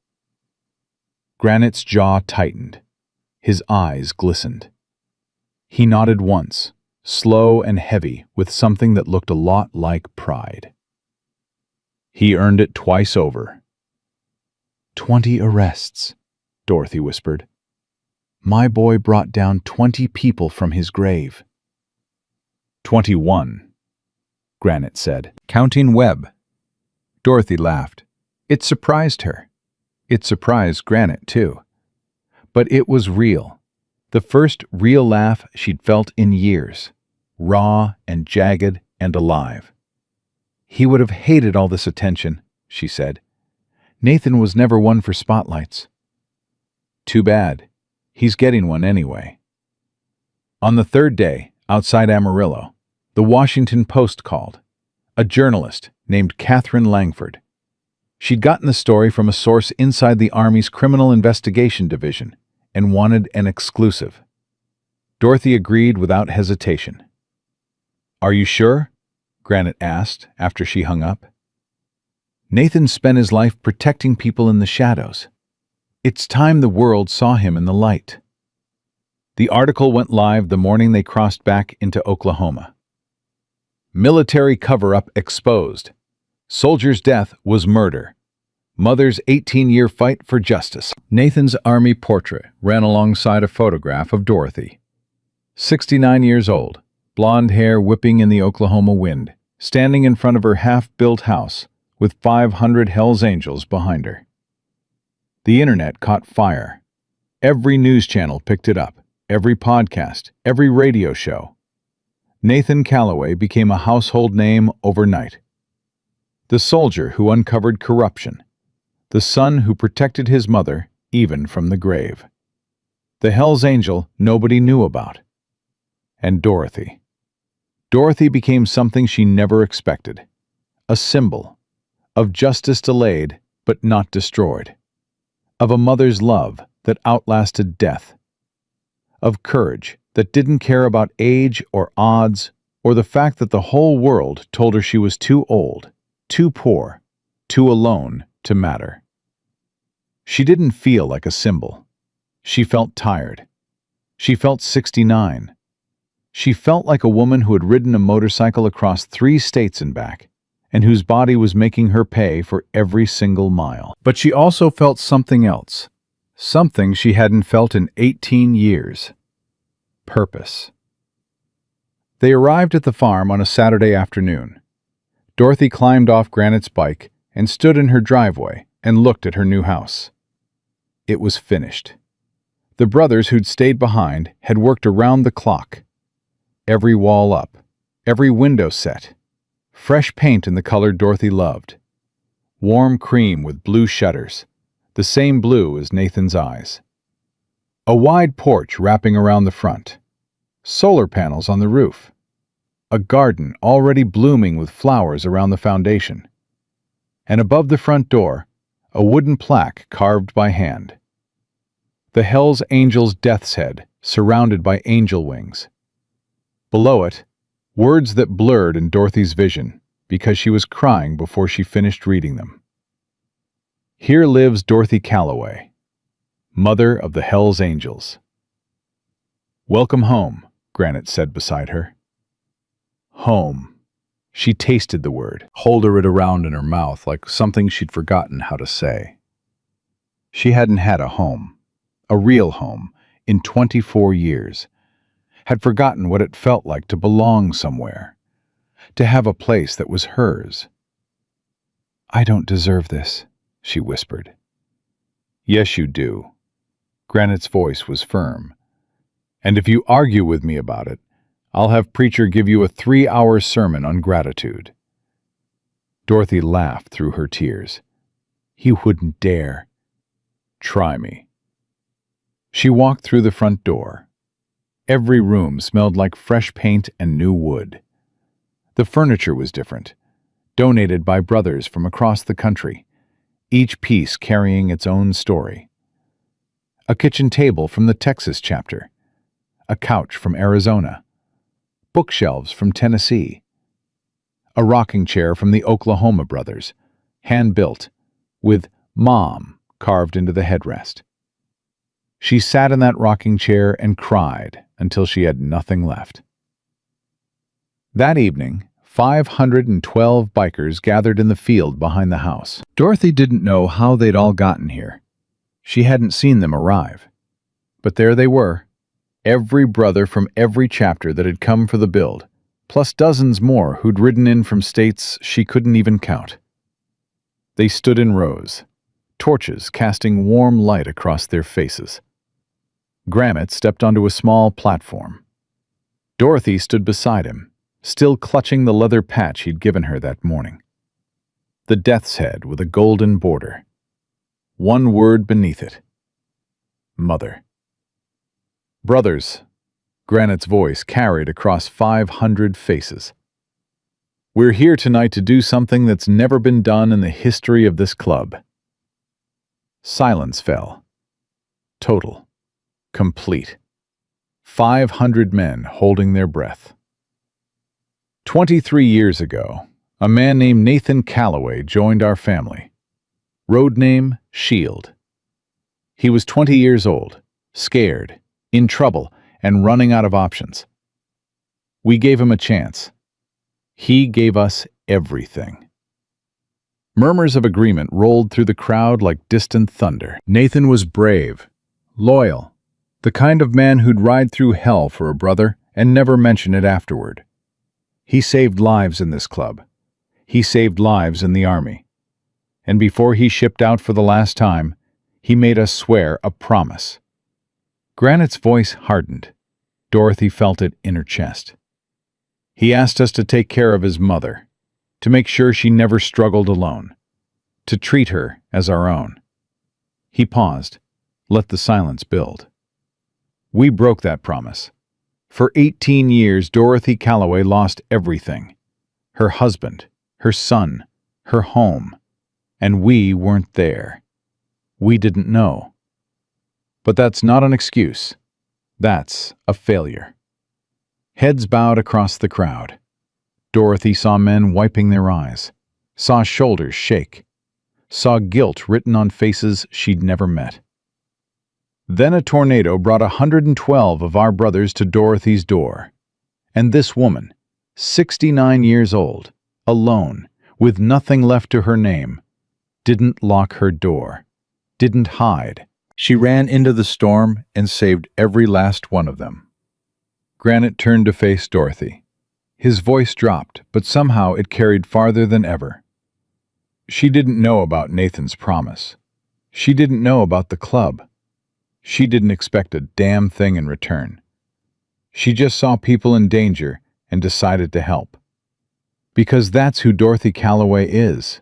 Granite's jaw tightened. His eyes glistened. He nodded once, slow and heavy, with something that looked a lot like pride. He earned it twice over. 20 arrests, Dorothy whispered. My boy brought down 20 people from his grave. 21, Granite said, counting Webb. Dorothy laughed. It surprised her. It surprised Granite, too. But it was real. The first real laugh she'd felt in years. Raw and jagged and alive. He would have hated all this attention, she said. Nathan was never one for spotlights. Too bad. He's getting one anyway. On the third day, outside Amarillo, the Washington Post called. A journalist named Catherine Langford. She'd gotten the story from a source inside the Army's Criminal Investigation Division and wanted an exclusive. Dorothy agreed without hesitation. Are you sure? Granite asked after she hung up. Nathan spent his life protecting people in the shadows. It's time the world saw him in the light. The article went live the morning they crossed back into Oklahoma. Military cover-up exposed. Soldier's death was murder. Mother's 18-year fight for justice. Nathan's Army portrait ran alongside a photograph of Dorothy. 69 years old, blonde hair whipping in the Oklahoma wind, standing in front of her half-built house with 500 Hells Angels behind her. The internet caught fire. Every news channel picked it up, every podcast, every radio show. Nathan Calloway became a household name overnight. The soldier who uncovered corruption. The son who protected his mother even from the grave. The Hells Angel nobody knew about. And Dorothy. Dorothy became something she never expected. A symbol of justice delayed but not destroyed. Of a mother's love that outlasted death. Of courage that didn't care about age or odds or the fact that the whole world told her she was too old, too poor, too alone to matter. She didn't feel like a symbol. She felt tired. She felt 69. She felt like a woman who had ridden a motorcycle across 3 states and back, and whose body was making her pay for every single mile. But she also felt something else. Something she hadn't felt in 18 years. Purpose. They arrived at the farm on a Saturday afternoon. Dorothy climbed off Granite's bike and stood in her driveway and looked at her new house. It was finished. The brothers who'd stayed behind had worked around the clock. Every wall up, every window set. Fresh paint in the color Dorothy loved. Warm cream with blue shutters, the same blue as Nathan's eyes. A wide porch wrapping around the front. Solar panels on the roof. A garden already blooming with flowers around the foundation. And above the front door, a wooden plaque carved by hand. The Hells Angels' death's head, surrounded by angel wings. Below it, words that blurred in Dorothy's vision because she was crying before she finished reading them. Here lives Dorothy Calloway, mother of the Hells Angels. Welcome home, Granite said beside her. Home. She tasted the word, holding it around in her mouth like something she'd forgotten how to say. She hadn't had a home, a real home, in 24 years. Had forgotten what it felt like to belong somewhere, to have a place that was hers. I don't deserve this, she whispered. Yes, you do. Granite's voice was firm. And if you argue with me about it, I'll have Preacher give you a 3-hour sermon on gratitude. Dorothy laughed through her tears. You wouldn't dare. Try me. She walked through the front door. Every room smelled like fresh paint and new wood. The furniture was different, donated by brothers from across the country, each piece carrying its own story. A kitchen table from the Texas chapter, a couch from Arizona, bookshelves from Tennessee, a rocking chair from the Oklahoma brothers, hand-built, with Mom carved into the headrest. She sat in that rocking chair and cried until she had nothing left. That evening, 512 bikers gathered in the field behind the house. Dorothy didn't know how they'd all gotten here. She hadn't seen them arrive. But there they were, every brother from every chapter that had come for the build, plus dozens more who'd ridden in from states she couldn't even count. They stood in rows, torches casting warm light across their faces. Granite stepped onto a small platform. Dorothy stood beside him, still clutching the leather patch he'd given her that morning. The death's head with a golden border. One word beneath it. Mother. Brothers, Granite's voice carried across 500 faces. We're here tonight to do something that's never been done in the history of this club. Silence fell. Total. Complete. 500 men holding their breath. 23 years ago, a man named Nathan Calloway joined our family. Road name, Shield. He was 20 years old, scared, in trouble, and running out of options. We gave him a chance. He gave us everything. Murmurs of agreement rolled through the crowd like distant thunder. Nathan was brave, loyal, the kind of man who'd ride through hell for a brother and never mention it afterward. He saved lives in this club. He saved lives in the army. And before he shipped out for the last time, he made us swear a promise. Granite's voice hardened. Dorothy felt it in her chest. He asked us to take care of his mother, to make sure she never struggled alone, to treat her as our own. He paused, let the silence build. We broke that promise. For 18 years, Dorothy Calloway lost everything. Her husband, her son, her home. And we weren't there. We didn't know. But that's not an excuse. That's a failure. Heads bowed across the crowd. Dorothy saw men wiping their eyes, saw shoulders shake, saw guilt written on faces she'd never met. Then a tornado brought 112 of our brothers to Dorothy's door. And this woman, 69 years old, alone, with nothing left to her name, didn't lock her door, didn't hide. She ran into the storm and saved every last one of them. Granite turned to face Dorothy. His voice dropped, but somehow it carried farther than ever. She didn't know about Nathan's promise. She didn't know about the club. She didn't expect a damn thing in return. She just saw people in danger and decided to help. Because that's who Dorothy Calloway is.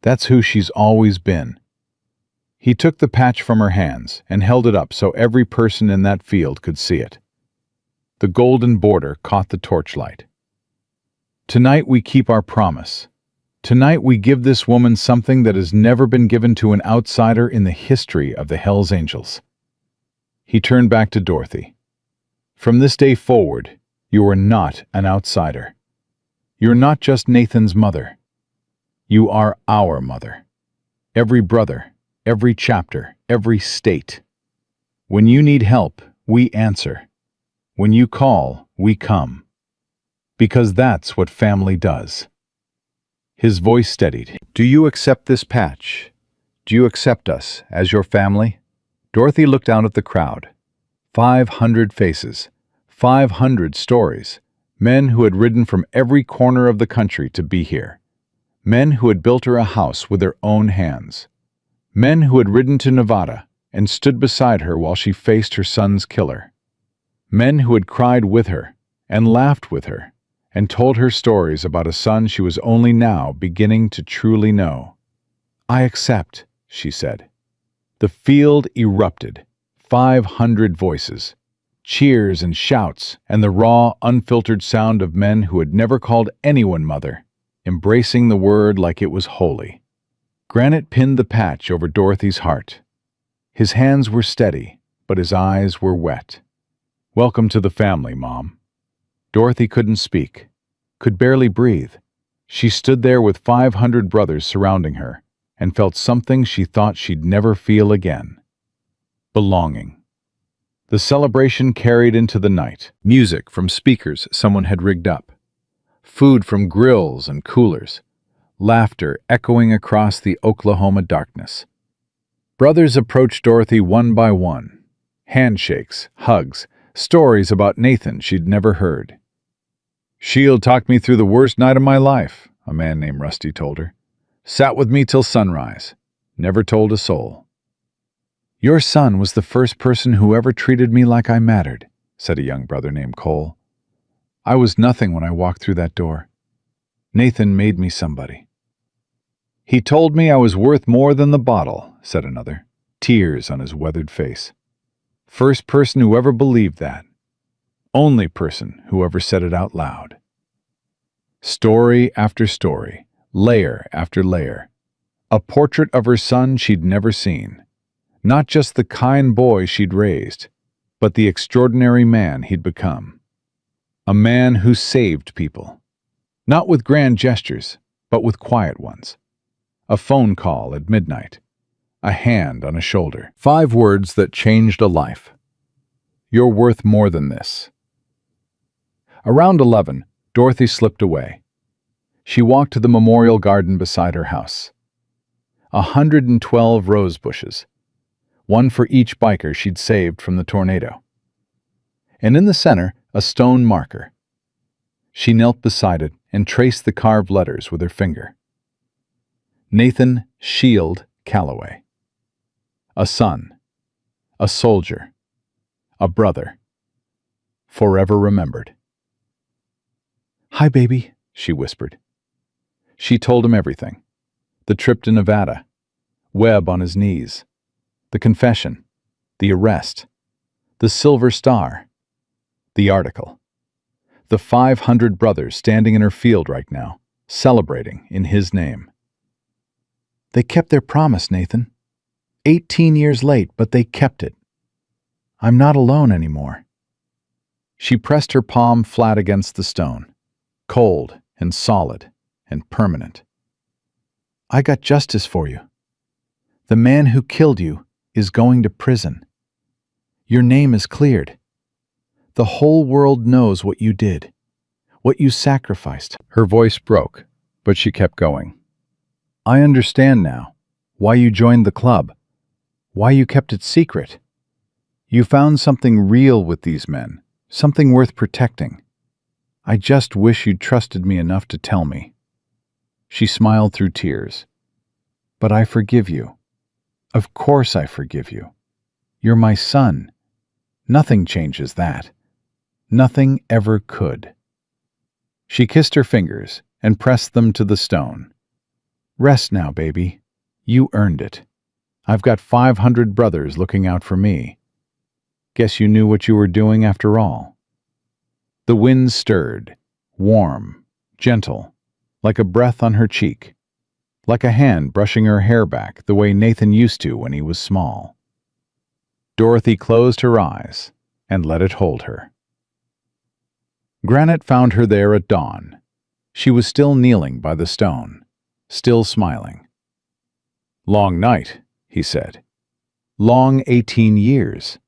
That's who she's always been. He took the patch from her hands and held it up so every person in that field could see it. The golden border caught the torchlight. Tonight we keep our promise. Tonight we give this woman something that has never been given to an outsider in the history of the Hells Angels. He turned back to Dorothy. From this day forward, you are not an outsider. You're not just Nathan's mother. You are our mother. Every brother, every chapter, every state. When you need help, we answer. When you call, we come. Because that's what family does. His voice steadied. Do you accept this patch? Do you accept us as your family? Dorothy looked out at the crowd. 500 faces, 500 stories, men who had ridden from every corner of the country to be here. Men who had built her a house with their own hands. Men who had ridden to Nevada and stood beside her while she faced her son's killer. Men who had cried with her and laughed with her and told her stories about a son she was only now beginning to truly know. I accept, she said. The field erupted. 500 voices, cheers and shouts, and the raw, unfiltered sound of men who had never called anyone mother, embracing the word like it was holy. Granite pinned the patch over Dorothy's heart. His hands were steady, but his eyes were wet. Welcome to the family, Mom. Dorothy couldn't speak, could barely breathe. She stood there with 500 brothers surrounding her and felt something she thought she'd never feel again. Belonging. The celebration carried into the night. Music from speakers someone had rigged up. food from grills and coolers, laughter echoing across the Oklahoma darkness. Brothers approached Dorothy one by one. Handshakes, hugs, stories about Nathan she'd never heard. "Shield talked me through the worst night of my life," a man named Rusty told her. "Sat with me till sunrise. Never told a soul." "Your son was the first person who ever treated me like I mattered," said a young brother named Cole. "I was nothing when I walked through that door. Nathan made me somebody." "He told me I was worth more than the bottle," said another, tears on his weathered face. "First person who ever believed that. Only person who ever said it out loud." Story after story, layer after layer. A portrait of her son she'd never seen. Not just the kind boy she'd raised, but the extraordinary man he'd become. A man who saved people. Not with grand gestures, but with quiet ones. A phone call at midnight. A hand on a shoulder. 5 words that changed a life. You're worth more than this. Around 11, Dorothy slipped away. She walked to the memorial garden beside her house. 112 rose bushes, one for each biker she'd saved from the tornado. And in the center, a stone marker. She knelt beside it and traced the carved letters with her finger. Nathan Shield Calloway. A son, a soldier, a brother, forever remembered. "Hi, baby," she whispered. She told him everything. The trip to Nevada, Webb on his knees, the confession, the arrest, the Silver Star, the article, the 500 brothers standing in her field right now, celebrating in his name. "They kept their promise, Nathan. 18 years late, but they kept it. I'm not alone anymore." She pressed her palm flat against the stone, cold and solid and permanent. "I got justice for you. The man who killed you is going to prison. Your name is cleared. The whole world knows what you did, what you sacrificed." Her voice broke, but she kept going. "I understand now why you joined the club, why you kept it secret. You found something real with these men, something worth protecting. I just wish you'd trusted me enough to tell me." She smiled through tears. "But I forgive you. Of course I forgive you. You're my son. Nothing changes that. Nothing ever could." She kissed her fingers and pressed them to the stone. "Rest now, baby. You earned it. I've got 500 brothers looking out for me. Guess you knew what you were doing after all." The wind stirred, warm, gentle, like a breath on her cheek, like a hand brushing her hair back the way Nathan used to when he was small. Dorothy closed her eyes and let it hold her. Granite found her there at dawn. She was still kneeling by the stone, still smiling. "Long night," he said. "Long 18 years."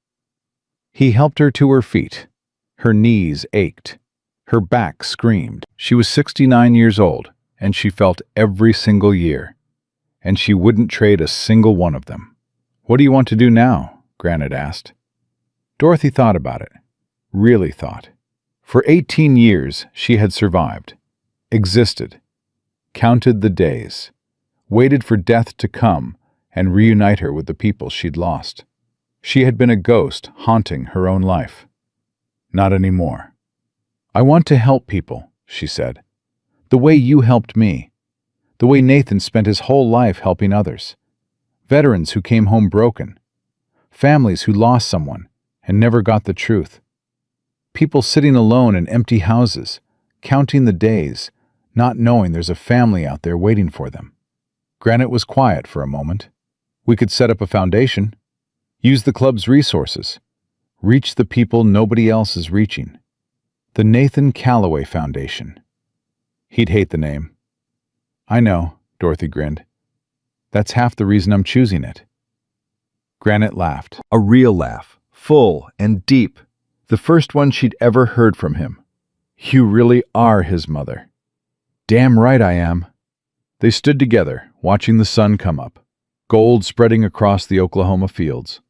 He helped her to her feet. Her knees ached. Her back screamed. She was 69 years old, and she felt every single year. And she wouldn't trade a single one of them. "What do you want to do now?" Granite asked. Dorothy thought about it. Really thought. For 18 years, she had survived. Existed. Counted the days. Waited for death to come and reunite her with the people she'd lost. She had been a ghost haunting her own life. Not anymore. "I want to help people," she said. "The way you helped me. The way Nathan spent his whole life helping others. Veterans who came home broken. Families who lost someone and never got the truth. People sitting alone in empty houses, counting the days, not knowing there's a family out there waiting for them." Granite was quiet for a moment. "We could set up a foundation. Use the club's resources. Reach the people nobody else is reaching. The Nathan Calloway Foundation." He'd hate the name. "I know," Dorothy grinned. "That's half the reason I'm choosing it." Granite laughed. A real laugh, full and deep. The first one she'd ever heard from him. You really are his mother." "Damn right I am." They stood together, watching the sun come up, gold spreading across the Oklahoma fields,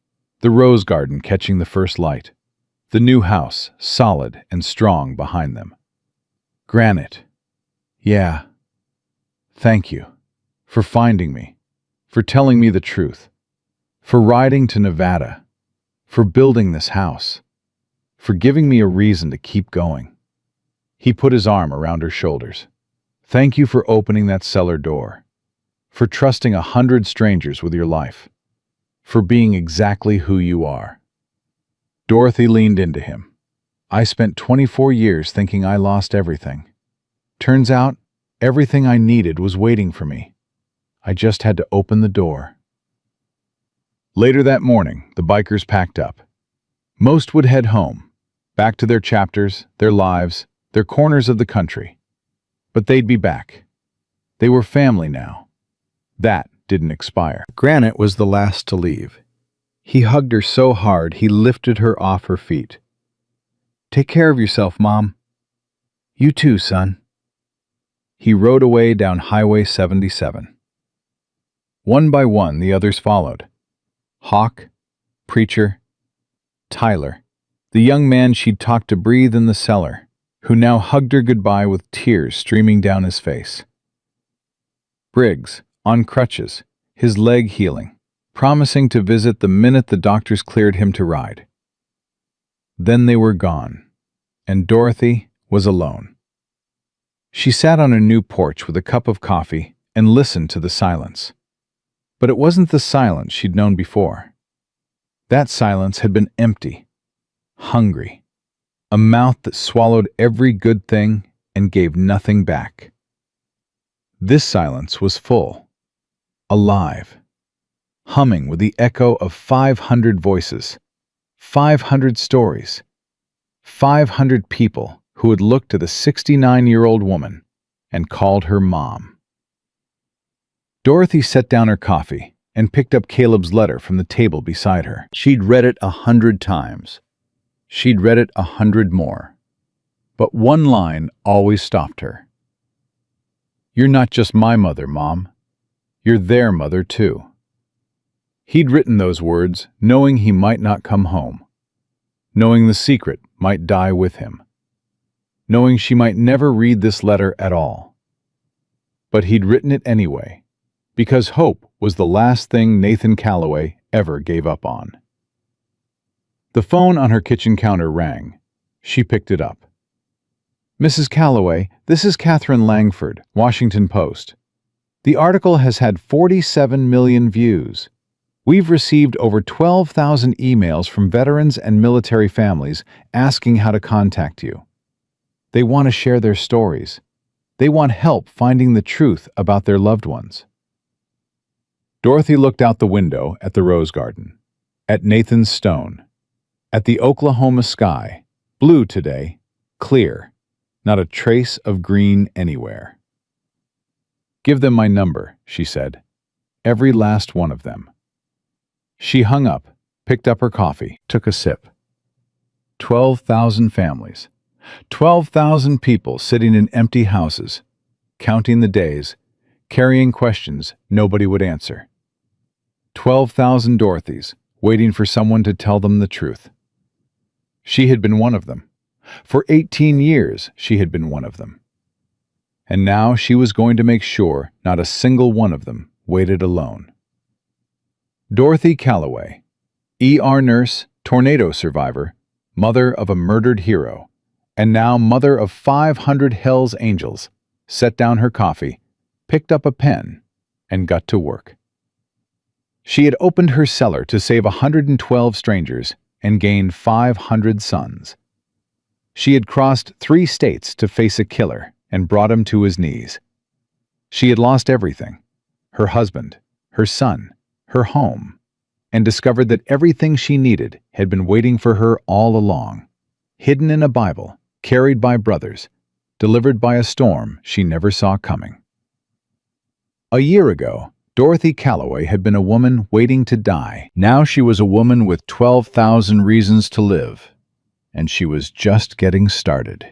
the rose garden catching the first light, the new house solid and strong behind them. "Granite. Yeah. Thank you. For finding me. For telling me the truth. For riding to Nevada. For building this house. For giving me a reason to keep going." He put his arm around her shoulders. "Thank you for opening that cellar door. For trusting 100 strangers with your life. For being exactly who you are." Dorothy leaned into him. "I spent 24 years thinking I lost everything. Turns out, everything I needed was waiting for me. I just had to open the door." Later that morning, the bikers packed up. Most would head home, back to their chapters, their lives, their corners of the country. But they'd be back. They were family now. That didn't expire. Granite was the last to leave. He hugged her so hard he lifted her off her feet. "Take care of yourself, Mom." "You too, son." He rode away down Highway 77. One by one, the others followed. Hawk, Preacher, Tyler, the young man she'd taught to breathe in the cellar, who now hugged her goodbye with tears streaming down his face. Briggs, on crutches, his leg healing, promising to visit the minute the doctors cleared him to ride. Then they were gone, and Dorothy was alone. She sat on a new porch with a cup of coffee and listened to the silence. But it wasn't the silence she'd known before. That silence had been empty, hungry, a mouth that swallowed every good thing and gave nothing back. This silence was full, alive, humming with the echo of 500 voices, 500 stories, 500 people who had looked at the 69-year-old woman and called her Mom. Dorothy set down her coffee and picked up Caleb's letter from the table beside her. She'd read it 100 times. She'd read it 100 more. But one line always stopped her. "You're not just my mother, Mom. You're their mother, too." He'd written those words knowing he might not come home, knowing the secret might die with him, knowing she might never read this letter at all. But he'd written it anyway, because hope was the last thing Nathan Calloway ever gave up on. The phone on her kitchen counter rang. She picked it up. "Mrs. Calloway, this is Catherine Langford, Washington Post. The article has had 47 million views. We've received over 12,000 emails from veterans and military families asking how to contact you. They want to share their stories. They want help finding the truth about their loved ones." Dorothy looked out the window at the rose garden, at Nathan's stone, at the Oklahoma sky, blue today, clear, not a trace of green anywhere. "Give them my number," she said. "Every last one of them." She hung up, picked up her coffee, took a sip. 12,000 families, 12,000 people sitting in empty houses, counting the days, carrying questions nobody would answer. 12,000 Dorothys waiting for someone to tell them the truth. She had been one of them. For 18 years, she had been one of them. And now she was going to make sure not a single one of them waited alone. Dorothy Calloway, ER nurse, tornado survivor, mother of a murdered hero, and now mother of 500 Hell's Angels, set down her coffee, picked up a pen, and got to work. She had opened her cellar to save 112 strangers and gained 500 sons. She had crossed 3 states to face a killer and brought him to his knees. She had lost everything, her husband, her son, her home, and discovered that everything she needed had been waiting for her all along, hidden in a Bible, carried by brothers, delivered by a storm she never saw coming. A year ago, Dorothy Calloway had been a woman waiting to die. Now she was a woman with 12,000 reasons to live, and she was just getting started.